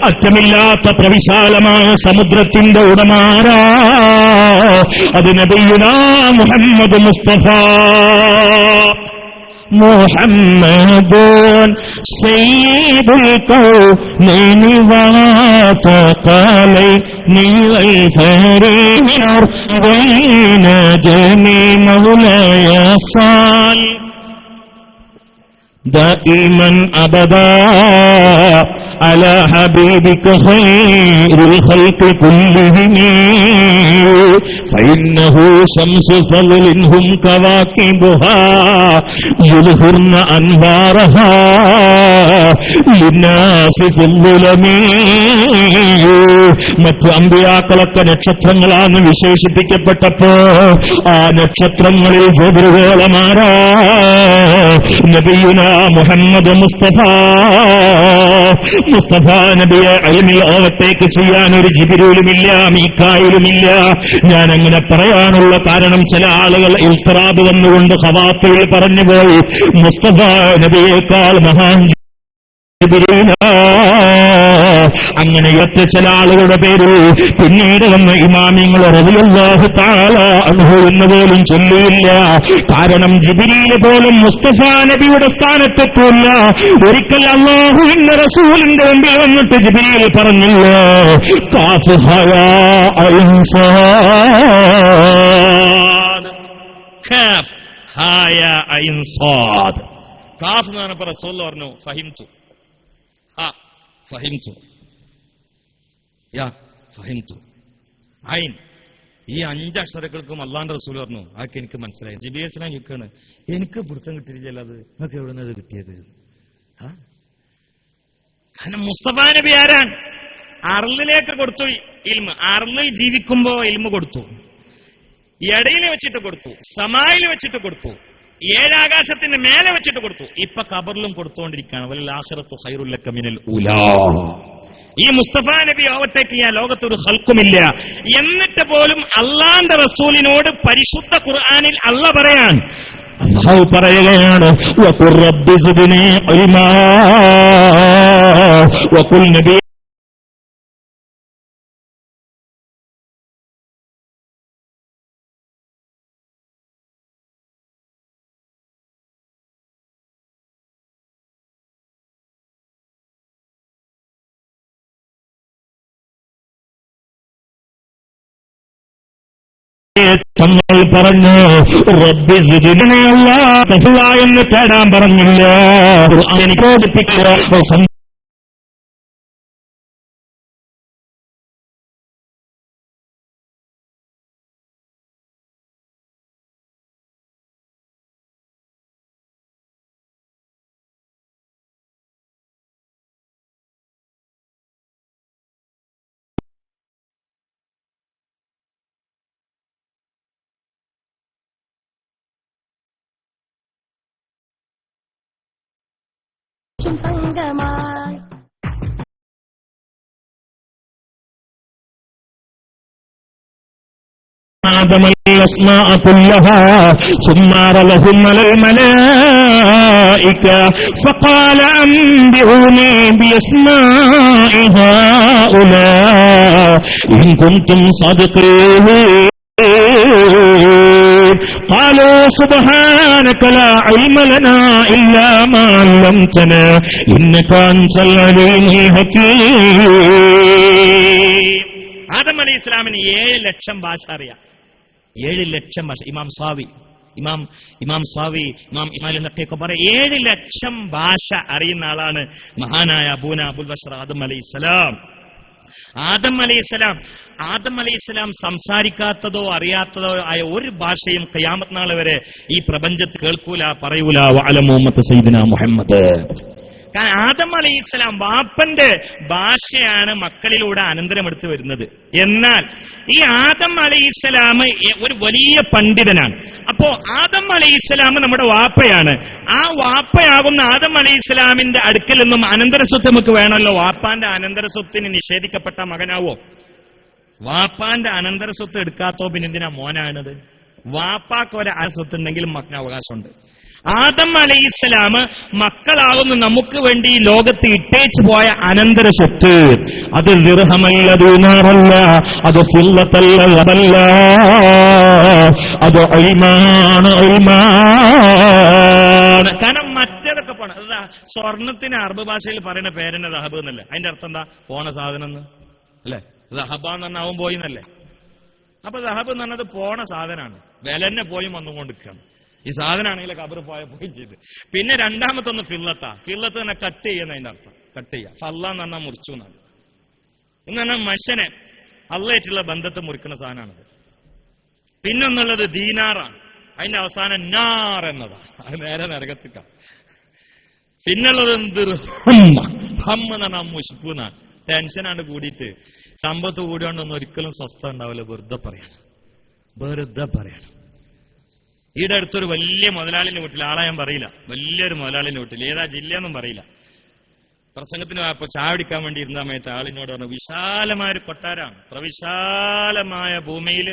അറ്റമില്ലാത്ത പ്രവിശാലമായ സമുദ്രത്തിന്റെ ഉടമാരാ, അത് നബിയുനാ മുഹമ്മദ് മുസ്തഫ. മുഹമ്മദുൻ സയ്യിദുൽ കൗനൈനി വസഖലൈനി വൽ ഫരീർ വൈന ജമീ മൗലായ സാൽ ദായിമൻ അബദാ على حبيبك خير الخلق كلهم فإنه شمس فضل هم كواكبها يظهرن أنوارها للناس في الظلم. മറ്റു അമ്പിയാക്കളൊക്കെ നക്ഷത്രങ്ങളാണ് വിശേഷിപ്പിക്കപ്പെട്ടപ്പോ ആ നക്ഷത്രങ്ങളിൽ ജ്യോതിർഗോളമാരാ നബിയുനാ മുഹമ്മദ് മുസ്തഫ. മുസ്തഫ നബിയെ ഇൽമിൽ ഓവർടേക്ക് ചെയ്യാൻ ഒരു ജിബ്രീലുമില്ല, മീകായിലുമില്ല. ഞാൻ അങ്ങനെ പറയാനുള്ള കാരണം ചില ആളുകൾ ഇൽത്തിറാബ് വന്നുകൊണ്ട് ഖവാത്തിൽ പറഞ്ഞുപോയി മുസ്തഫ നബിയേക്കാൾ മഹാൻ അങ്ങനെ ഒറ്റ ചില ആളുകളുടെ പേരിൽ പിന്നീട് വന്ന ഇമാമിങ്ങൾ റളിയല്ലാഹു തആല അൻഹു എന്ന് പോലും ചൊല്ലിയില്ല. കാരണം ജിബ്രീൽ പോലും മുസ്തഫ നബിയുടെ സ്ഥാനത്തെത്തില്ല. ഒരിക്കൽ അല്ലാഹുവിന്റെ റസൂലിന്റെ മുമ്പിൽ വന്നിട്ട് ജിബ്രീൽ പറഞ്ഞില്ല, കാഫ് ഹാ ഐൻ സാദ്, കാഫ് ഹായ ഐൻ സാദ്. കാഫ് എന്ന് പറഞ്ഞപ്പോ റസൂൽ പറഞ്ഞു ഫഹിംതു, ഫഹിംതു, യാ ഫഹിംതു. ഐൻ, ഈ 5 അക്ഷരങ്ങൾക്കും അല്ലാഹുവിന്റെ റസൂൽ പറഞ്ഞു അതൊക്കെ എനിക്ക് മനസ്സിലായി. ജിബ്രീൽ ഇസ്ലാം ചോദിക്കാണ്, എനിക്ക് പിടുത്തം കിട്ടിയില്ലല്ലോ, അത് നിങ്ങൾക്ക് എവിടെ നിന്നത് കിട്ടിയത്? കാരണം മുസ്തഫ നബി ആരാണ്? അർളിലേക്ക് കൊടുത്തു ഇൽമ്. അർളിൽ ജീവിക്കുമ്പോ ഇൽമ് കൊടുത്തു, ഇടയിൽ വെച്ചിട്ട് കൊടുത്തു, സമായിൽ വെച്ചിട്ട് കൊടുത്തു, 7 ആകാശത്തിന്റെ മേലെ വെച്ചിട്ട് കൊടുത്തു, ഇപ്പൊ ഖബറിലും കൊടുത്തുകൊണ്ടിരിക്കുകയാണ്. വലൽ ആഖിറത്തു ഖൈറുൽ ലക മിനൽ ഊലാ. ഈ മുസ്തഫ നബി ഓവർടേക്ക് ചെയ്യാൻ ലോകത്തൊരു ഖൽഖുമില്ല. എന്നിട്ട് പോലും അള്ളാന്റെ റസൂലിനോട് പരിശുദ്ധ ഖുർആനിൽ അല്ലാഹ് പറയാൻ, അല്ലാഹു പറയുകയാണ്, വഖുർ റബ്ബി സിദ്നി ഇൽമാ വഖുൽ നബി തങ്ങൾ പറഞ്ഞു, റബ്ബി സിദ്നി അല്ലാഹ് എന്ന് തേടാൻ പറഞ്ഞില്ല. എനിക്ക് ഓടിപ്പിക്കുക സംഗമായി آدم الأسماء كلها ثم عرضهم على الملائكة فقال أنبئوني بأسماء هؤلاء إن كنتم صادقين قالوا سبحانك لا علم لنا إلا ما علمتنا إنك أنت العليم الحكيم. ആദം അലൈഹി ഇസ്ലാമിന് 7 ലക്ഷം ഭാഷ അറിയാം. 7 ലക്ഷം ഭാഷ. ഇമാം സ്വാവി ഇമാം ഇസ്മായിൽ എന്നൊക്കെ പറയും 7 ലക്ഷം ഭാഷ അറിയുന്ന ആളാണ് മഹാനായ അബൂന അബുൽ ബഷർ ആദം അലൈഹിസ്സലാം. ആദം അലൈഹിസ്സലാം സംസാരിക്കാത്തതോ അറിയാത്തതോ ആയ ഒരു ഭാഷയും ഖിയാമത്ത് നാൾ വരെ ഈ പ്രപഞ്ചത്തിൽ കേൾക്കൂല, പറയൂല. വഅലമു ഉമ്മത്ത് സയ്യിദിനാ മുഹമ്മദ്. കാരണം ആദം അലൈഹിസ്സലാം വാപ്പന്റെ ഭാഷയാണ് മക്കളിലൂടെ അനന്തരമെടുത്ത് വരുന്നത്. എന്നാൽ ഈ ആദം അലൈഹിസ്സലാം ഒരു വലിയ പണ്ഡിതനാണ്. അപ്പോ ആദം അലൈഹിസ്സലാം നമ്മുടെ വാപ്പയാണ്. ആ വാപ്പയാകുന്ന ആദം അലൈഹിസ്സലാമിന്റെ അടുക്കൽ നിന്നും അനന്തരസ്വത്ത് നമുക്ക് വേണമല്ലോ. വാപ്പാന്റെ അനന്തരസ്വത്തിന് നിഷേധിക്കപ്പെട്ട മകനാവോ? വാപ്പാന്റെ അനന്തരസ്വത്ത് എടുക്കാത്തോ പിന്നെന്തിനാ മോനാണത്? വാപ്പാക്ക് ഒരു അനന്തരസ്വത്ത് ഉണ്ടെങ്കിലും മകന് അവകാശമുണ്ട്. ആദം അലൈഹിസ്സലാം മക്കളാവുന്ന നമുക്ക് വേണ്ടി ലോകത്ത് ഇട്ടേച്ചു പോയ അനന്തര സ്വത്ത് അത് ദിർഹമല്ല, ദീനാറല്ല, അത് ഫില്ലത്തല്ല, അത് ഇൽമാണ്. കാരണം മറ്റേതൊക്കെ പോണ സ്വർണത്തിന് അറബ് ഭാഷയിൽ പറയുന്ന പേരെന്നെ ദഹബ് എന്നല്ലേ. അതിന്റെ അർത്ഥം എന്താ? പോണ സാധനം എന്ന് അല്ലേ? ദഹബാന്ന് പറഞ്ഞാൽ അവൻ പോയി എന്നല്ലേ. അപ്പൊ ദഹബ് എന്ന് പറഞ്ഞത് പോണ സാധനമാണ്, വില തന്നെ പോയി വന്നുകൊണ്ടിരിക്കുകയാണ്. ഈ സാധനമാണെങ്കിൽ കബർ പോവുകയും ചെയ്ത്. പിന്നെ രണ്ടാമത്തൊന്ന് ഫില്ലത്ത് തന്നെ കട്ട് ചെയ്യുന്ന അതിന്റെ അർത്ഥം. കട്ട് ചെയ്യുക. ഫല്ല എന്ന് പറഞ്ഞാൽ മുറിച്ചു എന്നാണ്. എന്ന് പറഞ്ഞാൽ മനുഷ്യനെ അള്ളായിട്ടുള്ള ബന്ധത്തെ മുറിക്കുന്ന സാധനമാണത്. പിന്നൊന്നുള്ളത് ദീനാറാണ്. അതിന്റെ അവസാനം നാർ എന്നതാണ്. അത് നേരെ നരകത്തിക്കാം. പിന്നുള്ളത് ഹം എന്ന് പറഞ്ഞാൽ മുഷിപ്പ് എന്നാണ്. ടെൻഷനാണ് കൂടിയിട്ട് സമ്പത്ത് കൂടിയോണ്ടൊന്നും ഒരിക്കലും സ്വസ്ഥ ഉണ്ടാവില്ല. വെറുതെ പറയണം. ഈടെ അടുത്തൊരു വലിയ മുതലാളിന്റെ വീട്ടിൽ, ആളെ ഞാൻ പറയില്ല, വലിയൊരു മുതലാളിന്റെ വീട്ടിൽ, ഏതാ ജില്ലയൊന്നും പറയില്ല, പ്രസംഗത്തിന് പോയപ്പോ ചായ പിടിക്കാൻ വേണ്ടി ഇരുന്ന സമയത്ത് ആളിനോട് പറഞ്ഞു, വിശാലമായ ഒരു കൊട്ടാരാണ്, പ്രവിശാലമായ ഭൂമിയിൽ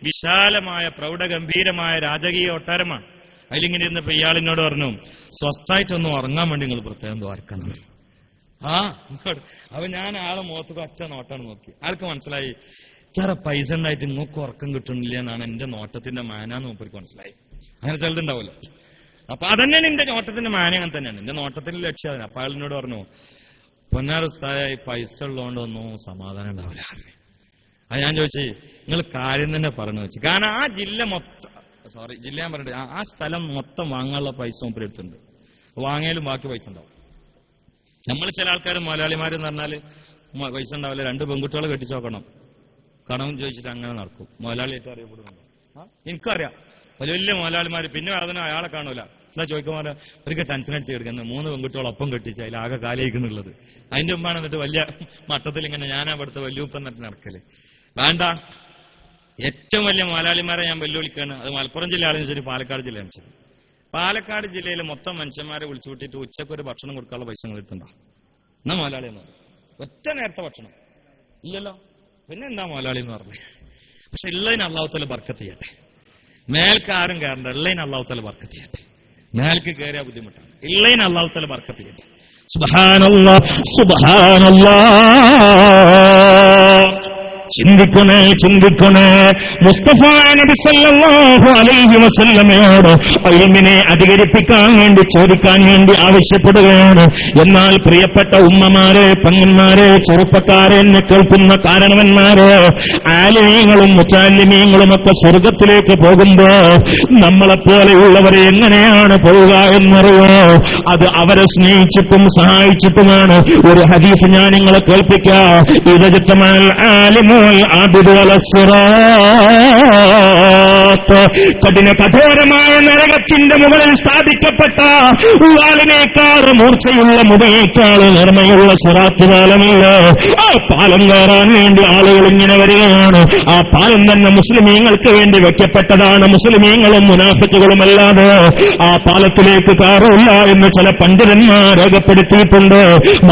വിശാലമായ പ്രൗഢഗംഭീരമായ രാജകീയ കൊട്ടാരമാണ്. അതിലിങ്ങനെ ഇരുന്നപ്പോ ഇയാളിനോട് പറഞ്ഞു, സ്വസ്ഥായിട്ടൊന്നും ഉറങ്ങാൻ വേണ്ടി നിങ്ങൾ പ്രത്യേകം ദ്വാരക്കണം. അപ്പൊ ഞാൻ ആളെ മുഖത്ത് ഒറ്റ നോട്ടാണ് നോക്കി. ആൾക്ക് മനസ്സിലായി ഇത്ര പൈസ ഉണ്ടായിട്ട് നിങ്ങൾക്ക് ഉറക്കം കിട്ടുന്നില്ല എന്നാണ് എന്റെ നോട്ടത്തിന്റെ മാനാന്ന് മൂപ്പർക്ക് മനസ്സിലായി. അങ്ങനെ ചിലതുണ്ടാവുമല്ലോ. അപ്പൊ അതന്നെയാണ് എന്റെ നോട്ടത്തിന്റെ മാന. അങ്ങനെ തന്നെയാണ് എന്റെ നോട്ടത്തിന്റെ ലക്ഷ്യം. അതിന് അപ്പൊ അയാളിനോട് പറഞ്ഞു, പൊന്നാറുസ്ഥായി പൈസ ഉള്ളതുകൊണ്ടൊന്നും സമാധാനം ഉണ്ടാവില്ല. അത് ഞാൻ ചോദിച്ചു, നിങ്ങൾ കാര്യം തന്നെ പറഞ്ഞു വെച്ചു. കാരണം ആ ജില്ല മൊത്തം, ജില്ല ഞാൻ പറഞ്ഞിട്ട് ആ സ്ഥലം മൊത്തം വാങ്ങാനുള്ള പൈസ മൂപ്പരെടുത്തുണ്ട്. വാങ്ങിയാലും ബാക്കി പൈസ ഉണ്ടാവും. നമ്മൾ ചില ആൾക്കാർ മുതലാളിമാരെന്ന് പറഞ്ഞാല് പൈസ ഉണ്ടാവില്ല, 2 പെൺകുട്ടികളെ കെട്ടിച്ചു നോക്കണം, കടവും ചോദിച്ചിട്ട് അങ്ങനെ നടക്കും. മുതലാളിയായിട്ട് അറിയപ്പെടുന്നുണ്ടോ? എനിക്കറിയാം വലിയ വലിയ മുതലാളിമാര്. പിന്നെ അതിന് അയാളെ കാണൂല. എന്താ ചോദിക്കുമ്പോൾ ഒരിക്കൽ ടെൻഷൻ അടിച്ച് കിടക്കുന്നത് 3 പെൺകുട്ടികളൊപ്പം കെട്ടിച്ച് അതിലാകെ കാലിയിരിക്കുന്നുള്ളത്. അതിന്റെ മുമ്പാണ് എന്നിട്ട് വലിയ മട്ടത്തിൽ ഇങ്ങനെ ഞാനാ ഇവിടുത്തെ വല്യൂപ്പം എന്നിട്ട് നടക്കല്. വേണ്ട, ഏറ്റവും വലിയ മുതലാളിമാരെ ഞാൻ വെല്ലുവിളിക്കാണ്. അത് മലപ്പുറം ജില്ല ആണെന്ന് വെച്ചാൽ പാലക്കാട് ജില്ല അനുസരിച്ച്. പാലക്കാട് ജില്ലയിലെ മൊത്തം മനുഷ്യന്മാരെ വിളിച്ചു കൂട്ടിയിട്ട് ഉച്ചക്കൊരു ഭക്ഷണം കൊടുക്കാനുള്ള പൈസ എടുത്തുണ്ടോ? എന്നാ മുതലാളി എന്ന് പറഞ്ഞു. ഒറ്റ നേരത്തെ ഭക്ഷണം ഇല്ലല്ലോ, പിന്നെ എന്താ മുതലാളി എന്ന് പറഞ്ഞു. പക്ഷെ ഉള്ളതിന് അള്ളാഹു തആല ബർക്കത്ത് ചെയ്യട്ടെ. മേൽക്ക് ആരും കയറണ്ട, ഉള്ളതിന് അള്ളാഹു തആല ബർക്കത്ത് ചെയ്യട്ടെ. മേൽക്ക് കയറിയ ബുദ്ധിമുട്ടാണ്, ഉള്ളതിന് അള്ളാഹു തആല ബർക്കത്ത് ചെയ്യട്ടെ. സുബ്ഹാനല്ലാഹ്, സുബ്ഹാനല്ലാഹ്. ചിന്തിക്കണേ. മുസ്തഫ നബി സല്ലല്ലാഹു അലൈഹി വസല്ലമയോട് ഇൽമിനെ അധികരിപ്പിക്കാൻ വേണ്ടി ചോദിക്കാൻ വേണ്ടി ആവശ്യപ്പെടുകയാണ്. എന്നാൽ പ്രിയപ്പെട്ട ഉമ്മമാരെ, പെങ്ങന്മാരെ, ചെറുപ്പക്കാരെ, എന്നെ കേൾക്കുന്ന കാരണവന്മാരെ, ആലിമീങ്ങളും മുതഅല്ലിമീങ്ങളും ഒക്കെ സ്വർഗത്തിലേക്ക് പോകുമ്പോ നമ്മളെപ്പോലെയുള്ളവരെ എങ്ങനെയാണ് പോവുക എന്നറിയോ? അത് അവരെ സ്നേഹിച്ചിട്ടും സഹായിച്ചിട്ടുമാണ്. ഒരു ഹദീസ് ഞാൻ നിങ്ങളെ കേൾപ്പിക്കാം. ഇദജ്തമൽ ആലിമു കഠോരമായ നരകത്തിന്റെ മുകളിൽ സ്ഥാപിക്കപ്പെട്ട വാളിനേക്കാൾ മൂർച്ചയുള്ള മുഖയേക്കാൾ നിർമ്മയുള്ള സിറാത്ത് പാലമില്ല. ആ പാലം കയറാൻ വേണ്ടി ആളുകൾ ഇങ്ങനെ വരികയാണ്. ആ പാലം തന്നെ മുസ്ലിമീങ്ങൾക്ക് വേണ്ടി വെക്കപ്പെട്ടതാണ്. മുസ്ലിമീങ്ങളും മുനാഫിക്കുകളുമല്ലാതെ ആ പാലത്തിലേക്ക് കയറില്ല എന്ന് ചില പണ്ഡിതന്മാർ രേഖപ്പെടുത്തിയിട്ടുണ്ട്.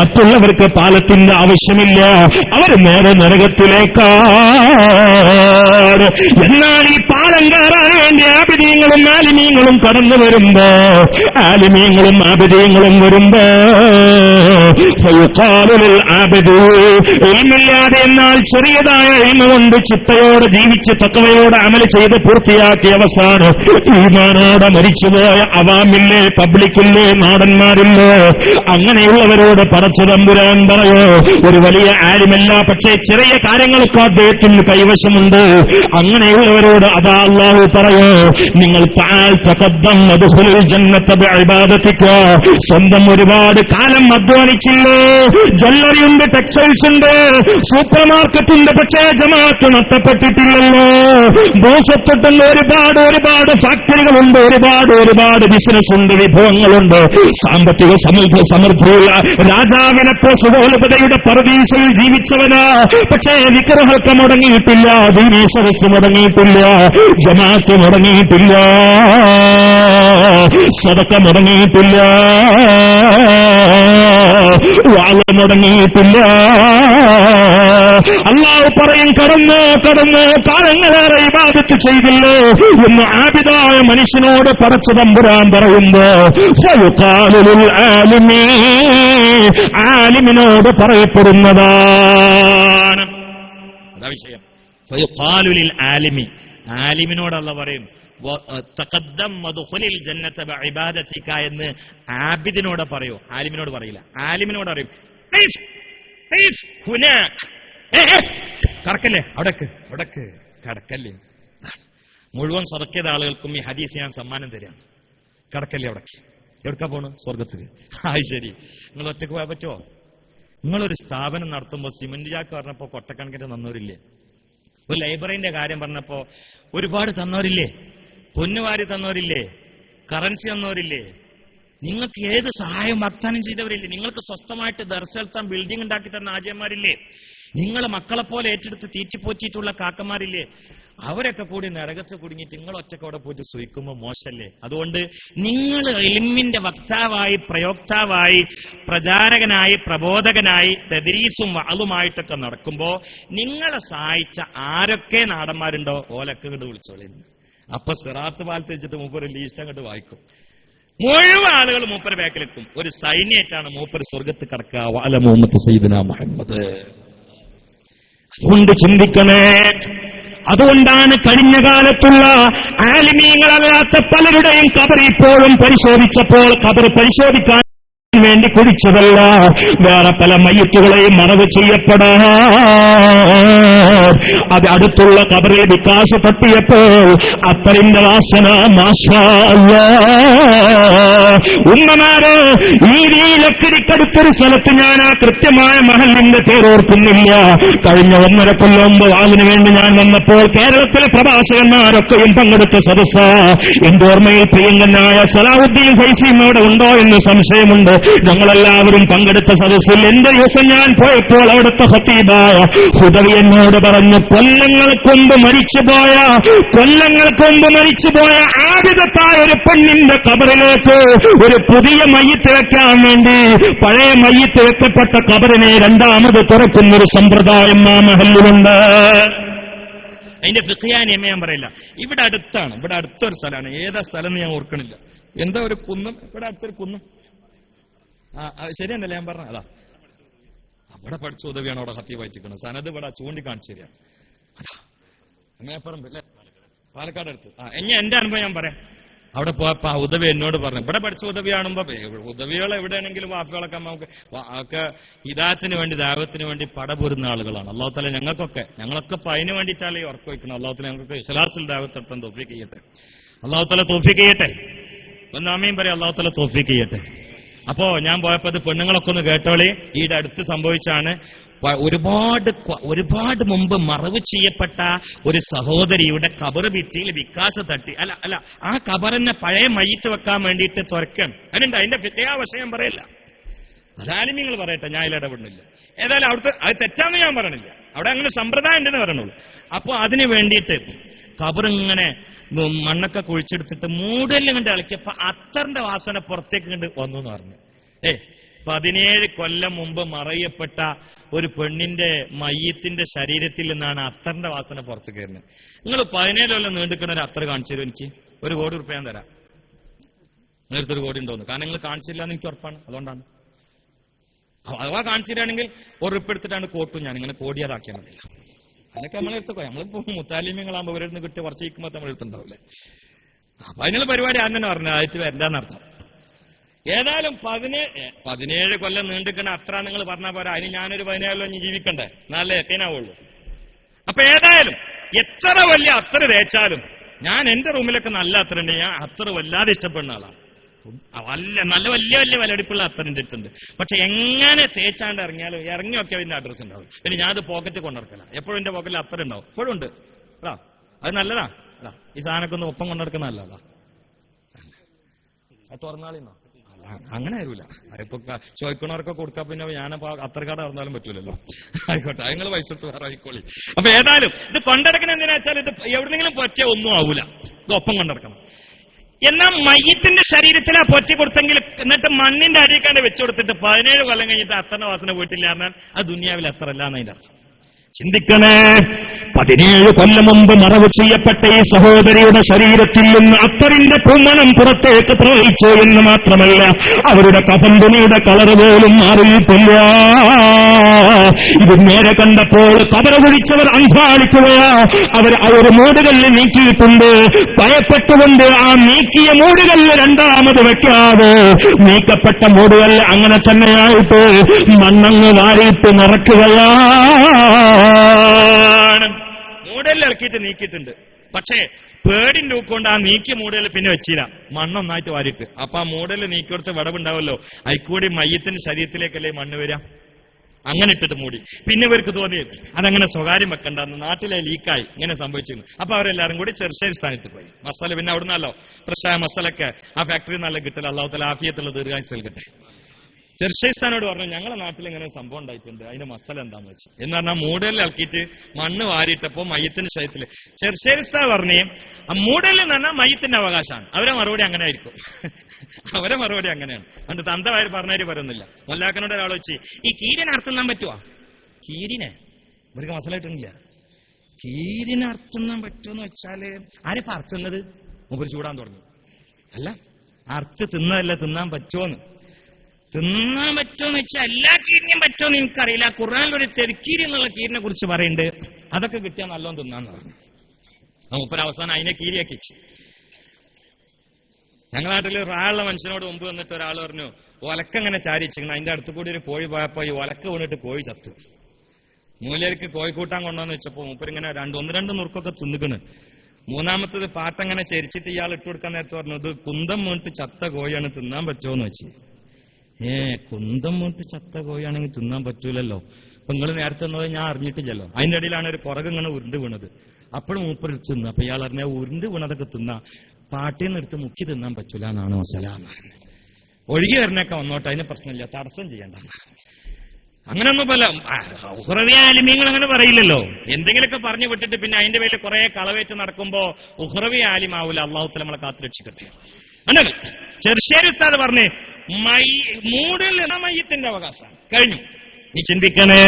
മറ്റുള്ളവർക്ക് പാലത്തിന്റെ ആവശ്യമില്ല, അവർ നേരെ നരകത്തിലേക്ക്. എന്നാൽ ഈ പാലം കയറാൻ വേണ്ടി ആബിദീങ്ങളും ആലിമീങ്ങളും കടന്നു വരുമ്പോ, ആലിമീങ്ങളും ആബിദീങ്ങളും വരുമ്പോ ഇൽമില്ലാതെ എന്നാൽ ചെറിയതായ ഇൽമ കൊണ്ട് ചിട്ടയോടെ ജീവിച്ച് തഖ്വയോടെ അമൽ ചെയ്ത് പൂർത്തിയാക്കിയ അവസാനം ഈമാനോടെ മരിച്ചുപോയ അവാമില്ലേ, പബ്ലിക്കില്ലേ, നാടന്മാരില്ലേ, അങ്ങനെയുള്ളവരോട് പടച്ച തമ്പുരാൻ പറയോ, ഒരു വലിയ ആലിമല്ല, പക്ഷേ ചെറിയ കാര്യങ്ങളൊക്കെ അദ്ദേഹത്തിന് കൈവശമുണ്ട്. അങ്ങനെയുള്ളവരോട് അതാ അല്ലാഹു പറയോ, നിങ്ങൾ സ്വന്തം ഒരുപാട് കാലം അധ്വാനിച്ചില്ലേ, ജ്വല്ലറിയുണ്ട്, ടെക്സ്റ്റൈൽസ് ഉണ്ട്, സൂപ്പർ മാർക്കറ്റുണ്ട്, പക്ഷേ ജമാഅത്ത് നഷ്ടപ്പെട്ടിട്ടില്ലല്ലോ. ബോസത്തൊട്ടുള്ള ഒരുപാട് ഫാക്ടറികളുണ്ട്, ഒരുപാട് ബിസിനസ് ഉണ്ട്, വിഭവങ്ങളുണ്ട്, സാമ്പത്തിക സമൃദ്ധിയുള്ള രാജാവിനപ്പോ സുഖോലപതയുടെ പർദീസയിൽ ജീവിച്ചവനാ. പക്ഷേ വിക്രഹൽക്ക മുടങ്ങിയിട്ടില്ല, ദീനീ സദസ്സ് മുടങ്ങിയിട്ടില്ല, ജമാഅത്ത് മുടങ്ങിയിട്ടില്ല, സദഖ മുടങ്ങിയിട്ടില്ല, വാള മുടങ്ങിയിട്ടില്ല. അല്ലാഹു പറയും, കടന്നു കാലങ്ങളേറെ ഇബാദത്ത് ചെയ്തില്ലേ എന്ന് ആബിദായ മനുഷ്യനോട് പടച്ച തമ്പുരാൻ പറയുമ്പോ ആലിമിനോട് പറയപ്പെടുന്നതാണ്. അതാ വിഷയം. ആലിമി, ആലിമിനോട് അല്ലാഹു പറയും തഖദ്ദം വദ്ഖുലിൽ ജന്നത ബിഇബാദതിക എന്ന് ആബിദിനോട് പറയോ, ആലിമിനോട് പറയില്ല. ആലിമിനോട് പറയും കടക്കല്ലേ, അവിടക്ക് കടക്കല്ലേ. മുഴുവൻ സദഖയുടെ ആളുകൾക്കും ഈ ഹദീസ് ഞാൻ സമ്മാനം തരാം. കടക്കല്ലേ അവിടക്ക്. എവിടക്കാ പോണു? സ്വർഗത്തിൽ. ശരി, നിങ്ങൾ ഒറ്റക്ക് പോയാൽ പറ്റുമോ? നിങ്ങളൊരു സ്ഥാപനം നടത്തുമ്പോൾ സിമന്റ് ചാക്ക് പറഞ്ഞപ്പോ കൊട്ടക്കണക്കിന് തന്നവരില്ലേ? ഒരു ലൈബ്രറിന്റെ കാര്യം പറഞ്ഞപ്പോ ഒരുപാട് തന്നവരില്ലേ? പൊന്നുവാരി തന്നവരില്ലേ? കറൻസി തന്നവരില്ലേ? നിങ്ങൾക്ക് ഏത് സഹായം വാഗ്ദാനം ചെയ്തവരില്ലേ? നിങ്ങൾക്ക് സ്വസ്ഥമായിട്ട് ദർശനത്താൻ ബിൽഡിംഗ് ഉണ്ടാക്കി തന്ന ആചാര്യന്മാരില്ലേ? നിങ്ങളെ മക്കളെപ്പോലെ ഏറ്റെടുത്ത് തീറ്റിപ്പോറ്റിയിട്ടുള്ള കാക്കന്മാരില്ലേ? അവരൊക്കെ കൂടി നരകത്ത് കുടുങ്ങിയിട്ട് നിങ്ങൾ ഒറ്റക്കോടെ പോയിട്ട് സുഖിക്കുമ്പോൾ മോശല്ലേ? അതുകൊണ്ട് നിങ്ങൾ ഇൽമിന്റെ വക്താവായി, പ്രയോക്താവായി, പ്രചാരകനായി, പ്രബോധകനായി, തദ്രീസും വഅളുമായിട്ടൊക്കെ നടക്കുമ്പോ നിങ്ങളെ സഹായിച്ച ആരൊക്കെ നാടന്മാരുണ്ടോ ഓലൊക്കെ ഇങ്ങോട്ട് വിളിച്ചോളി. അപ്പൊ സിറാത്ത് പാലത്ത് വെച്ചിട്ട് മൂപ്പര് ലീസ്റ്റ് അങ്ങോട്ട് വായിക്കും. മുഴുവൻ ആളുകൾ മൂപ്പര് ബാക്കിലെത്തും. ഒരു സൈന്യമായിട്ടാണ് മൂപ്പര് സ്വർഗത്ത് കടക്കുക. വഅല മുഹമ്മദ് സയ്യിദുനാ മുഹമ്മദ്. കൊണ്ട് ചിന്തിക്കണേ. അതുകൊണ്ടാണ് കഴിഞ്ഞ കാലത്തുള്ള ആലിമീങ്ങളല്ലാത്ത പലരുടെയും ഖബർ ഇപ്പോഴും പരിശോധിച്ചപ്പോൾ ഖബർ പരിശോധിക്കാൻ വേണ്ടി കുടിച്ചതല്ല, വേറെ പല മയ്യിത്തുകളെയും മറവ് ചെയ്യപ്പെടാൻ അത് അടുത്തുള്ള ഖബറിൽ വികാസ് തട്ടിയപ്പോൾ അത്തറിന്റെ വാസന മാഷാ അല്ലാഹ്. ഉമ്മമാര്, ഈ ലക്കിടിക്കടുത്തൊരു സ്ഥലത്ത് ഞാൻ ആ കൃത്യമായ മഹലിന്റെ പേരോർക്കുന്നില്ല. കഴിഞ്ഞ 1.5 കൊല്ലം മുമ്പ് വാതിന് വേണ്ടി ഞാൻ വന്നപ്പോൾ കേരളത്തിലെ പ്രഭാഷകന്മാരൊക്കെയും പങ്കെടുത്ത സദസ്സ്. എന്റെ ഓർമ്മയിൽ പ്രിയങ്കനായ സലാഹുദ്ദീൻ ഫൈസിയും അവിടെ ഉണ്ടോ എന്ന് സംശയമുണ്ട്. ഞങ്ങളെല്ലാവരും പങ്കെടുത്ത സദസ്സിൽ എന്റെ ദിവസം ഞാൻ പോയപ്പോൾ അവിടുത്തെ ഖത്തീബായ ഹുദവി എന്നോട് പറഞ്ഞു, കൊല്ലങ്ങൾക്ക് മുമ്പ് മരിച്ചുപോയ ആബിദത്തായ ഒരു പെണ്ണിന്റെ ഖബറിലേക്ക് ഒരു പുതിയ മയ്യിത്ത് വെക്കാൻ വേണ്ടി പഴയ മയ്യിത്ത് വെക്കപ്പെട്ട ഖബറിനെ രണ്ടാമത് തുറക്കുന്നൊരു സമ്പ്രദായം ആ മഹല്ലിലുണ്ട്. അതിന്റെ ഫിഖ്ഹിയായ നിയമം ഞാൻ പറയില്ല. ഇവിടെ അടുത്താണ്, ഇവിടെ അടുത്തൊരു സ്ഥലമാണ്. ഏതാ സ്ഥലം എന്ന് ഞാൻ ഓർക്കണില്ല. എന്താ ഒരു കുന്നും, ഇവിടെ അടുത്തൊരു കുന്നും. ശരിയെന്നല്ലേ ഞാൻ പറഞ്ഞ? അതാ അവിടെ പഠിച്ച ഉദവിയാണ് അവിടെ ഹത്തി വായിച്ചിരിക്കുന്നത്. സനത് ഇവിടെ ചൂണ്ടിക്കാണിച്ചു തരിക. അങ്ങേപ്പറമ്പല്ലേ, പാലക്കാട് അടുത്ത്. എന്റെ അനുഭവം ഞാൻ പറയാം. അവിടെ പോയപ്പോ ആ ഉദവി എന്നോട് പറഞ്ഞു, ഇവിടെ പഠിച്ച ഉദവി കാണുമ്പോ ഉദവികൾ എവിടെയാണെങ്കിലും വാഫികളൊക്കെ ഒക്കെ ഹിദായത്തിന് വേണ്ടി ദാവത്തിന് വേണ്ടി പടപൊരുന്ന ആളുകളാണ്. അല്ലാഹു തആല ഞങ്ങളൊക്കെ ഇപ്പൊ അതിന് വേണ്ടിയിട്ടാണ് ഈ ഉറപ്പ് വയ്ക്കുന്നത്. അല്ലാഹു തആല ഞങ്ങൾക്ക് ഇഖ്ലാസിൽ ദാവത്ത് നടത്താൻ തൗഫീഖ് ചെയ്യട്ടെ. അല്ലാഹു തആല തൗഫീഖ് ചെയ്യട്ടെ. ഒന്ന് ആമീൻ പറയാം. അല്ലാഹു തആല തൗഫീഖ് ചെയ്യട്ടെ. അപ്പോ ഞാൻ പോയപ്പോ അത് പെണ്ണുങ്ങളൊക്കെ ഒന്ന് കേട്ടോളി. ഈടെ അടുത്ത് സംഭവിച്ചാണ്. ഒരുപാട് മുമ്പ് മറവ് ചെയ്യപ്പെട്ട ഒരു സഹോദരിയുടെ ഖബർ ഭിത്തിയിൽ വികാസ് തട്ടി. അല്ല ആ ഖബറിനെ പഴയ മയ്യിത്ത് വെക്കാൻ വേണ്ടിയിട്ട് തുറക്കണം. അതിനുണ്ട്. അതിന്റെ ഫിഖ്ഹിയായ വിഷയം പറയില്ല. അതാലിമ്യങ്ങൾ പറയട്ടെ, ഞാൻ അതിൽ ഇടപെടുന്നില്ല. ഏതായാലും അവിടുത്തെ അത് തെറ്റാന്ന് ഞാൻ പറയണില്ല. അവിടെ അങ്ങനെ സമ്പ്രദായം ഉണ്ടെന്ന് പറയണുള്ളൂ. അപ്പൊ അതിന് വേണ്ടിയിട്ട് ഖബറിങ്ങനെ മണ്ണൊക്കെ കുഴിച്ചെടുത്തിട്ട് മൂടലിൽ കണ്ട് ഇളക്കിയപ്പോ അത്തറിന്റെ വാസന പുറത്തേക്ക് കണ്ട് വന്നു എന്ന് പറഞ്ഞു. 17 കൊല്ലം മുമ്പ് മറയപ്പെട്ട ഒരു പെണ്ണിന്റെ മയ്യത്തിന്റെ ശരീരത്തിൽ നിന്നാണ് അത്തറിന്റെ വാസന പുറത്ത് കയറുന്നത്. നിങ്ങൾ 17 കൊല്ലം നീണ്ടിക്കുന്ന ഒരു അത്തർ കാണിച്ചു തരും. എനിക്ക് 1 കോടി റുപ്യ ഞാൻ തരാം. നേരത്തെ 1 കോടി ഉണ്ടോന്ന്. കാരണം നിങ്ങൾ കാണിച്ചില്ല എന്ന് എനിക്ക് ഉറപ്പാണ്. അതുകൊണ്ടാണ്. അഥവാ കാണിച്ചിട്ടാണെങ്കിൽ 1 റുപ്യ എടുത്തിട്ടാണ് കോട്ടും ഞാൻ ഇങ്ങനെ കോടിയാതാക്കിയാൽ മതില്ല. അതൊക്കെ നമ്മളെടുത്തോ. നമ്മളിപ്പോ മുത്താലിമ്യങ്ങളാകുമ്പോ ഇവരെടുത്ത് കിട്ടിയ കുറച്ച് ഇരിക്കുമ്പോൾ നമ്മൾ എടുത്തുണ്ടാവില്ലേ. അപ്പൊ അതിനുള്ള പരിപാടി ആദ്യം തന്നെ പറഞ്ഞു, ആദ്യത്തെ വരണ്ടാന്നർത്ഥം. ഏതായാലും 17 കൊല്ലം നീണ്ടിക്കുന്ന അത്ര നിങ്ങൾ പറഞ്ഞാൽ പോരാ. അതിന് ഞാനൊരു 17 കൊല്ലം ജീവിക്കണ്ടേ, നല്ല എത്തിനാവുള്ളൂ. അപ്പൊ ഏതായാലും എത്ര വലിയ അത്ര തേച്ചാലും ഞാൻ എന്റെ റൂമിലൊക്കെ നല്ല അത്തറുണ്ട്. ഞാൻ അത്ര വല്ലാതെ ഇഷ്ടപ്പെടുന്ന ആളാണ്. നല്ല വലിയ വിലപിടിപ്പുള്ള അത്തറിന്റെ അടുത്തുണ്ട്. പക്ഷെ എങ്ങനെ തേച്ചാണ്ട് ഇറങ്ങിയാലും ഇറങ്ങിയൊക്കെ അതിന്റെ അഡ്രസ് ഉണ്ടാവും. പിന്നെ ഞാനത് പോക്കറ്റ് കൊണ്ടിറക്കല. എപ്പോഴും എന്റെ പോക്കറ്റിൽ അത്തർ ഉണ്ടാവും. എപ്പോഴും ഉണ്ട്. അത് നല്ലതാ. ഈ സാധനമൊക്കെ ഒന്ന് ഒപ്പം കൊണ്ടിറക്കുന്ന നല്ലതാ. അത് തുറന്നാളിന്നോ അങ്ങനെ ആരുമില്ല. അതിപ്പോ ചോദിക്കണവർക്കൊക്കെ കൊടുക്കാൻ പിന്നെ ഞാനപ്പോ അത്രക്കാട് ഇറന്നാലും പറ്റൂലല്ലോ. ആയിക്കോട്ടെ, നിങ്ങൾ പൈസ എടുത്ത് വേറെ ആയിക്കോളി. അപ്പൊ ഏതായാലും ഇത് കൊണ്ടിടക്കണം എന്തിനാ വെച്ചാൽ ഇത് എവിടെന്നെങ്കിലും പൊറ്റിയ ഒന്നും ആവൂല. ഇത് ഒപ്പം കൊണ്ടിടക്കണം. എന്നാൽ മയ്യത്തിന്റെ ശരീരത്തിൽ ആ പൊറ്റി കൊടുത്തെങ്കിൽ എന്നിട്ട് മണ്ണിന്റെ അടിയിക്കാണ്ട് വെച്ചു കൊടുത്തിട്ട് 17 കൊല്ലം കഴിഞ്ഞിട്ട് അത്തറിന്റെ വാസന പോയിട്ടില്ല എന്നാൽ അത് ദുനിയാവിൽ അത്രല്ല എന്നതിന്റെ അർത്ഥം. ചിന്തിക്കണേ. 17 കൊല്ലം മുമ്പ് മറവ് ചെയ്യപ്പെട്ട ഈ സഹോദരിയുടെ ശരീരത്തിൽ നിന്ന് അത്തറിന്റെ പൂമണം പുറത്തേക്ക് പ്രവഹിച്ചു എന്ന് മാത്രമല്ല, അവരുടെ കഫൻ തുണിയുടെ കളർ പോലും മാറിയിട്ടില്ല. ഇത് നേരെ കണ്ടപ്പോൾ കബറ കുഴിച്ചവർ അന്ധാളിക്കുകയാ. അവർ മൂടുകല്ല് നീക്കിയിട്ടുണ്ട്. ഭയപ്പെട്ടുകൊണ്ട് ആ നീക്കിയ മൂടുകല്ല് രണ്ടാമത് വെക്കാതെ നീക്കപ്പെട്ട മൂടുകല്ല് അങ്ങനെ തന്നെയായിട്ട് മണ്ണങ്ങ് വാരിയിട്ട് നിറക്കുകയാ. മൂടലിൽ ഇറക്കിയിട്ട് നീക്കിയിട്ടുണ്ട്. പക്ഷേ പേടിന്റെ ഊക്കൊണ്ട് ആ നീക്കിയ മൂടലിൽ പിന്നെ വെച്ചില്ല, മണ്ണൊന്നായിട്ട് വാരിയിട്ട്. അപ്പൊ ആ മൂടലിൽ നീക്കിയെടുത്ത് വിടവുണ്ടാവല്ലോ, അതിൽക്കൂടി മയ്യത്തിന്റെ ശരീരത്തിലേക്കല്ലേ മണ്ണ് വരിക. അങ്ങനെ ഇട്ടിട്ട് മൂടി. പിന്നെ ഇവർക്ക് തോന്നി അതങ്ങനെ സ്വകാര്യം വെക്കണ്ടെന്ന്. നാട്ടിലെ ലീക്കായി ഇങ്ങനെ സംഭവിച്ചിരുന്നു. അപ്പൊ അവരെല്ലാരും കൂടി ചെറുശ്ശേരി സ്ഥാനത്ത് പോയി. മസാല പിന്നെ അവിടെ നിന്നല്ലോ ഫ്രഷായ മസാലൊക്കെ ആ ഫാക്ടറി നല്ല കിട്ടില്ല. അല്ലാഹു തആല ആഫിയത്തുള്ള ദീർഘായുസ്സ് നൽകട്ടെ. ചെറുശ്ശേരിസ്ഥാനോട് പറഞ്ഞു, ഞങ്ങളുടെ നാട്ടിൽ ഇങ്ങനെ സംഭവം ഉണ്ടായിട്ടുണ്ട്, അതിന്റെ മസാല എന്താന്ന് വെച്ചു. എന്ന് പറഞ്ഞാൽ മൂടലിൽ ഇളക്കിയിട്ട് മണ്ണ് വാരിയിട്ടപ്പോ മയ്യത്തിന്റെ ശരീരത്തില്. ചെറുശ്ശേരിസ്ഥാൻ പറഞ്ഞേ ആ മൂടലിൽ എന്ന് പറഞ്ഞാൽ മയ്യത്തിന്റെ അവകാശമാണ്. അവരെ മറുപടി അങ്ങനെ ആയിരിക്കും. അവരെ മറുപടി അങ്ങനെയാണ്. അതുകൊണ്ട് തന്തവാര് പറഞ്ഞവര് പറയുന്നില്ല. മൊല്ലാക്കനോട് ഒരാൾ വെച്ച് ഈ കീരിനെ അർത്ഥം പറ്റുവാ? കീരിനെ ഇവർക്ക് മസാല കിട്ടുന്നില്ല. കീരിനെ അർത്ഥം പറ്റുമെന്ന് വെച്ചാല് ആരെപ്പ അർത്ഥുന്നത്? മുമ്പ് ചൂടാൻ തുടങ്ങി. അല്ല അർത്ഥ തിന്നതല്ല, തിന്നാൻ പറ്റുമോന്ന്. തിന്നാൻ പറ്റുമെന്ന് വെച്ചാൽ എല്ലാ കീരിനും പറ്റുമെന്ന് എനിക്കറിയില്ല. ഖുർആനിലൊരു തെരുക്കീരി എന്നുള്ള കീരിനെ കുറിച്ച് പറയുന്നുണ്ട്. അതൊക്കെ കിട്ടിയാൽ നല്ലോണം തിന്നാന്ന് പറഞ്ഞു. മൂപ്പര് അവസാനം അതിനെ കീരിയാക്കിച്ച്. ഞങ്ങളുടെ നാട്ടിൽ റായുള്ള മനുഷ്യനോട് മുമ്പ് വന്നിട്ട് ഒരാൾ പറഞ്ഞു, ഒലക്കങ്ങനെ ചാരിച്ചിങ്ങനെ അതിന്റെ അടുത്ത് കൂടി ഒരു കോഴി പോയപ്പോ ഈ ഒലക്ക വീണിട്ട് കോഴി ചത്തു. മൂലർക്ക് കോഴിക്കൂട്ടാൻ കൊണ്ടുവന്ന് വെച്ചപ്പോ മൂപ്പരിങ്ങനെ ഒന്ന് രണ്ട് നുറുക്കൊക്കെ തിന്നിക്കണ്. മൂന്നാമത്തത് പാട്ടങ്ങനെ ചരിച്ചിട്ട് ഇയാൾ ഇട്ട് കൊടുക്കാൻ നേരത്തെ പറഞ്ഞു, ഇത് കുന്തം വീണിട്ട് ചത്ത കോഴിയാണ്, തിന്നാൻ പറ്റുമോന്ന് വെച്ച്. കുന്തം വീണിട്ട് ചത്ത കോഴിയാണെങ്കിൽ തിന്നാൻ പറ്റൂലല്ലോ. അപ്പൊ നിങ്ങൾ നേരത്തെ എന്നത് ഞാൻ അറിഞ്ഞിട്ടില്ലല്ലോ. അതിന്റെ ഇടയിലാണ് ഒരു കുറക് ഇങ്ങനെ ഉരുണ്ട് വീണത്. അപ്പോഴും മൂപ്പര് തിന്നു. അപ്പൊ ഇയാൾ അറിഞ്ഞ ഉരുണ്ട് വീണതൊക്കെ തിന്നാ പാട്ടീന്ന് എടുത്ത് മുക്കി തിന്നാൻ പറ്റൂല എന്നാണ് വസലാം. ഒഴുകി വരണൊക്കെ വന്നോട്ടെ, അതിന് പ്രശ്നമില്ല, തടസ്സം ചെയ്യണ്ട. അങ്ങനെയൊന്നും പോലെ ഉഹ്റവി ആലിമീങ്ങൾ അങ്ങനെ പറയില്ലല്ലോ. എന്തെങ്കിലുമൊക്കെ പറഞ്ഞു വിട്ടിട്ട് പിന്നെ അതിന്റെ പേരിൽ കുറെ കളവേറ്റ് നടക്കുമ്പോ ഉഹ്റവി ആലിമാവൂല. അള്ളാഹുത്തല നമ്മളെ കാത്തുരക്ഷിക്കട്ടെ. അങ്ങനെ ചെറുശ്ശേരി ഉസ്താദ് പറഞ്ഞ് മൂടിൽ മയ്യത്തിന്റെ അവകാശമാണ് കഴിഞ്ഞു. നീ ചിന്തിക്കണേ,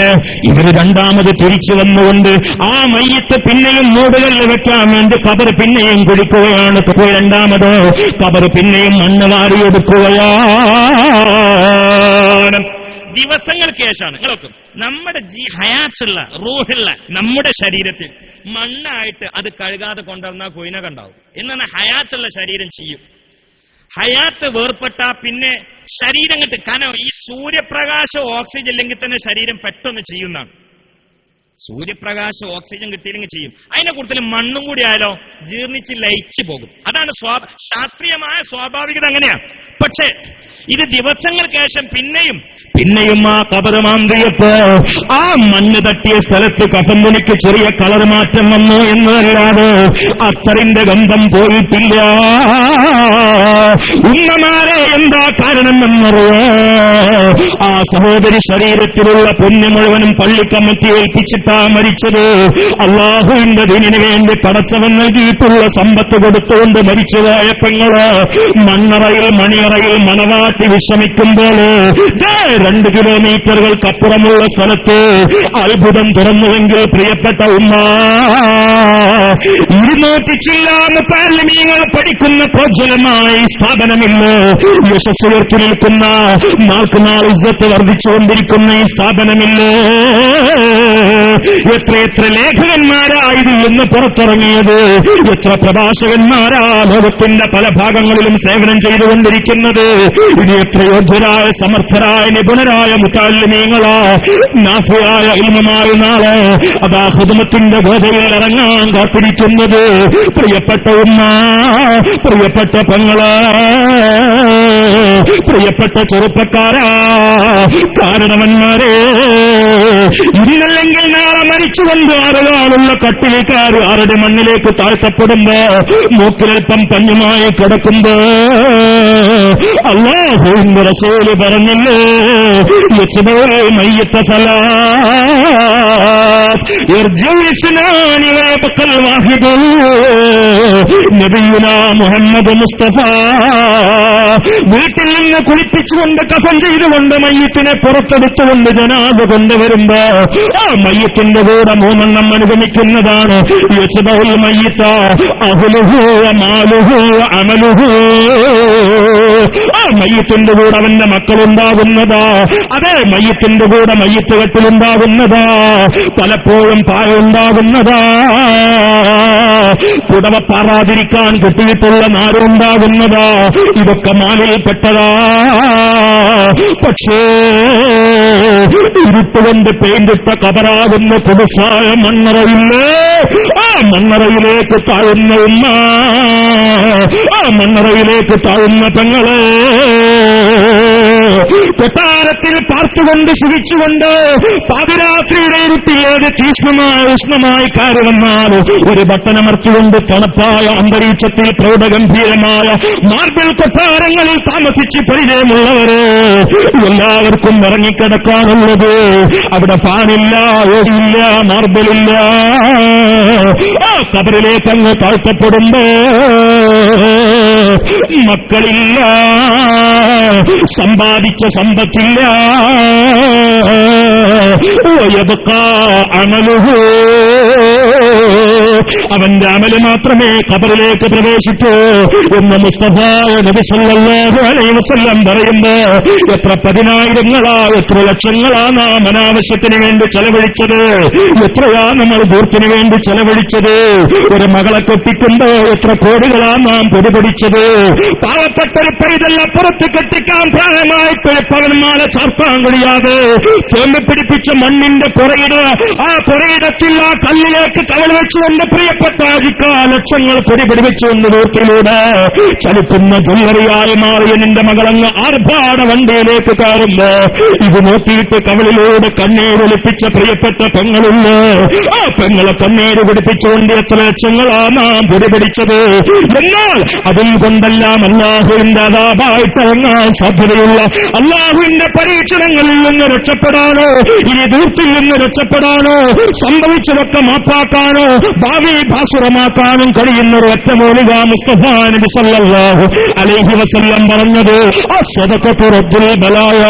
ഇവര് രണ്ടാമത് തിരിച്ചു വന്നുകൊണ്ട് ആ മയ്യത്ത് പിന്നെയും മൂടുകളിൽ വെക്കാൻ വേണ്ടി കബർ പിന്നെയും കുടിക്കുകയാണ്. രണ്ടാമത് കബർ പിന്നെയും മണ്ണ് വാരിയെടുക്കുകയാണ്. ദിവസങ്ങൾക്ക് ശേഷമാണ്. നിങ്ങളൊക്കെ നമ്മുടെ ഹയാത്തുള്ള റൂഹുള്ള നമ്മുടെ ശരീരത്തിൽ മണ്ണായിട്ട് അത് കഴുകാതെ കൊണ്ടുവന്നാൽ കുയിനക ഉണ്ടാവും. എന്നാണ് ഹയാത്തുള്ള ശരീരം ചെയ്യും. ഹയാത്ത് വേർപ്പെട്ടാ പിന്നെ ശരീരം കിട്ടും. കാരണം ഈ സൂര്യപ്രകാശം ഓക്സിജൻ ഇല്ലെങ്കിൽ തന്നെ ശരീരം പെട്ടെന്ന് ചെയ്യുന്നതാണ്. സൂര്യപ്രകാശം ഓക്സിജൻ കിട്ടിയില്ലെങ്കിൽ ചെയ്യും. അതിനെ കൂടുതൽ മണ്ണും കൂടി ആയാലോ ജീർണിച്ച് ലയിച്ചു പോകും. അതാണ് ശാസ്ത്രീയമായ സ്വാഭാവികത, അങ്ങനെയാണ്. പക്ഷേ ഇത് ദിവസങ്ങൾക്ക് ശേഷം പിന്നെയും ആ കബർ മാന്തിയപ്പോ ആ മണ്ണ് തട്ടിയ സ്ഥലത്ത് കഫംമുനിക്ക് ചെറിയ കളർ മാറ്റം വന്നു എന്നതല്ലാതെ അത്തറിന്റെ ഗന്ധം പോയിട്ടില്ല. ഉമ്മമാരെ എന്താ കാരണമെന്നറിയോ? ആ സഹോദരി ശരീരത്തിലുള്ള പൊന്നു മുഴുവനും പള്ളിക്കമ്മിറ്റി ഏൽപ്പിച്ചിട്ടാ മരിച്ചത്. അള്ളാഹുവിന്റെ ദീനിന് വേണ്ടി പടച്ചവൻ നൽകിയിട്ടുള്ള സമ്പത്ത് കൊടുത്തുകൊണ്ട് മരിച്ചുപോയ പെങ്ങള് മണ്ണറയിൽ മണിയറയിൽ മണവാട്ടി വിശ്രമിക്കുമ്പോൾ 2 കിലോമീറ്ററുകൾക്കപ്പുറമുള്ള സ്ഥലത്ത് അത്ഭുതം തുറന്നുവെങ്കിൽ പ്രിയപ്പെട്ട ഉമ്മ, 200 ചില്ലാന താലിമീങ്ങൾ പഠിക്കുന്ന പ്രോജ്വലമായ സ്ഥാപനമില്ല, യശസ് ഉയർത്തി നിൽക്കുന്ന നാൾക്ക് നാൾ ഇസ്സത്ത് വർദ്ധിച്ചുകൊണ്ടിരിക്കുന്ന ഈ സ്ഥാപനമില്ല, എത്രയെത്ര ലേഖകന്മാരാ ഇതിൽ നിന്ന് പുറത്തിറങ്ങിയത്, എത്ര പ്രഭാഷകന്മാരാ ലോകത്തിന്റെ പല ഭാഗങ്ങളിലും സേവനം ചെയ്തുകൊണ്ടിരിക്കുന്നത്. ഇനി എത്ര യോഗ്യരായ സമർത്ഥരായ നിപുണരായ മുതഅല്ലിമീങ്ങളാ നാഫിയായ ഇൽമുമായി നാളെ അതാ ഖിദ്മത്തിന്റെ ഗോതയിൽ ഇറങ്ങാൻ കാത്തിരിക്കുന്നത്. പ്രിയപ്പെട്ട ഉമ്മ, പ്രിയപ്പെട്ട പെങ്ങളാ, പ്രിയപ്പെട്ട ചെറുപ്പക്കാരാ, കാരണവന്മാരെ, ഇന്നല്ലെങ്കിൽ നാളെ മരിച്ചുകൊണ്ട് ആളുകളുള്ള കട്ടിലേക്കാർ ആരുടെ മണ്ണിലേക്ക് താഴ്ത്തപ്പെടുമ്പോ മൂക്കിലൽപ്പം പഞ്ഞുമായി കിടക്കുമ്പോ അല്ലാഹുവിന്റെ റസൂൽ പറഞ്ഞില്ലേ, മയ്യത്ത സലാസ് ഇർജിഉസ്നാനി വയബ്ഖൽ വാഹിദു നബിയുനാ മുഹമ്മദ് മുസ്തഫ. വീട്ടിൽ നിന്ന് കുളിപ്പിച്ചുകൊണ്ട് കഫൻ ചെയ്തുകൊണ്ട് മയ്യത്തിനെ പുറത്തെടുത്തുകൊണ്ട് ജനാസ കൊണ്ടുവരുമ്പോ ആ മയ്യത്തിന്റെ കൂടെ 3 എണ്ണം അനുഗമിക്കുന്നതാണ്. യസ്ബഹുൽ മയ്യിത്ത അഹ്ലുഹു വമാലുഹു വഅമലുഹു. ആ മയ്യത്തിന്റെ കൂടെ അവന്റെ മക്കളുണ്ടാകുന്നതാ, അതേ മയ്യത്തിന്റെ കൂടെ മയ്യത്ത് കെട്ടിലുണ്ടാകുന്നതാ, പലപ്പോഴും പായുണ്ടാകുന്നതാ, പുടവ പാറാതിരിക്കാൻ കിട്ടിയിട്ടുള്ള നാരുണ്ടാകുന്നതാ. ഇതൊക്കെ മാലിൽപ്പെട്ടതാ. പക്ഷേ ഇരുട്ടുകൊണ്ട് പെയിന്റിട്ട കബറാകുന്ന പുതുസായ മണ്ണറയില്ലേ, ആ മണ്ണറയിലേക്ക് താഴുന്ന ഉമ്മ, ആ മണ്ണറയിലേക്ക് താഴുന്ന പെങ്ങളെ, കൊട്ടാരത്തിൽ പാർത്തുകൊണ്ട് സുഖിച്ചുകൊണ്ട് പാതിരാത്രിയുടെ ഇരുട്ടിലേത് തീക്ഷ്ണമായ ഉഷ്ണമായി കയറി വന്നാൽ ഒരു ബട്ടനമർത്തിക്കൊണ്ട് തണുപ്പായ അന്തരീക്ഷത്തിൽ പ്രൗഢഗംഭീരമായ മാർബിൾ കൊട്ടാരങ്ങളിൽ താമസിച്ച് പരിചയമുള്ളവര് എല്ലാവർക്കും ഇറങ്ങിക്കിടക്കാനുള്ളത്. അവിടെ ഫാനില്ല, ഓടിയില്ല, മാർബിളില്ല. ആ കബറിലേക്ക് അങ്ങ് താഴ്ത്തപ്പെടുമ്പോ മക്കളില്ല, സമ്പാദിച്ച സമ്പത്തില്ല, വയബ്ഖാ അമലുഹു അവന്റെ അമല് മാത്രമേ ഖബറിലേക്ക് പ്രവേശിക്കൂ എന്ന് മുസ്തഫ നബി സല്ലല്ലാഹു അലൈഹി വസല്ലം പറയുമ്പോ എത്ര പതിനായിരങ്ങളാ, എത്ര ലക്ഷങ്ങളാ നാം അനാവശ്യത്തിന് വേണ്ടി ചെലവഴിച്ചത്, എത്രയാ നമ്മൾ ദൂർത്തിന് വേണ്ടി ചെലവഴിച്ചത്. ഒരു മകളെ കെട്ടിക്കുമ്പോ എത്ര കോടികളാ നാം പൊടിപൊടിച്ചത്. പാവപ്പെട്ട ഒരു പൈതല്ലപ്പുറത്ത് കെട്ടിക്കാൻ പ്രായമായിട്ട് പവന്മാരെ ചാർത്താൻ കഴിയാതെ തേമ്പ് പിടിപ്പിച്ച മണ്ണിന്റെ പുറയിട്, ആ പുറയിടത്തിൽ ആ കല്ലിലേക്ക് കവൽ വെച്ചുകൊണ്ട് പ്രിയപ്പെട്ട ആജിക്കാ ലക്ഷങ്ങൾ പൊടിപിടിപ്പിച്ചുകൊണ്ട് ദൂരത്തിലൂടെ ചലിക്കുന്ന ജ്വല്ലറിയായി മാറിയ നിന്റെ മകളങ്ങ് ആർഭാട വണ്ടിയിലേക്ക് കയറുമ്പോ ഇത് നോക്കിയിട്ട് കവളിലൂടെ കണ്ണീരൊലിപ്പിച്ച പ്രിയപ്പെട്ട പെങ്ങളുണ്ട്. ആ പെങ്ങളെ കണ്ണീര് പിടിപ്പിച്ചുകൊണ്ട് എത്ര ലക്ഷങ്ങളാ നാം പൊടിപിടിച്ചത്. എന്നാൽ അതിൽ കൊണ്ടെല്ലാം അല്ലാഹുവിന്റെ അദാബായിട്ട് ഇറങ്ങാൻ സാധ്യതയുള്ള, അല്ലാഹുവിന്റെ പരീക്ഷണങ്ങളിൽ നിന്ന് രക്ഷപ്പെടാനോ ഇനി ദൂരത്തിൽ നിന്ന് രക്ഷപ്പെടാനോ സംഭവിച്ചതൊക്കെ മാപ്പാക്കാനോ ഭാവി ഭാസുരമാക്കാനും കഴിയുന്ന ഒരു ഒറ്റമൂലിക മുസ്തഫ നബി സല്ലല്ലാഹു അലൈഹി വസല്ലം പറഞ്ഞത് അസ്സദഖത്തു റദ്ദുൽ ബലായ.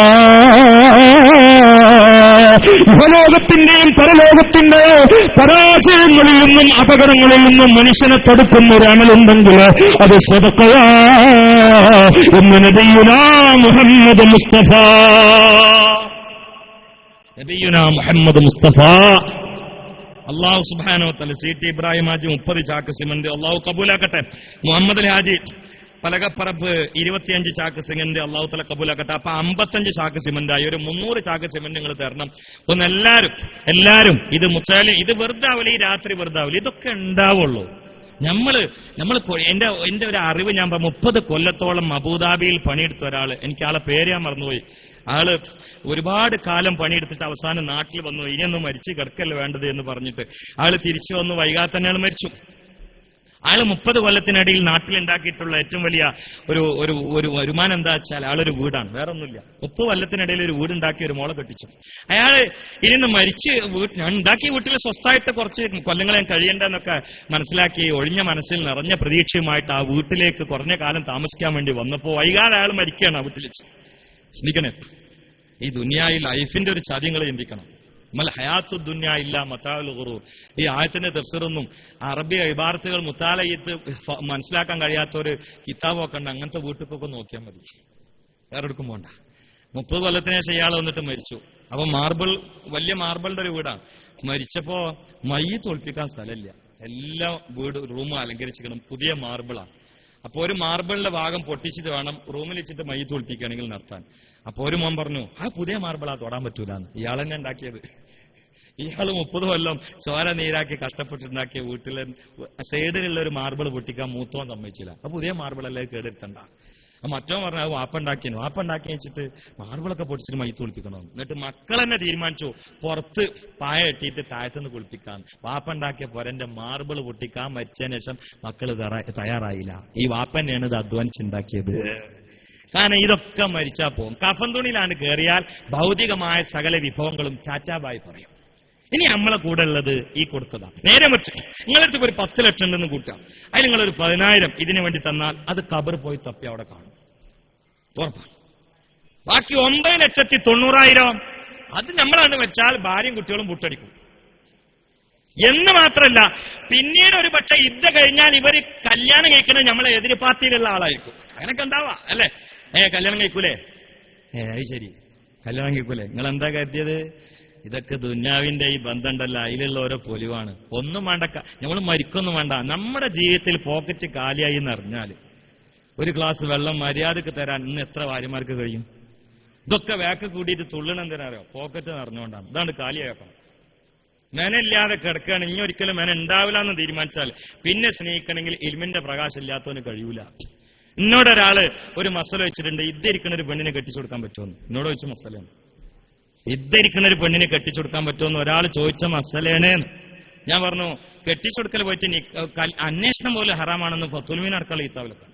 ഇഹലോകത്തിന്റെയും പരലോകത്തിന്റെയോ പരാജയങ്ങളിൽ നിന്നും അപകടങ്ങളിൽ നിന്നും മനുഷ്യനെ തടുക്കുന്ന ഒരു അമലുണ്ടെങ്കിൽ അത് സദഖയാ എന്ന് നബിയുനാ മുഹമ്മദ് മുസ്തഫ, നബിയുനാ മുഹമ്മദ് മുസ്തഫ. അള്ളാഹു സുബ്ഹാനഹു വ തആല സി.ടി. ഇബ്രാഹിം ഹാജി 30 ചാക്ക് സിമന്റ് അള്ളാഹു കബൂലാക്കട്ടെ. മുഹമ്മദ് അലി ഹാജി പലകപ്പറമ്പ് 25 ചാക്ക് സിമന്റ് അള്ളാഹു തആല കബൂലാക്കട്ടെ. അപ്പൊ 55 ചാക്ക് സിമന്റായി. ഒരു 300 ചാക്ക് സിമന്റ് നിങ്ങൾ തരണം. ഒന്ന് എല്ലാരും ഇത് മുച്ചാലും ഇത് വെറുതെ ആവില്ല, ഈ രാത്രി വെറുതെ ആവില്ല, ഇതൊക്കെ ഉണ്ടാവുള്ളൂ. നമ്മൾ എന്റെ ഒരു അറിവ് ഞാൻ 30 കൊല്ലത്തോളം അബുദാബിയിൽ പണിയെടുത്ത ഒരാള്, എനിക്ക് ആളെ പേര് ഞാൻ മറന്നുപോയി. ആള് ഒരുപാട് കാലം പണിയെടുത്തിട്ട് അവസാനം നാട്ടിൽ വന്നു. ഇനിയൊന്നും മരിച്ചു കിടക്കല്ല വേണ്ടത് എന്ന് പറഞ്ഞിട്ട് ആള് തിരിച്ചു വന്നു. വൈകാതെ തന്നെ ആൾ മരിച്ചു. ആള് 30 കൊല്ലത്തിനിടയിൽ നാട്ടിലുണ്ടാക്കിയിട്ടുള്ള ഏറ്റവും വലിയ ഒരു വരുമാനം എന്താ വെച്ചാൽ ആളൊരു വീടാണ്, വേറെ ഒന്നുമില്ല. 30 കൊല്ലത്തിനിടയിൽ ഒരു വീടുണ്ടാക്കി ഒരു മോളെ കെട്ടിച്ചു. അയാള് ഇനിന്ന് മരിച്ച് ഞാൻ ഉണ്ടാക്കിയ വീട്ടിൽ സ്വസ്ഥമായിട്ട് കുറച്ച് കൊല്ലങ്ങളെ കഴിയണ്ടെന്നൊക്കെ മനസ്സിലാക്കി ഒഴിഞ്ഞ മനസ്സിൽ നിറഞ്ഞ പ്രതീക്ഷയുമായിട്ട് ആ വീട്ടിലേക്ക് കുറഞ്ഞ കാലം താമസിക്കാൻ വേണ്ടി വന്നപ്പോ വൈകാതെ അയാൾ മരിക്കുകയാണ് ആ വീട്ടിൽ. ചിന്തിക്കണേ, ഈ ദുനിയായിൽ ലൈഫിന്റെ ഒരു ചതിങ്ങൾ ചിന്തിക്കണം. മൽ ഹയാത്തു ദുനിയ ഇല്ലാ മതാഉൽ ഖുറൂർ. ഈ ആയത്തിന്റെ തഫ്സീറൊന്നും അറബി ഇബാറത്തുകൾ മുത്താല ചെയ്ത് മനസ്സിലാക്കാൻ കഴിയാത്തൊരു കിതാബൊക്കെ ഉണ്ട്. അങ്ങനത്തെ വീട്ടിലൊക്കെ നോക്കിയാൽ മതി, വേറെ എടുക്കും പോണ്ട. 30 കൊല്ലത്തിന് ശേഷം ഇയാൾ വന്നിട്ട് മരിച്ചു. അപ്പൊ വലിയ മാർബിളിന്റെ ഒരു വീടാണ്. മരിച്ചപ്പോ മയ്യത്ത് ഒളിപ്പിക്കാൻ സ്ഥലമില്ല. എല്ലാ റൂമും അലങ്കരിച്ചിരിക്കണം, പുതിയ മാർബിളാണ്. അപ്പൊ ഒരു മാർബിളിന്റെ ഭാഗം പൊട്ടിച്ചിട്ട് വേണം റൂമിൽ വെച്ചിട്ട് മയ്യത്ത് ഒളിപ്പിക്കുകയാണെങ്കിൽ നടത്താൻ. അപ്പൊ ഒരു മോൻ പറഞ്ഞു, ആ പുതിയ മാർബിളാ തൊടാൻ പറ്റൂലെന്ന്. ഇയാൾ തന്നെ ഉണ്ടാക്കിയത്. ഇയാൾ 30 കൊല്ലം ചോര നീരാക്കി കഷ്ടപ്പെട്ടുണ്ടാക്കിയ വീട്ടിലെ സൈഡിലുള്ള ഒരു മാർബിൾ പൊട്ടിക്കാൻ മൂത്തോൻ സമ്മതിച്ചില്ല. അപ്പൊ പുതിയ മാർബിളല്ലേ കേടെടുത്തണ്ട. മറ്റോ പറഞ്ഞ അത് വാപ്പുണ്ടാക്കി വെച്ചിട്ട് മാർബിളൊക്കെ പൊടിച്ചിട്ട് മയ്യത്ത് കുളിപ്പിക്കണം. എന്നിട്ട് മക്കൾ തന്നെ തീരുമാനിച്ചു പുറത്ത് പായ കെട്ടിയിട്ട് താഴത്തുനിന്ന് കുളിപ്പിക്കാൻ. വാപ്പുണ്ടാക്കിയ പൊരന്റെ മാർബിൾ പൊട്ടിക്കാൻ മരിച്ചതിന് ശേഷം മക്കൾ തയ്യാറായില്ല. ഈ വാപ്പന്നെയാണ് ഇത് അധ്വാനിച്ചുണ്ടാക്കിയത്. കാരണം ഇതൊക്കെ മരിച്ചാ പോകും. കഫൻ തുണിയിലാണ് കയറിയാൽ ഭൗതികമായ സകല വിഭവങ്ങളും ടാറ്റാബായി പറയും. ഇനി നമ്മളെ കൂടെ ഉള്ളത് ഈ കൊടുത്തതാണ്. നേരെ മറിച്ച് നിങ്ങളടുത്ത് ഒരു 10 ലക്ഷം ഉണ്ടെന്ന് കൂട്ടാം, അതിൽ നിങ്ങളൊരു 10,000 ഇതിനു വേണ്ടി തന്നാൽ അത് കബർ പോയി തപ്പി അവിടെ കാണും, ഉറപ്പാണ്. ബാക്കി 9,90,000 അത് നമ്മളാണ് വെച്ചാൽ ഭാര്യയും കുട്ടികളും പുട്ടടിക്കും എന്ന് മാത്രമല്ല, പിന്നീട് ഒരു പക്ഷെ യുദ്ധം കഴിഞ്ഞാൽ ഇവര് കല്യാണം കഴിക്കുന്നത് നമ്മളെ എതിര് പാർട്ടിയിലുള്ള ആളായിരിക്കും. അങ്ങനെയൊക്കെ ഉണ്ടാവാ അല്ലേ? കല്യാണം കഴിക്കൂലേ? അത് ശരി, കല്യാണം കഴിക്കൂലേ? നിങ്ങൾ എന്താ കരുതിയത്? ഇതൊക്കെ ദുന്യാവിന്റെ ഈ ബന്ധമുണ്ടല്ലോ, അതിലുള്ള ഓരോ പൊലിവാണ്. ഒന്നും വേണ്ട, നമ്മൾ മരിക്കൊന്നും വേണ്ട. നമ്മുടെ ജീവിതത്തിൽ പോക്കറ്റ് കാലിയായി എന്നറിഞ്ഞാൽ ഒരു ഗ്ലാസ് വെള്ളം മര്യാദക്ക് തരാൻ ഇന്ന് എത്ര ഭാര്യമാർക്ക് കഴിയും? ഇതൊക്കെ വേക്ക് കൂടിയിട്ട് തുള്ളണെന്തിനറിയോ? പോക്കറ്റ് നിറഞ്ഞുകൊണ്ടാണ്. ഇതാണ് കാലിയാക്കണം. മെനയില്ലാതെ കിടക്കുകയാണ്. ഇനി ഒരിക്കലും മെന ഉണ്ടാവില്ല എന്ന് തീരുമാനിച്ചാൽ പിന്നെ സ്നേഹിക്കണമെങ്കിൽ ഇൽമിന്റെ പ്രകാശം ഇല്ലാത്തവന് കഴിയൂല. എന്നോടൊരാള് ഒരു മസല വെച്ചിട്ടുണ്ട്, ഇദ്ദരിക്കുന്ന ഒരു പെണ്ണിനെ കെട്ടിച്ചു കൊടുക്കാൻ പറ്റുമെന്ന്. എന്നോട് ചോദിച്ച മസലയാണ്. ഇദ്ദരിക്കുന്ന ഒരു പെണ്ണിനെ കെട്ടിച്ചു കൊടുക്കാൻ പറ്റുമെന്ന് ഒരാൾ ചോദിച്ച മസലേണ്. ഞാൻ പറഞ്ഞു, കെട്ടിച്ചു കൊടുക്കൽ പോയിട്ട് അന്വേഷണം പോലെ ഹറാമാണെന്ന് ഫത്തുൽമീൻ അടക്കള ഈത്താവിലൊക്കെ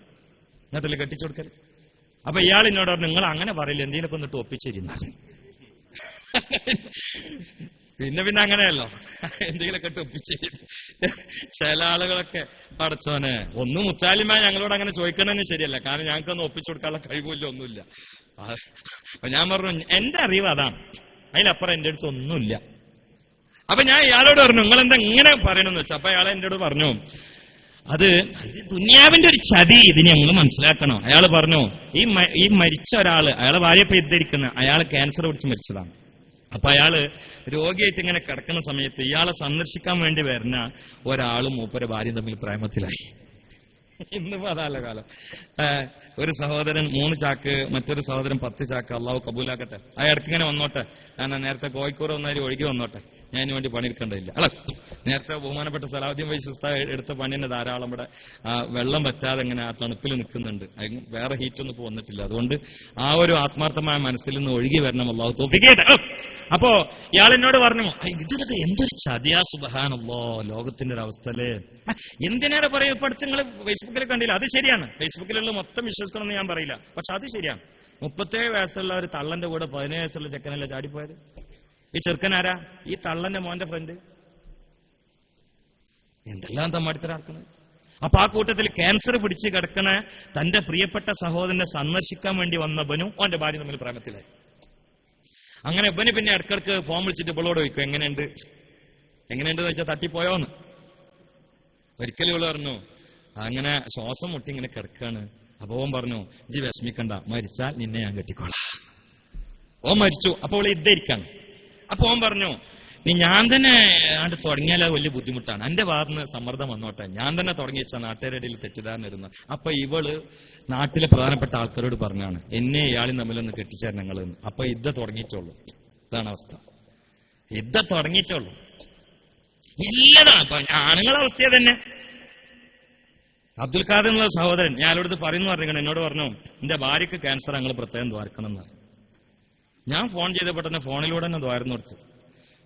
എന്നിട്ടല്ലേ കെട്ടിച്ചു കൊടുക്കൽ. അപ്പൊ ഇയാൾ എന്നോട് പറഞ്ഞു, നിങ്ങൾ അങ്ങനെ പറയില്ല, എന്തെങ്കിലുമൊക്കെ ഒന്നിട്ട് ഒപ്പിച്ചിരുന്നാൽ. പിന്നെ അങ്ങനെയല്ലോ, എന്തെങ്കിലുമൊക്കെ ഒപ്പിച്ച്. ചില ആളുകളൊക്കെ പടച്ചോനെ ഒന്നും മുത്താലിമായി ഞങ്ങളോട് അങ്ങനെ ചോദിക്കണമെന്ന് ശരിയല്ല, കാരണം ഞങ്ങൾക്കൊന്നും ഒപ്പിച്ചു കൊടുക്കാനുള്ള കഴിവില്ല, ഒന്നുമില്ല. അപ്പൊ ഞാൻ പറഞ്ഞു, എന്റെ അറിവ് അതാണ്, അതിലപ്പുറം എന്റെ അടുത്ത് ഒന്നുമില്ല. അപ്പൊ ഞാൻ ഇയാളോട് പറഞ്ഞു, നിങ്ങൾ എന്താ ഇങ്ങനെ പറയണമെന്ന് വെച്ചാൽ. അപ്പൊ അയാൾ എന്നോട് പറഞ്ഞു, അത് ദുനിയാവിന്റെ ഒരു ചതി, ഇതിന് ഞങ്ങൾ മനസ്സിലാക്കണം. അയാൾ പറഞ്ഞു, ഈ മരിച്ച ഒരാള്, അയാളെ ഭാര്യ പെയ്തിരിക്കുന്ന അയാൾ ക്യാൻസർ പിടിച്ച് മരിച്ചതാണ്. അപ്പൊ അയാള് രോഗിയായിട്ട് ഇങ്ങനെ കിടക്കുന്ന സമയത്ത് ഇയാളെ സന്ദർശിക്കാൻ വേണ്ടി വരുന്ന ഒരാളും മൂപ്പരെ ഭാര്യയും തമ്മിൽ പ്രേമത്തിലായി. ഇന്നിപ്പോ അതല്ല കാലം. ഒരു സഹോദരൻ 3 ചാക്ക്, മറ്റൊരു സഹോദരൻ 10 ചാക്ക്, അള്ളാഹു കബൂലാക്കട്ടെ. ആ ഇടയ്ക്ക് ഇങ്ങനെ വന്നോട്ടെ. ഞാൻ നേരത്തെ കോഴിക്കോട് വന്നാലും ഒഴുകി വന്നോട്ടെ, ഞാൻ ഇതിനു വേണ്ടി പണിയെടുക്കേണ്ടതില്ല. നേരത്തെ ബഹുമാനപ്പെട്ട സലാഹുദ്ദീൻ വൈശുസ്ത എടുത്ത പണി തന്നെ ധാരാളം ഇവിടെ വെള്ളം പറ്റാതെ ഇങ്ങനെ ആ തണുപ്പിൽ നിൽക്കുന്നുണ്ട്. വേറെ ഹീറ്റൊന്നും ഇപ്പോൾ വന്നിട്ടില്ല. അതുകൊണ്ട് ആ ഒരു ആത്മാർത്ഥമായ മനസ്സിൽ നിന്ന് ഒഴുകി വരണം, അള്ളാഹു തൗഫീഖ് ചെയ്യട്ടെ. അപ്പോ ഇയാൾ എന്നോട് പറഞ്ഞു, ഇതിനൊക്കെ എന്തൊരു ചതിയാ സുബ്ഹാനല്ലാ, ലോകത്തിന്റെ ഒരു അവസ്ഥയില് എന്തിനേറെ പറയും. ഇപ്പൊ അടുത്ത് നിങ്ങൾ ഫേസ്ബുക്കിൽ കണ്ടില്ല, അത് ശരിയാണ്. ഫേസ്ബുക്കിലുള്ള മൊത്തം വിശ്വസിക്കണമെന്ന് ഞാൻ പറയില്ല, പക്ഷെ അത് ശരിയാണ്. 37 വയസ്സുള്ള ഒരു തള്ളന്റെ കൂടെ 17 വയസ്സുള്ള ചെക്കനല്ലേ ചാടിപ്പോയത്. ഈ ചെറുക്കനാരാ? ഈ തള്ളന്റെ മോന്റെ ഫ്രണ്ട്. എന്തെല്ലാം തമ്മാടിത്തരാക്കുന്നത്. അപ്പൊ ആ കൂട്ടത്തിൽ ക്യാൻസർ പിടിച്ച് കിടക്കണ തന്റെ പ്രിയപ്പെട്ട സഹോദരനെ സന്ദർശിക്കാൻ വേണ്ടി വന്ന ബനു ഓന്റെ ഭാര്യ തമ്മിൽ പ്രേമത്തിലായി. അങ്ങനെ ബന് പിന്നെ ഇടക്കിടക്ക് ഫോൺ വിളിച്ചിട്ട് ഇവളോട് ചോദിക്കും, എങ്ങനെയുണ്ടെന്ന് വെച്ചാൽ തട്ടിപ്പോയോന്ന്. ഒരിക്കലും ഇവള് പറഞ്ഞു, അങ്ങനെ ശ്വാസം മുട്ടി ഇങ്ങനെ കിടക്കാണ്. അപ്പൊ ഓൻ പറഞ്ഞു, ജി വിഷമിക്കണ്ട, മരിച്ചാൽ നിന്നെ ഞാൻ കെട്ടിക്കോളാം. ഓൻ മരിച്ചു. അപ്പോൾ അവള് ഇദ്ദരിക്കാണ്. അപ്പൊ ഓൻ പറഞ്ഞു, ഞാൻ തന്നെ ആണ്ട് തുടങ്ങിയാൽ അത് വലിയ ബുദ്ധിമുട്ടാണ്, എന്റെ ഭാഗത്തുനിന്ന് സമ്മർദ്ദം വന്നോട്ടെ, ഞാൻ തന്നെ തുടങ്ങി വെച്ചാൽ നാട്ടുകാരുടെ ഇടയിൽ തെറ്റിദ്ധാരണ ഇരുന്നു. അപ്പൊ ഇവള് നാട്ടിലെ പ്രധാനപ്പെട്ട ആൾക്കാരോട് പറഞ്ഞാണ്, എന്നെ ഇയാളും തമ്മിലൊന്ന് കെട്ടിച്ചേരാൻ ഞങ്ങളെന്ന്. അപ്പൊ യുദ്ധ തുടങ്ങിയിട്ടുള്ളൂ. ഇതാണ് അവസ്ഥ. യുദ്ധ തുടങ്ങിയിട്ടുള്ളൂ. എല്ലാതാണ്. അപ്പൊ ആണുങ്ങളെ അവസ്ഥയെ തന്നെ. അബ്ദുൽ ഖാദർ എന്നുള്ള സഹോദരൻ ഞാനോട് പറയുന്നു പറഞ്ഞു, എന്നോട് പറഞ്ഞു, എന്റെ ഭാര്യക്ക് ക്യാൻസർ, ഞങ്ങൾ പ്രത്യേകം ദ്വാരക്കണം എന്ന് പറഞ്ഞു. ഞാൻ ഫോൺ ചെയ്തപ്പോൾ തന്നെ ഫോണിലൂടെ തന്നെ ദ്വാരം കൊടുത്തു.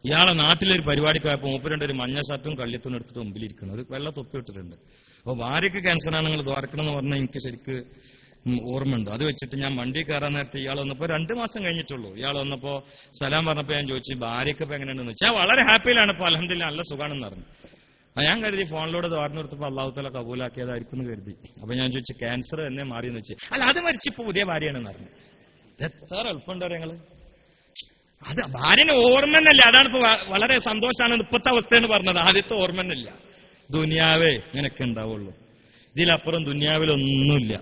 ഇയാളെ നാട്ടിലൊരു പരിപാടിക്ക് പോയപ്പോൾ മൂപ്പരുണ്ട് ഒരു മഞ്ഞ ഷർട്ടും കള്ളിത്തും എടുത്തിട്ട് മുമ്പിലിരിക്കുന്നു, ഒരു വെള്ള തൊപ്പി ഇട്ടിട്ടുണ്ട്. അപ്പൊ ഭാര്യക്ക് ക്യാൻസറാണ്, നിങ്ങൾ ദ്വാരക്കണം എന്ന് പറഞ്ഞാൽ എനിക്ക് ശരിക്ക് ഓർമ്മയുണ്ട്. അത് വെച്ചിട്ട് ഞാൻ വണ്ടി കയറാൻ നേരത്തെ ഇയാൾ വന്നപ്പോ 2 മാസം കഴിഞ്ഞിട്ടുള്ളൂ. ഇയാൾ വന്നപ്പോ സലാം പറഞ്ഞപ്പോ ഞാൻ ചോദിച്ചു, ഭാര്യക്ക് ഇപ്പൊ എങ്ങനെയുണ്ടെന്ന് വെച്ചാൽ വളരെ ഹാപ്പിയിലാണ്, ഇപ്പൊ അൽഹംദുലില്ലാഹ് നല്ല സുഖാണെന്ന് പറഞ്ഞു. ഞാൻ കരുതി ഫോണിലൂടെ ദ്വാരം എടുത്തപ്പോ അള്ളാഹു തആല കബൂലാക്കിയതായിരിക്കും എന്ന് കരുതി. അപ്പൊ ഞാൻ ചോദിച്ചു, ക്യാൻസർ എന്നെ മാറിയെന്ന് വെച്ച്. അല്ല, അത് മരിച്ചിപ്പോ പുതിയ ഭാര്യയാണെന്ന് പറഞ്ഞു. എത്ര എളുപ്പമുണ്ടോ ഞങ്ങള്. അത് ഭാര്യനെ ഓർമ്മന്നല്ല. അതാണ് ഇപ്പൊ വളരെ സന്തോഷമാണ് ഇപ്പോഴത്തെ അവസ്ഥയെന്ന് പറഞ്ഞത്. ആദ്യത്തെ ഓർമ്മന്നില്ല. ദുനിയാവേ ഇങ്ങനെയൊക്കെ ഉണ്ടാവുള്ളൂ, ഇതിലപ്പുറം ദുനിയാവിലൊന്നുമില്ല.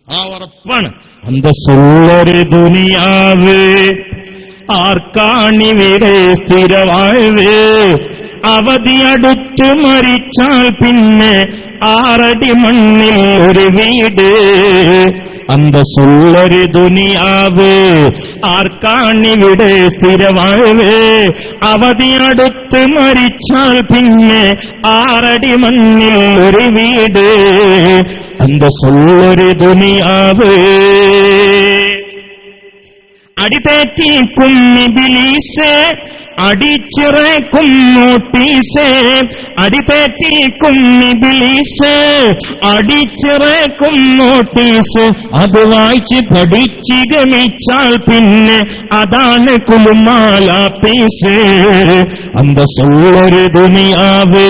ആ ഉറപ്പാണ്. അന്തസ്സുള്ളൊരു ദുനിയാവ് ആർക്കാണിവിടെ സ്ഥിരവാഴ്വേ, അവധിയടുത്ത് മരിച്ചാൽ പിന്നെ 6 അടി മണ്ണിൽ ഒരു വീട്. അന്തസ്സുള്ളൊരു ദുനിയാവ് ആർക്കാണിവിടെ സ്ഥിരവാഴ്വേ, അവധിയടുത്ത് മരിച്ചാൽ പിന്നെ 6 അടി മണ്ണിൽ ഒരു വീട്. അന്തസ്സുള്ളൊരു ദുനിയാവ്. അടിതേറ്റിക്കും ഇബ്ലീസ്, അടിച്ചിറക്കും നോട്ടീസ്. അടിതേറ്റിക്കും ഇബ്ലീസ്, അടിച്ചിറക്കും നോട്ടീസ്. അത് വായിച്ച് പഠിച്ച് ഗമിച്ചാൽ പിന്നെ അതാണ് കുലുമാലാപ്പീസ്. അന്തസ്സുള്ളൊരു ദുനിയാവ്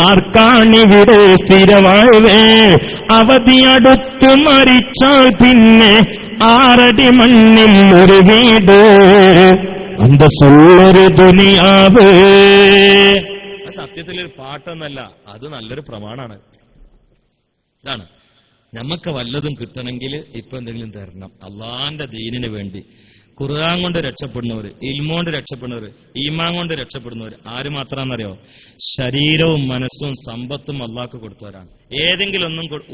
ആർക്കാണിവിടെ സ്ഥിരവാഴ്വേ, അവധിയടുത്ത് മരിച്ചാൽ പിന്നെ 6 അടി മണ്ണിൽ ഒരു വീട്. അന്തസ്സുള്ളൊരു ദുനിയാവ്. സത്യത്തിലൊരു പാട്ടൊന്നല്ല, അത് നല്ലൊരു പ്രമാണാണ്. ഇതാണ്, നമുക്ക് വല്ലതും കിട്ടണമെങ്കിൽ ഇപ്പൊ എന്തെങ്കിലും തരണം. അള്ളാന്റെ ദീനിന് വേണ്ടി ഖുർആൻ കൊണ്ട് രക്ഷപ്പെടുന്നവർ, ഇൽമോണ്ട് രക്ഷപ്പെടുന്നവർ, ഈമാൻ കൊണ്ട് രക്ഷപ്പെടുന്നവർ ആര് മാത്രമാണെന്നറിയോ? ശരീരവും മനസ്സും സമ്പത്തും അള്ളാഹ്ക്ക് കൊടുത്തവരാണ്. ഏതെങ്കിലും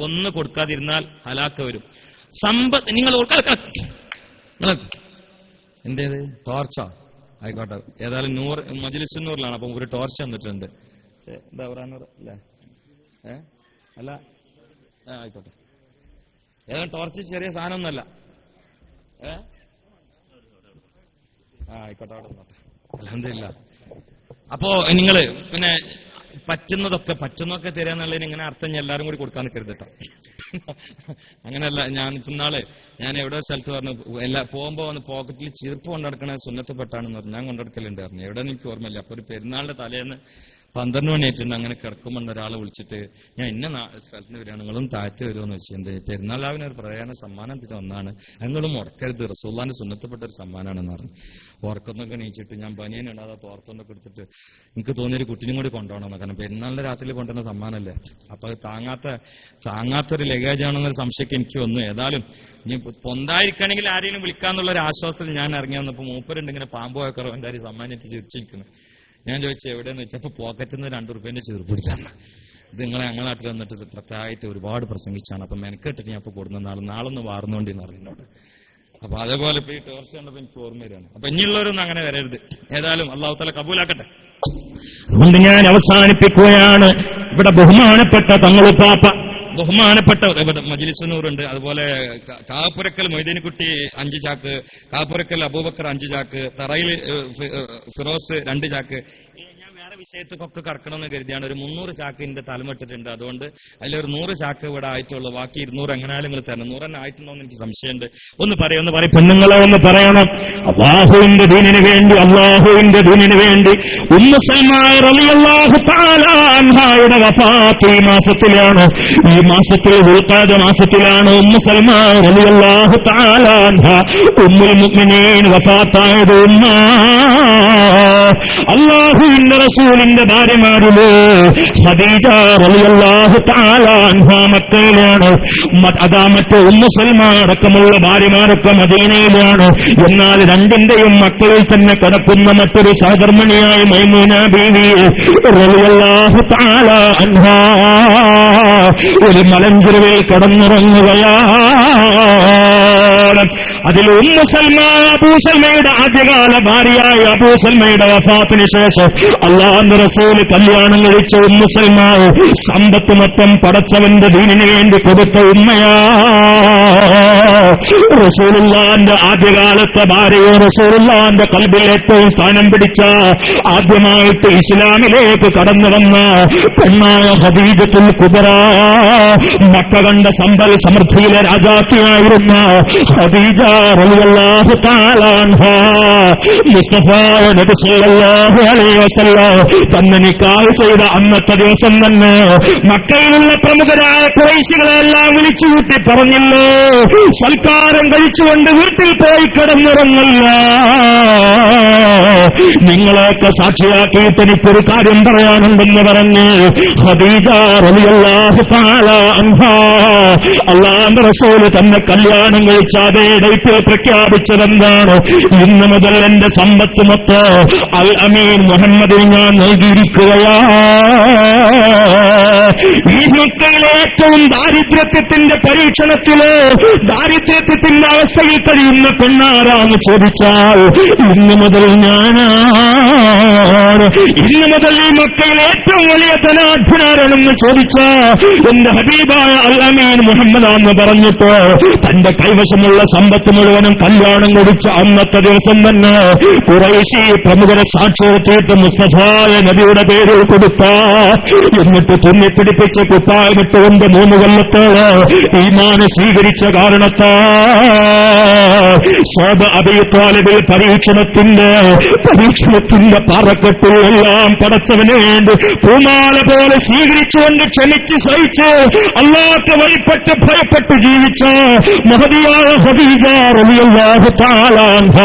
ഒന്ന് കൊടുക്കാതിരുന്നാൽ ഹലാക്ക് വരും. സമ്പത്ത് നിങ്ങൾ എന്തേത് ടോർച്ചാ ആയിക്കോട്ടെ, ഏതായാലും മജ്ലിസ് നൂറിലാണ്. അപ്പം ഒരു ടോർച്ച് തന്നിട്ടുണ്ട്. എന്താ പറയാനൂറ് അല്ലേ? അല്ല, ആയിക്കോട്ടെ. ഏതായാലും ടോർച്ച് ചെറിയ സാധനമൊന്നുമല്ല. ആയിക്കോട്ടെ, അവിടെ നോട്ടെ. അൽഹംദുലില്ലാഹ്. അപ്പോ നിങ്ങള് പിന്നെ പറ്റുന്നതൊക്കെ തരാന്നുള്ളതിന് ഇങ്ങനെ അർത്ഥം എല്ലാവരും കൂടി കൊടുക്കാൻ നിൽക്കരുത് കേട്ടോ. അങ്ങനെയല്ല. ഞാൻ ഇന്നാള് ഞാൻ എവിടെ സ്ഥലത്ത് പറഞ്ഞു, പോകുമ്പോ വന്ന് പോക്കറ്റിൽ ചീർപ്പ് കൊണ്ടെടുക്കണ സുന്നത്തപ്പെട്ടാണെന്ന് പറഞ്ഞു. ഞാൻ കൊണ്ടെടുക്കലുണ്ടായിരുന്നു. എവിടെ എനിക്ക് ഓർമ്മയില്ല. അപ്പൊ ഒരു പെരുന്നാളിന്റെ തലേന്ന് 12 മണിയായിട്ടുണ്ട്. അങ്ങനെ കിടക്കുമ്പോൾ ഒരാളെ വിളിച്ചിട്ട് ഞാൻ ഇന്ന സ്ഥലത്തിന് വരികയാണ്, നിങ്ങളും താഴത്ത് വരുമെന്ന് വെച്ചിട്ടുണ്ട്, പെരുന്നാളാവിന് ഒരു പ്രധാന സമ്മാനത്തിന് ഒന്നാണ്, നിങ്ങളും മുടക്കരുത്, റസൂലുള്ളാഹിന്റെ സുന്നത്തപ്പെട്ട ഒരു സമ്മാനമാണെന്ന് പറഞ്ഞു. ഉറക്കൊന്നൊക്കെ എണീച്ചിട്ട് ഞാൻ ബനിയനുണ്ടാകാതെ തോർത്തൊന്നൊക്കെ എടുത്തിട്ട് എനിക്ക് തോന്നിയൊരു കുട്ടിനും കൂടി കൊണ്ടുപോകണം. കാരണം പെരുന്നാളിന്റെ രാത്രിയിൽ കൊണ്ടുവന്ന സമ്മാനമല്ലേ, അപ്പൊ അത് താങ്ങാത്തൊരു ലഗേജ് ആണെന്നൊരു സംശയമൊക്കെ എനിക്ക് വന്നു. ഏതായാലും ഇനി പൊന്തായിരിക്കണമെങ്കിൽ ആരെങ്കിലും വിളിക്കാന്നുള്ള ഒരു ആശ്വാസത്തിൽ ഞാൻ ഇറങ്ങി വന്നപ്പോൾ മൂപ്പരുണ്ട് ഇങ്ങനെ പാമ്പോയൊക്കെ എന്തായാലും സമ്മാനിച്ച് ചിരിച്ചിരിക്കുന്നു. ഞാൻ ചോദിച്ചു എവിടെയെന്ന് വെച്ചപ്പോൾ പോക്കറ്റിൽ നിന്ന് 2 റുപ്യേന്റെ ചെറുപ്പ് പിടിച്ചാണ്. ഇത് നിങ്ങളെ ഞങ്ങളുടെ നാട്ടിൽ വന്നിട്ട് പ്രത്യേകമായിട്ട് ഒരുപാട് പ്രസംഗിച്ചാണ്, അപ്പൊ മെനക്കെട്ടിട്ട് ഞാൻ ഇപ്പൊ കൊടുക്കുന്ന നാളൊന്ന് വാർന്നുകൊണ്ടിന്ന് അറിയുന്നോട്. അപ്പൊ അതേപോലെ ഇപ്പൊ ഈ ടോർച്ച് കണ്ടപ്പോ എനിക്ക് ഓർമ്മ വരികയാണ്. അപ്പൊ ഇനിയുള്ളവരൊന്നും അങ്ങനെ വരരുത്. ഏതായാലും അള്ളാഹു തആല കബൂലാക്കട്ടെ. അതുകൊണ്ട് ഞാൻ അവസാനിപ്പിക്കുകയാണ്. ഇവിടെ ബഹുമാനപ്പെട്ട തങ്ങളുപ്പാപ്പ, ബഹുമാനപ്പെട്ട മജ്ലിസുനൂറുണ്ട്, അതുപോലെ കാപ്പുരക്കൽ മൊയ്തീൻകുട്ടി 5 ചാക്ക്, കാപ്പുരക്കൽ അബൂബക്കർ 5 ചാക്ക്, തറയിൽ ഫിറോസ് 2 ചാക്ക്. ഞാൻ വേറെ വിഷയത്തിക്കൊക്കെ കടക്കണമെന്ന് കരുതിയാണ് ഒരു 300 ചാക്കിന്റെ തലമിട്ടിട്ടുണ്ട്. അതുകൊണ്ട് അതിലൊരു 100 ചാക്ക് ഇവിടെ ആയിട്ടുള്ളൂ, ബാക്കി 200 എങ്ങനെയാലും നിങ്ങൾ തരണം. 100 തന്നെ ആയിട്ടുണ്ടോ എന്ന് എനിക്ക് സംശയമുണ്ട്. ഒന്ന് പറയും പെണ്ണുങ്ങളെ ഒന്ന് പറയണം. അല്ലാഹുവിന്റെ ദീനിന് വേണ്ടി ഉമ്മു സൽമാ റളിയല്ലാഹു തആല അൻഹായുടെ വഫാത്ത് ഈ മാസത്തിലാണ്. ഈ മാസത്തിൽ ദുൽഖഅദ മാസത്തിലാണ് ഉമ്മു സൽമാ റളിയല്ലാഹു തആല അൻഹ ഉമ്മുൽ മുഅ്മിനീൻ വഫാത്തായത്. അല്ലാഹുവിന്റെ റസൂലിന്റെ ഭാര്യമാരില് ഖദീജ റളിയല്ലാഹു തആല അൻഹ മക്കയിലാണ്. അതാ മറ്റ് ഉമ്മു സൽമാ അടക്കമുള്ള ഭാര്യമാരൊക്കെ മദീനയിലാണ്. എന്നാൽ രണ്ടിന്റെയും മക്കളിൽ തന്നെ കിടക്കുന്ന മറ്റൊരു സഹധർമ്മിണിയായ മൈമൂന ബീവി റളിയല്ലാഹു തആല അൻഹ ഒരു മലഞ്ചെരുവിൽ കിടന്നുറങ്ങുകയാണ്. അതിൽ ഉമ്മു സൽമാ അബൂസൽമയുടെ ആദ്യകാല ഭാര്യയായ അബൂസൽമയുടെ വഫാത്തിന് ശേഷം അല്ലാഹുവിന്റെ റസൂൽ കല്യാണം കഴിച്ച ഉമ്മു സൽമാ സമ്പത്ത് മൊത്തം പടച്ചവന്റെ ദീനിന് വേണ്ടി കൊടുത്ത ഉമ്മയാ. റസൂലുള്ളാഹിന്റെ ആദ്യകാലത്തെ ഭാര്യയോ റസൂലുള്ളാഹിന്റെ ഖൽബിൽ ഏറ്റവും സ്ഥാനം പിടിച്ച ആദ്യമായിട്ട് ഇസ്ലാമിലേക്ക് കടന്നു വന്ന പെണ്ണായ ഖദീജത്തുൽ കുബ്ര, മക്ക കണ്ട സമ്പൽ സമൃദ്ധിയിലെ രാജാത്തിയായിരുന്ന ഖദീജ റളിയല്ലാഹു തആല അൻഹ മുസ്തഫ നബി സല്ലല്ലാഹു അലൈഹി വസല്ലം തന്നെ നിക്കാഹ് ചെയ്ത അന്നത്തെ ദിവസം തന്നെ മക്കയിലുള്ള പ്രമുഖരായ ഖുറൈശികളെല്ലാം വിളിച്ചു കൂട്ടി പറഞ്ഞില്ലേ, സൽക്കാരം കഴിച്ചുകൊണ്ട് വീട്ടിൽ പോയി കിടന്നിറങ്ങല്ല, നിങ്ങളെയൊക്കെ സാക്ഷിയാക്കിയിട്ട് എനിക്കൊരു കാര്യം പറയാനുണ്ടെന്ന് പറഞ്ഞ് ഖദീജ റളിയല്ലാഹു തആല അൻഹ അല്ലാഹുവിന്റെ റസൂൽ തന്നെ കല്യാണം കഴിച്ച അതേ ഡേറ്റ് പ്രഖ്യാപിച്ചതെന്താണ്? ഇന്ന് മുതൽ എന്റെ സമ്പത്ത് മൊത്തം അൽ അമീൻ മുഹമ്മദിന് ഞാൻ നൽകിയിരിക്കുകയാ. ഈ മക്കയിലെ ഏറ്റവും ദാരിദ്ര്യത്തിന്റെ പരീക്ഷണത്തില് ദാരിദ്ര്യത്തിന്റെ അവസ്ഥയിൽ കഴിയുന്ന പെണ്ണാരാന്ന് ചോദിച്ചാൽ ഇന്ന് മുതൽ ഞാനാണ്. ഇന്ന് മുതൽ ഈ മക്കയിലെ ഏറ്റവും വലിയ ധനാഢ്യനാരാണെന്ന് ചോദിച്ചാൽ എന്റെ ഹബീബായ അൽ അമീൻ മുഹമ്മദാന്ന് പറഞ്ഞിട്ട് തന്റെ കൈവശമുള്ള സമ്പത്ത് മുഴുവനും കല്യാണം കഴിച്ച അന്നത്തെ ദിവസം തന്നെ ഖുറൈശി പ്രമുഖരെ സാക്ഷ്യപ്പെടുത്തിയിട്ട് മുസ്തഫായ നബിയുടെ പേരിൽ കൊടുത്ത, എന്നിട്ട് തുന്നിപ്പിടിപ്പിച്ച് കുപ്പായമിട്ടുകൊണ്ട് 3 കൊല്ലത്തോളം ഈമാന് സ്വീകരിച്ച കാരണത്താ സ്വബ അബീ ത്വാലിബിൽ പരീക്ഷണത്തിന്റെ പാറക്കെട്ടിൽ എല്ലാം പടച്ചവന് വേണ്ടി പൂമാല പോലെ സ്വീകരിച്ചുകൊണ്ട് ക്ഷമിച്ച് സഹിച്ച് അല്ലാഹുവിനെ വഴിപ്പെട്ട് ഭയപ്പെട്ട് ജീവിച്ച മഹദിയായ ഖദീജ റളിയല്ലാഹു തആല അൻഹ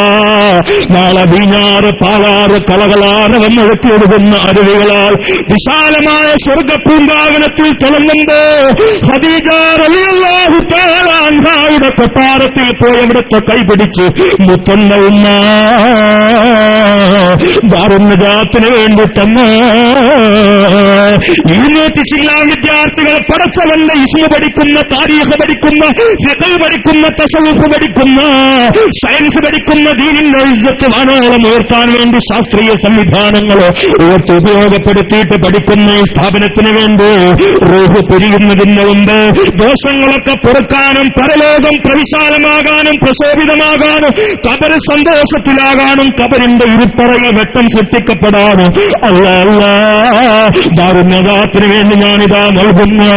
നാളെ വീഞ്ഞാറ് പാലാറ് കളകളാറവം ഒഴുക്കിയൊഴുകുന്ന അരുവികളാൽ വിശാലമായ സ്വർഗപൂങ്കാവനത്തിൽ തിളങ്ങുമ്പോ ഖദീജ റളിയല്ലാഹു തആല അൻഹയുടെ കൊട്ടാരത്തിൽ പോയി അവിടുത്തെ കൈപിടിച്ച് മുത്തന്ന ഉമ്മ ദാറുന്നജാത്തിന് വേണ്ടി തന്ന 200 ചില്ലാൻ വിദ്യാർത്ഥികൾ പടച്ചവന്റെ ഇസ്മു പഠിക്കുന്ന, താരീഖ് പഠിക്കുന്ന, ഫിഖ് പഠിക്കുന്ന, തസവ്വുഫ് പഠിക്കുന്ന, സയൻസ് പഠിക്കുന്ന, ദീനിന്റെ ഇസ്സത്ത് വാനോളം ഉയർത്താൻ വേണ്ടി ശാസ്ത്രീയ സംവിധാനങ്ങൾ ഉയർത്തി ഉപയോഗപ്പെടുത്തിയിട്ട് പഠിക്കുന്ന ഈ സ്ഥാപനത്തിന് വേണ്ടി റൂഹ് പിരിയുന്നതിന് മുമ്പ് ദോഷങ്ങളൊക്കെ പൊറുക്കാനും പരലോകം പ്രവിശാലമാകാനും പ്രശോഭിതമാകാനും ഖബർ സന്തോഷത്തിലാകാനും ഖബറിന്റെ ഇരുപ്പറയിൽ വെട്ടം സൃഷ്ടിക്കപ്പെടാനും അല്ലാ ദാറുന്നജാത്തിന് വേണ്ടി ഞാനിതാ നൽകുന്നു.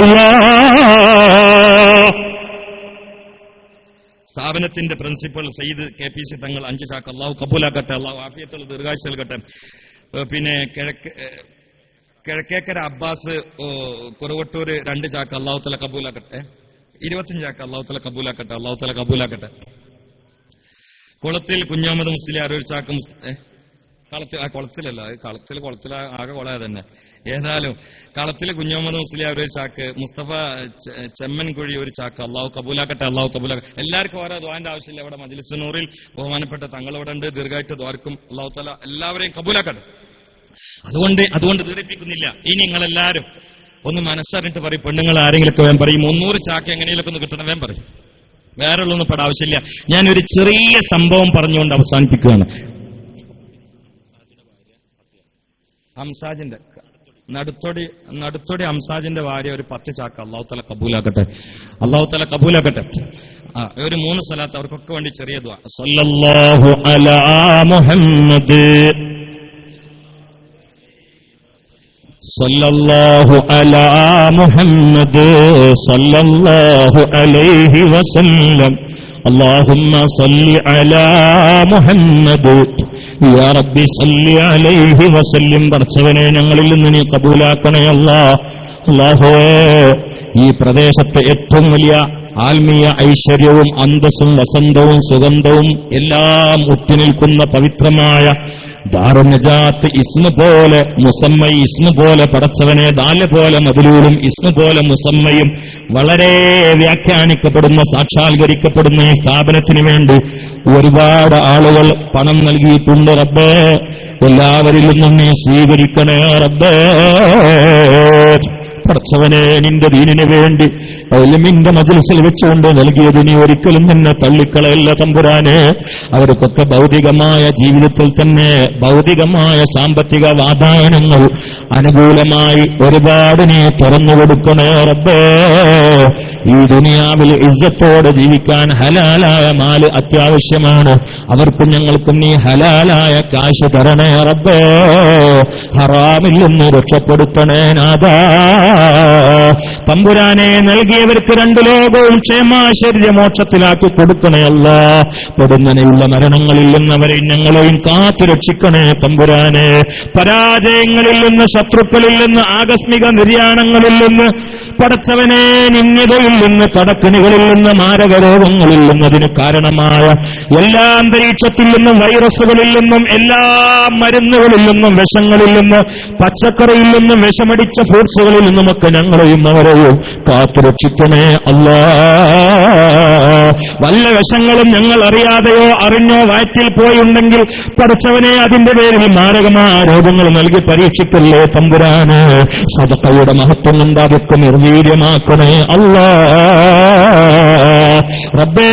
സ്ഥാപനത്തിന്റെ പ്രിൻസിപ്പൽ സയ്യിദ് KPC തങ്ങൾ 5 ചാക്ക് അള്ളാഹു കബൂലാക്കട്ടെ, അള്ളാഹു ആഫിയത്തുള്ള ദീർഘായുസ്സ് നൽകട്ടെ. പിന്നെ കിഴക്കേക്കര അബ്ബാസ് കുറുവട്ടൂർ 2 ചാക്ക് അള്ളാഹു തആല കബൂലാക്കട്ടെ, 25 ചാക്ക് അള്ളാഹു തആല കബൂലാക്കട്ടെ, അള്ളാഹു തആല കബൂലാക്കട്ടെ. കുളത്തിൽ കുഞ്ഞാമത് മുസ്ലിയാർ 1 ചാക്ക്, കുളത്തിലല്ല, കുളത്തിൽ ആകെ കുളയ തന്നെ. ഏതായാലും കളത്തിൽ കുഞ്ഞാമത് മുസ്ലിയാർ 1 ചാക്ക്, മുസ്തഫ ചെമ്മൻകുഴി 1 ചാക്ക്, അള്ളാഹു കബൂലാക്കട്ടെ, അള്ളാഹു കബൂലാക്കട്ടെ. എല്ലാവർക്കും ഓരോ ദുആന്റെ ആവശ്യമില്ല. ഇവിടെ മജ്ലിസ് നൂറിൽ ബഹുമാനപ്പെട്ട തങ്ങൾ ഇവിടെ ഉണ്ട്, ദീർഘമായിട്ട് ദ്വാർക്കും അള്ളാഹു തആല എല്ലാവരെയും കബൂലാക്കട്ടെ. അതുകൊണ്ട് ദീർഘിപ്പിക്കുന്നില്ല. ഇനി നിങ്ങളെല്ലാവരും ഒന്ന് മനസ്സറിഞ്ഞിട്ട് പറയും, പെണ്ണുങ്ങൾ ആരെങ്കിലൊക്കെ വേം പറയും 300 ചാക്ക് എങ്ങനെയൊക്കെ ഒന്ന് കിട്ടണം വേം പറയും. വേറെ ഉള്ളൊന്നും പെടാൻ ആവശ്യമില്ല. ഞാനൊരു ചെറിയ സംഭവം പറഞ്ഞുകൊണ്ട് അവസാനിപ്പിക്കുകയാണ്. അംസാജിന്റെ നടുത്തൊടി അംസാജിന്റെ ഭാര്യ ഒരു 10 ചാക്ക് അള്ളാഹു തആല കബൂലാക്കട്ടെ, അള്ളാഹു തആല കബൂലാക്കട്ടെ. ഒരു 3 സ്വലാത്ത് അവർക്കൊക്കെ വേണ്ടി ചെറിയ ദുആ. സല്ലല്ലാഹു അലാ മുഹമ്മദ് സല്ലല്ലാഹു അലാ മുഹമ്മദ് സല്ലല്ലാഹു അലൈഹി വസല്ലം അല്ലാഹുമ്മ സല്ലി അലാ മുഹമ്മദ് യാ റബ്ബി സല്ലി അലൈഹി വസല്ലം. പടച്ചവനെ ഞങ്ങളിൽ നിന്ന് നീ കബൂലാക്കണേ അല്ലാഹുവേ. ഈ പ്രദേശത്തെ ഏറ്റവും വലിയ ആത്മീയ ഐശ്വര്യവും അന്തസ്സും വസന്തവും സുഗന്ധവും എല്ലാം ഒത്തുനിൽക്കുന്ന പവിത്രമായ ദാറുൻ നജാത്ത് ഇസ്മ പോലെ മുസമ്മ ഇസ്മ പോലെ പടച്ചവനെ ദാല പോലെ മദ്ലൂലും ഇസ്മ പോലെ മുസമ്മയും വളരെ വ്യാഖ്യാനിക്കപ്പെടുന്ന സാക്ഷാത്കരിക്കപ്പെടുന്ന ഈ സ്ഥാപനത്തിന് വേണ്ടി ഒരുപാട് ആളുകൾ പണം നൽകിയിട്ടുണ്ട് റബ്ബേ. എല്ലാവരിൽ നിന്നും നീ സ്വീകരിക്കണേ റബ്ബേ. പടച്ചവനെ നിന്റെ ദീനിന് വേണ്ടി ഇൽമിന്റെ മജ്ലിസിൽ വെച്ചുകൊണ്ട് നൽകിയത് നീ ഒരിക്കലും നിന്നെ തള്ളിക്കളയല്ല തമ്പുരാനെ. അവർക്കൊക്കെ ഭൗതികമായ ജീവിതത്തിൽ തന്നെ ഭൗതികമായ സാമ്പത്തിക വാതായനങ്ങൾ അനുകൂലമായി ഒരുപാട് നീ തുറന്നു കൊടുക്കണേ റബ്ബേ. ഈ ദുനിയാവിൽ ഇസ്സത്തോടെ ജീവിക്കാൻ ഹലാലായ മാല് അത്യാവശ്യമാണ്. അവർക്കും ഞങ്ങൾക്കും നീ ഹലാലായ കാശ് തരണേ റബ്ബേ. ഹറാമിൽ നിന്ന് രക്ഷപ്പെടുത്തണേ നാഥാ. തമ്പുരാനെ നൽകിയവർക്ക് 2 ലോകവും ക്ഷേമാശ്ചര്യ മോക്ഷത്തിലാക്കി കൊടുക്കണേ അല്ലാ. പൊടുന്നനെയുള്ള മരണങ്ങളിൽ നിന്ന് അവരെയും ഞങ്ങളെയും കാത്തു രക്ഷിക്കണേ തമ്പുരാനെ. പരാജയങ്ങളിൽ നിന്ന്, ശത്രുക്കളിൽ നിന്ന്, ആകസ്മിക നിര്യാണങ്ങളിൽ നിന്ന്, പടച്ചവനെ നിന്യതയിൽ നിന്ന്, കടക്കണികളിൽ നിന്ന്, മാരകരോഗങ്ങളിൽ നിന്ന്, അതിന് കാരണമായ എല്ലാ അന്തരീക്ഷത്തിൽ നിന്നും, വൈറസുകളിൽ നിന്നും, എല്ലാ മരുന്നുകളിൽ നിന്നും, വിഷങ്ങളിൽ നിന്ന്, പച്ചക്കറിയിൽ നിന്നും, വിഷമടിച്ച ഫ്രൂട്ട്സുകളിൽ നിന്നുമൊക്കെ ഞങ്ങളെയും അവരെയും കാത്തുരക്ഷിക്കണേ അല്ലാ. വല്ല വിഷങ്ങളും ഞങ്ങൾ അറിയാതെയോ അറിഞ്ഞോ വയറ്റിൽ പോയുണ്ടെങ്കിൽ പടച്ചവനെ അതിന്റെ പേരിൽ മാരകമായ രോഗങ്ങൾ നൽകി പരീക്ഷിക്കല്ലേ തമ്പുരാന്. സദഖയുടെ മഹത്വം കൊണ്ട് അതൊക്കെ നിർവീര്യമാക്കണേ അല്ലാ. റബ്ബേ,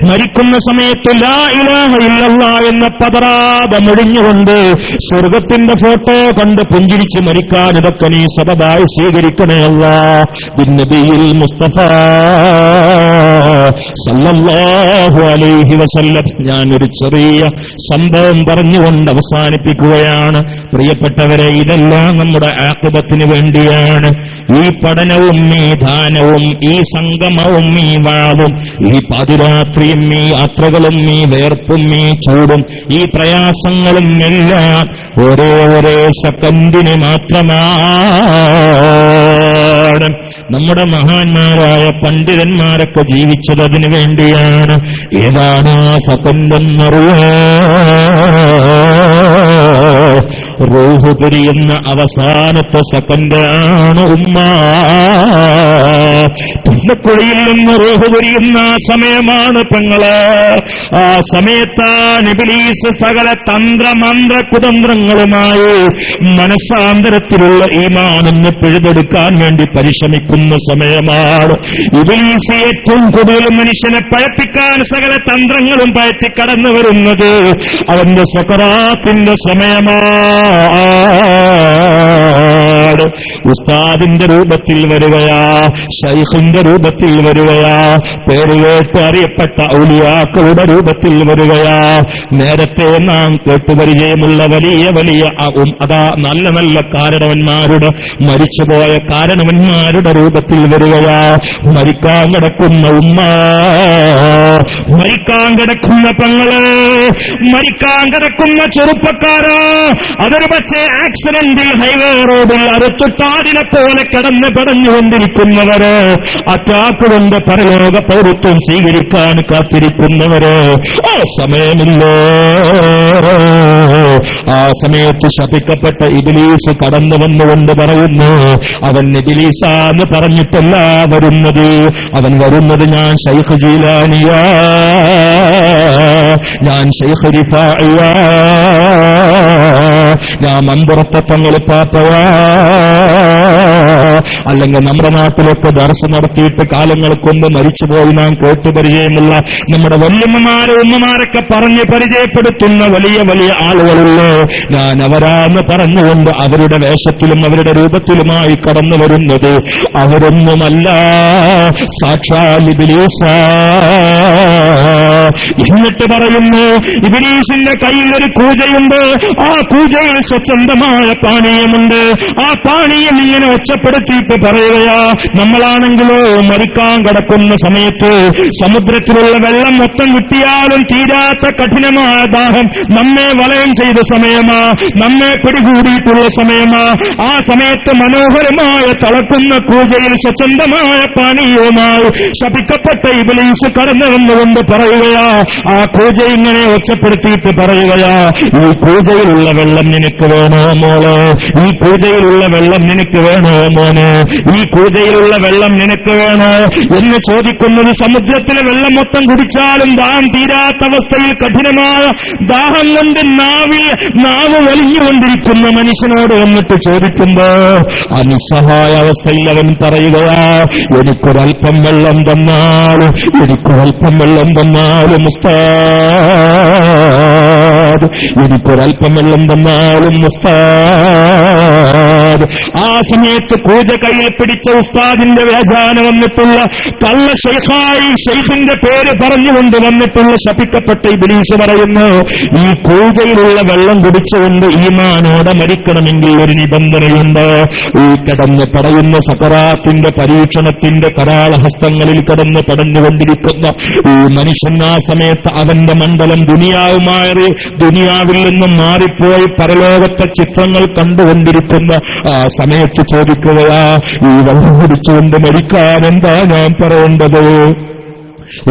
മരിക്കുന്ന സമയത്ത് ലാ ഇലാഹ ഇല്ലല്ലാഹ് എന്ന പതറാതെ മുഴിഞ്ഞുകൊണ്ട് സ്വർഗത്തിന്റെ ഫോട്ടോ കണ്ട് പുഞ്ചിരിച്ച് മരിക്കാൻ ഇതൊക്കെ നീ സബബായി സ്വീകരിക്കണേ അല്ലാ. ബിന്നബിയിൽ മുസ്തഫ സല്ലല്ലാഹു അലൈഹി വസല്ലം. ഞാനൊരു ചെറിയ സംഭവം പറഞ്ഞുകൊണ്ട് അവസാനിപ്പിക്കുകയാണ്. പ്രിയപ്പെട്ടവരെ, ഇതെല്ലാം നമ്മുടെ ആഖിബത്തിന് വേണ്ടിയാണ്. ഈ പഠനവും ഈ ദാനവും ഈ സംഗമവും ഈ വാളും ഈ പാതിരാത്രിയും ഈ യാത്രകളും ഈ വേർപ്പും ഈ ചൂടും ഈ പ്രയാസങ്ങളും എല്ലാം ഒരേ സെക്കൻഡിന് മാത്രമാണ്. നമ്മുടെ മഹാന്മാരായ പണ്ഡിതന്മാരൊക്കെ ജീവിച്ചത് അതിനു വേണ്ടിയാണ്. ഏതാണ് ആ സെക്കൻഡെന്നറിയോ? റൂഹ് പിരിയുന്ന അവസാനത്തെ സെക്കൻഡാണ് ഉമ്മ. പുന്നക്കുഴിയിൽ നിന്ന് റൂഹ് പിരിയുന്ന സമയമാണ് പെങ്ങള്. ആ സമയത്താണ് ഇബ്ലീസ് സകല തന്ത്രമന്ത്ര കുതന്ത്രങ്ങളുമായി മനസ്സാന്തരത്തിലുള്ള ഈമാനെന്ന് പിഴുതെടുക്കാൻ വേണ്ടി പരിശ്രമിക്കുന്ന സമയമാണ്. ഇബ്ലീസ് ഏറ്റവും കൂടുതൽ മനുഷ്യനെ പഴപ്പിക്കാൻ സകല തന്ത്രങ്ങളും പയറ്റി കടന്നു വരുന്നത് അവന്റെ സക്കറാത്തിന്റെ സമയമാണ്. ഉസ്താദിന്റെ രൂപത്തിൽ വരികയാ, ശൈഖിന്റെ രൂപത്തിൽ വരികയാ, പേരുകേട്ട് അറിയപ്പെട്ട ഔലിയാക്കളുടെ രൂപത്തിൽ വരികയാ. നേരത്തെ നാം കേട്ടുപരിചയമുള്ള വലിയ വലിയ അതാ നല്ല നല്ല കാരണവന്മാരുടെ, മരിച്ചുപോയ കാരണവന്മാരുടെ രൂപത്തിൽ വരികയാ. മരിക്കാൻ കിടക്കുന്ന ഉമ്മ, മരിക്കാൻ കിടക്കുന്ന പെങ്ങള്, മരിക്കാൻ കിടക്കുന്ന ചെറുപ്പക്കാര്, അതൊരു പക്ഷേ ആക്സിഡന്റിൽ ഹൈവേ റോഡിൽ അറുത്തുട്ടാടിനെ പോലെ കിടന്ന് പടഞ്ഞുകൊണ്ടിരിക്കുന്നവര്, അറ്റാക്ക് കൊണ്ട് പരലോക പൗരത്വം സ്വീകരിക്കാൻ കാത്തിരിക്കുന്നവര്, സമയമില്ലോ. ആ സമയത്ത് ശപിക്കപ്പെട്ട ഇബ്ലീസ് കടന്നു വന്നുകൊണ്ട് പറയുന്നു, അവൻ ഇബ്ലീസാന്ന് പറഞ്ഞിട്ടല്ല വരുന്നത്, അവൻ വരുന്നത് ഞാൻ ശൈഖ് ജീലാനിയാ, ഞാൻ ശൈഖ് റിഫാഇയാ, ഞാൻ മമ്പുറത്തെ തങ്ങൾ പാപ്പയാ. അല്ലെങ്കിൽ നമ്മുടെ നാട്ടിലൊക്കെ ദർസ് നടത്തിയിട്ട് കാലങ്ങൾക്ക് മുമ്പ് മരിച്ചുപോയി നാം കേട്ടുപരിചയമുള്ള നമ്മുടെ വല്യമ്മമാരും ഉമ്മമാരൊക്കെ പറഞ്ഞ് പരിചയപ്പെടുത്തുന്ന വലിയ വലിയ ആളുകളില്ലേ, ഞാൻ അവരാന്ന് പറഞ്ഞുകൊണ്ട് അവരുടെ വേഷത്തിലും അവരുടെ രൂപത്തിലുമായി കടന്നു വരുന്നത് അവരൊന്നുമല്ല, സാക്ഷാൽ ഇബ്ലീസാ. എന്നിട്ട് പറയുന്നു, ഇബ്ലീസിന്റെ കയ്യിൽ ഒരു കൂജയുണ്ട്, ആ കൂജയിൽ സ്വച്ഛന്തമായ പാനീയമുണ്ട്, ആ പാനീയം ഇങ്ങനെ ഒച്ചപ്പെടുത്തിയിട്ട് പറയുകയാ. നമ്മളാണെങ്കിലോ മരിക്കാൻ കിടക്കുന്ന സമയത്ത് സമുദ്രത്തിലുള്ള വെള്ളം മൊത്തം കിട്ടിയാലും തീരാത്ത കഠിനമായ ദാഹം നമ്മെ വലയം ചെയ്ത സമയമാ, നമ്മെ പിടികൂടിയിട്ടുള്ള സമയമാ. ആ സമയത്ത് മനോഹരമായ തളക്കുന്ന കൂജയിൽ സ്വച്ഛന്തമായ പാനീയവുമായി ശപിക്കപ്പെട്ട ഇബ്ലീസ് കടന്നു വന്നുകൊണ്ട് പറയുകയാ. ആ കൂജ ഇങ്ങനെ ഒച്ചപ്പെടുത്തിയിട്ട് പറയുകയാ, ഈ കൂജയിലുള്ള വെള്ളം നിനക്ക് വേണോ മോളോ, ഈ കൂജയിലുള്ള വെള്ളം നിനക്ക് വേണോ മോനെ, ഈ കൂജയിലുള്ള വെള്ളം നിനക്ക് വേണോ എന്ന് ചോദിക്കുന്നത്. സമുദ്രത്തിലെ വെള്ളം മൊത്തം കുടിച്ചാലും ദാഹം തീരാത്ത അവസ്ഥയിൽ കഠിനമായ ദാഹം കൊണ്ട് നാവ് വലിഞ്ഞുകൊണ്ടിരിക്കുന്ന മനുഷ്യനോട് വന്നിട്ട് ചോദിക്കുമ്പോ ആ നിസ്സഹായ അവസ്ഥയിൽ അവൻ പറയുകയാ, എനിക്കൊരൽപ്പം വെള്ളം തന്നാലും, എനിക്കൊരൽപ്പം വെള്ളം തന്നാലും ഉസ്താദ്, എനിക്കൊരൽപ്പം വെള്ളം തന്നാലും ഉസ്താദ്. ആ സമയത്ത് കൂജ കയ്യിൽ പിടിച്ച ഉസ്താദിന്റെ വ്യാജാന വന്നിട്ടുള്ള കള്ള ഷെയ്ഖായി ഷെയ്ഖിന്റെ പേര് പറഞ്ഞുകൊണ്ട് വന്നിട്ടുള്ള ശപിക്കപ്പെട്ട ഇബ്ലീസ് പറയുന്നു, ഈ കൂജയിലുള്ള വെള്ളം കുടിച്ചുകൊണ്ട് ഈമാനോടെ മരിക്കണമെങ്കിൽ ഒരു നിബന്ധനയുണ്ട്. ഈ കിടന്ന് പറയുന്ന സകറാത്തിന്റെ പരീക്ഷണത്തിന്റെ കരാളഹസ്തങ്ങളിൽ കിടന്ന് പടഞ്ഞുകൊണ്ടിരിക്കുന്ന ഈ മനുഷ്യൻ ആ സമയത്ത് അവന്റെ മണ്ഡലം ദുനിയാവിൽ നിന്നും മാറിപ്പോയി പരലോകത്തെ ചിത്രങ്ങൾ കണ്ടുകൊണ്ടിരിക്കുന്ന ആ സമയത്ത് ചോദിക്കുകയാ, ഈ വെള്ളം കുടിച്ചുകൊണ്ട് മരിക്കാൻ എന്താ ഞാൻ പറയേണ്ടത്?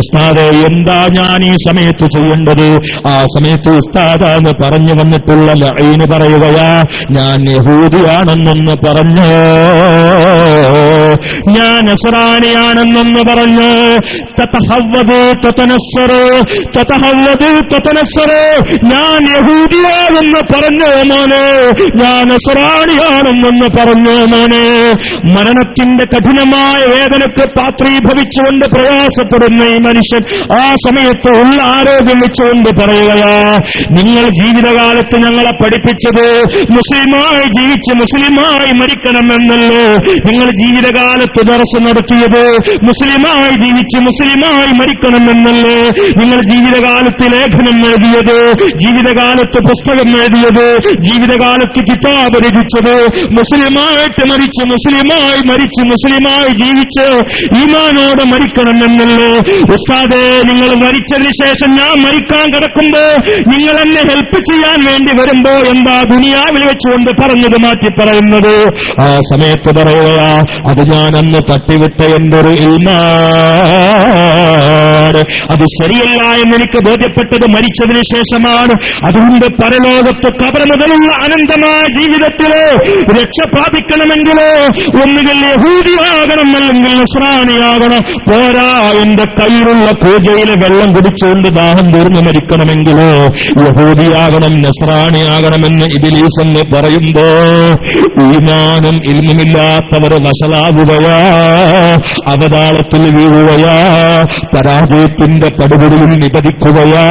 ഉസ്താദേ, എന്താ ഞാൻ ഈ സമയത്ത് ചെയ്യേണ്ടത്? ആ സമയത്ത് ഉസ്താദാന്ന് പറഞ്ഞു വന്നിട്ടുള്ള ലഈന് പറയുകയാ, ഞാൻ യഹൂദിയാണെന്നൊന്ന് പറഞ്ഞു, ഞാൻ നസ്രാനിയാണെന്നൊന്ന് പറഞ്ഞു, തതഹവ്വദു തതനസ്സറു തതഹവ്വദു തതനസ്സറു, ഞാൻ യഹൂദിയാണെന്ന് പറഞ്ഞു മോനെ, ഞാൻ നസ്രാനിയാണെന്നൊന്ന് പറഞ്ഞു മോനെ. മരണത്തിന്റെ കഠിനമായ വേദനക്ക് പാത്രീഭവിച്ചുകൊണ്ട് പ്രയാസപ്പെടുന്ന ഈ മനുഷ്യൻ ആ സമയത്ത് ഉള്ള ആരോഗ്യം വെച്ചുകൊണ്ട് പറയുകയാ, നിങ്ങൾ ജീവിതകാലത്ത് ഞങ്ങളെ പഠിപ്പിച്ചത് മുസ്ലിമായി ജീവിച്ച് മുസ്ലിമായി മരിക്കണമെന്നല്ലോ, നിങ്ങൾ ജീവിതകാലത്ത് ദർസ് നടത്തിയത് മുസ്ലിമായി ജീവിച്ച് മുസ്ലിമായി മരിക്കണമെന്നല്ലോ, നിങ്ങൾ ജീവിതകാലത്ത് ലേഖനം എഴുതിയത്, ജീവിതകാലത്ത് പുസ്തകം എഴുതിയത്, ജീവിതകാലത്ത് കിതാബ് രചിച്ചത് മുസ്ലിമായിട്ട് മരിച്ച് മുസ്ലിമായി മരിച്ച് മുസ്ലിമായി ജീവിച്ച് ഈമാനോടെ മരിക്കണമെന്നല്ലോ. ഉസ്താദേ, നിങ്ങൾ മരിച്ചതിന് ശേഷം ഞാൻ മരിക്കാൻ കിടക്കുമ്പോ നിങ്ങൾ എന്നെ ഹെൽപ്പ് ചെയ്യാൻ വേണ്ടി വരുമ്പോ എന്താ ദുനിയാവിൽ വെച്ചുകൊണ്ട് പറഞ്ഞത് മാറ്റി പറയുന്നത്? ആ സമയത്ത് പറയുകയാ, അത് ഞാൻ അന്ന് തട്ടിവിട്ട എന്റെ ഒരു ഇൽമാണ്, അത് ശരിയല്ല എന്നെനിക്ക് ബോധ്യപ്പെട്ടത് മരിച്ചതിന് ശേഷമാണ്. അതുകൊണ്ട് പരലോകത്ത് ഖബർ മുതലുള്ള അനന്തമായ ജീവിതത്തില് രക്ഷ പ്രാപിക്കണമെങ്കിലോ ഒന്നുകിൽ യഹൂദിയാകണം അല്ലെങ്കിൽ നസ്രാനിയാകണം. പോരാ, എന്റെ കയ്യിലുള്ള കൂജയിലെ വെള്ളം കുടിച്ചുകൊണ്ട് ദാഹം തീർന്നു മരിക്കണമെങ്കിലോ യഹൂദിയാകണം നസ്രാനിയാകണമെന്ന് ഇബ്ലീസ് എന്ന് പറയുമ്പോ ഈമാനും ഇൽമുമില്ലാത്തവർ വഷളാവുകയാ, അവതാളത്തിൽ വീഴുകയാ, പരാജയത്തിന്റെ പടുകുടിയിൽ നിപതിക്കുകയാ.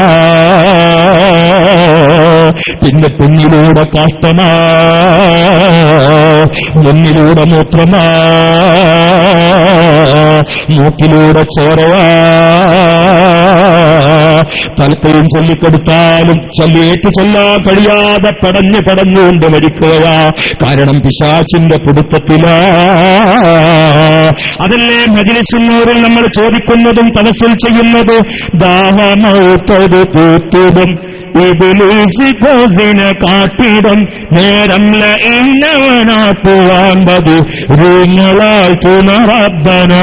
പിന്നെ പിന്നിലൂടെ കാഷ്ടമാ മുന്നിലൂടെ മൂത്രമാ, മൂക്കിലൂടെ ചോരയാ. തൽക്കയും ചൊല്ലിക്കൊടുത്താലും ചൊല്ലിയേറ്റ് ചൊല്ലാൻ കഴിയാതെ പടഞ്ഞുകൊണ്ട് മരിക്കുകയാ. കാരണം പിശാചിന്റെ പിടുത്തത്തിലാ. അതല്ലേ മജ്‌ലിസുന്നൂറിൽ നമ്മൾ ചോദിക്കുന്നതും തവസ്സുൽ ചെയ്യുന്നത്, ദാഹമൗത്തത് കൂത്തിടും ഇബ്ലീസ് കോസിനെ കാട്ടിടും നേരം ലഇന്നവനാട്ടുവാൻ ബദരീങ്ങളായി തുണ റബ്ബന,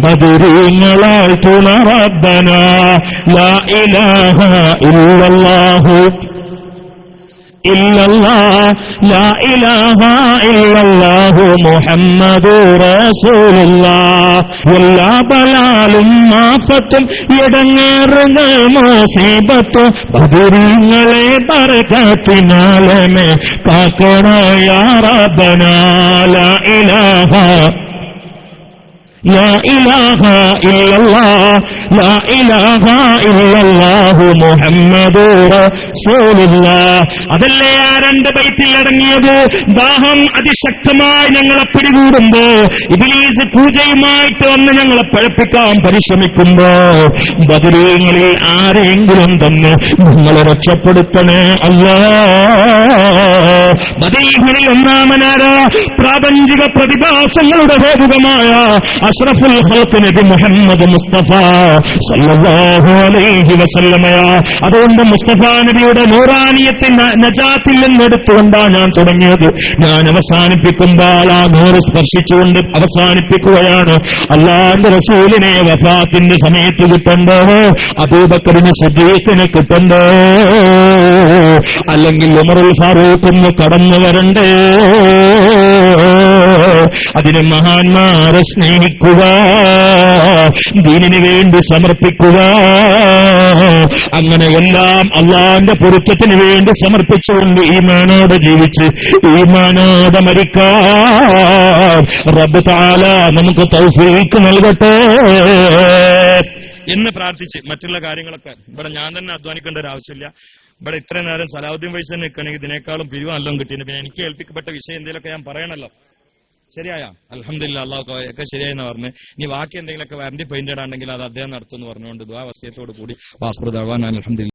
ബദരീങ്ങളായി തുണ റബ്ബന. ലാ ഇലാഹ ഇല്ലല്ലാഹു ഇല്ലല്ലാഹ്, ലാ ഇലാഹ ഇല്ലല്ലാഹു മുഹമ്മദുർ റസൂലുള്ളാഹ്. എല്ലാ ബലാലും ആഫത്തും ഇടങ്ങേറുകൾ മുസീബത്തും ബദരീങ്ങളെ ബർക്കത്തിനാലമേ കാക്കണ യാ റബ്ബനാ. ലാ ഇലാഹ ലാ ഇലാഹ ഇല്ലല്ലാഹ്, ലാ ഇലാഹ ഇല്ലല്ലാഹു മുഹമ്മദുർ റസൂലുള്ളാഹ്. അതല്ലേ ആ രണ്ട് ബൈത്തിൽ അടങ്ങിയത്. ദാഹം അതിശക്തമായി ഞങ്ങളെ പിടികൂടുമ്പോ, ഇബ്ലീസ് പൂജയുമായിട്ട് വന്ന് ഞങ്ങളെ പഴപ്പിക്കാൻ പരിശ്രമിക്കുമ്പോ, ബദരീങ്ങളിൽ ആരെങ്കിലും തന്നെ ഞങ്ങളെ രക്ഷപ്പെടുത്തണേ അല്ലാഹ്. ബദരീങ്ങളിൽ ഒന്നാമനാരാ? പ്രാപഞ്ചിക പ്രതിഭാസങ്ങളുടെ ഹേതുകമായ അഷ്റഫുൽ ഖൽഖ് നബി മുഹമ്മദ് മുസ്തഫ സല്ലല്ലാഹു അലൈഹി വസല്ലമയാ. അതുകൊണ്ട് മുസ്തഫ നബിയുടെ നൂറാനിയത്തിന്റെ നജാത്തിൽ നിന്നെടുത്തുകൊണ്ടാണ് ഞാൻ തുടങ്ങിയത്. ഞാൻ അവസാനിപ്പിക്കുമ്പോൾ ആ നൂറ് സ്പർശിച്ചുകൊണ്ട് അവസാനിപ്പിക്കുകയാണ്. അല്ലാഹുവിന്റെ റസൂലിനെ വഫാത്തിന്റെ സമയത്ത് കിട്ടണ്ടോ? അബൂബക്കറിന് സിദ്ദീഖിനെ കിട്ടണ്ടോ? അല്ലെങ്കിൽ ഉമറുൽ ഫാറൂഖ് ഒന്ന് കടന്നു വരണ്ടേ? അതിന് മഹാന്മാരെ സ്നേഹിക്കുക, ദീനിന് വേണ്ടി സമർപ്പിക്കുക. അങ്ങനെ എല്ലാം അള്ളാന്റെ പൊരുത്തത്തിന് വേണ്ടി സമർപ്പിച്ചുകൊണ്ട് ഈമാനോടെ ജീവിച്ച് ഈമാനോടെ മരിക്കാൻ റബ്ബ് തആല നമുക്ക് തൗഫീഖ് നൽകട്ടെ എന്ന് പ്രാർത്ഥിച്ച് മറ്റുള്ള കാര്യങ്ങളൊക്കെ ഇവിടെ ഞാൻ തന്നെ അധ്വാനിക്കേണ്ട ഒരു ആവശ്യമില്ല. ഇവിടെ ഇത്രയും നേരം സലാഹുദ്ദീൻ വൈസ് നിൽക്കണമെങ്കിൽ ഇതിനേക്കാളും പിരിവ് നല്ലോണം കിട്ടിയിരുന്നു. പിന്നെ എനിക്ക് ഏൽപ്പിക്കപ്പെട്ട വിഷയം എന്തെങ്കിലുമൊക്കെ ഞാൻ പറയണല്ലോ. ശരിയായ അൽഹംദുലില്ലാ, അള്ളാഹു ഒക്കെ ശരിയായെന്ന് പറഞ്ഞു. ഇനി ബാക്കി എന്തെങ്കിലുമൊക്കെ വാറന്റി പെയിന്റഡ് ആണെങ്കിൽ അത് അദ്ദേഹം നടത്തുമെന്ന് പറഞ്ഞുകൊണ്ട് ദുആ വസിയത്തോടു കൂടി വാഖിറു ദഅ്വാനാ അൽഹംദുലില്ലാ.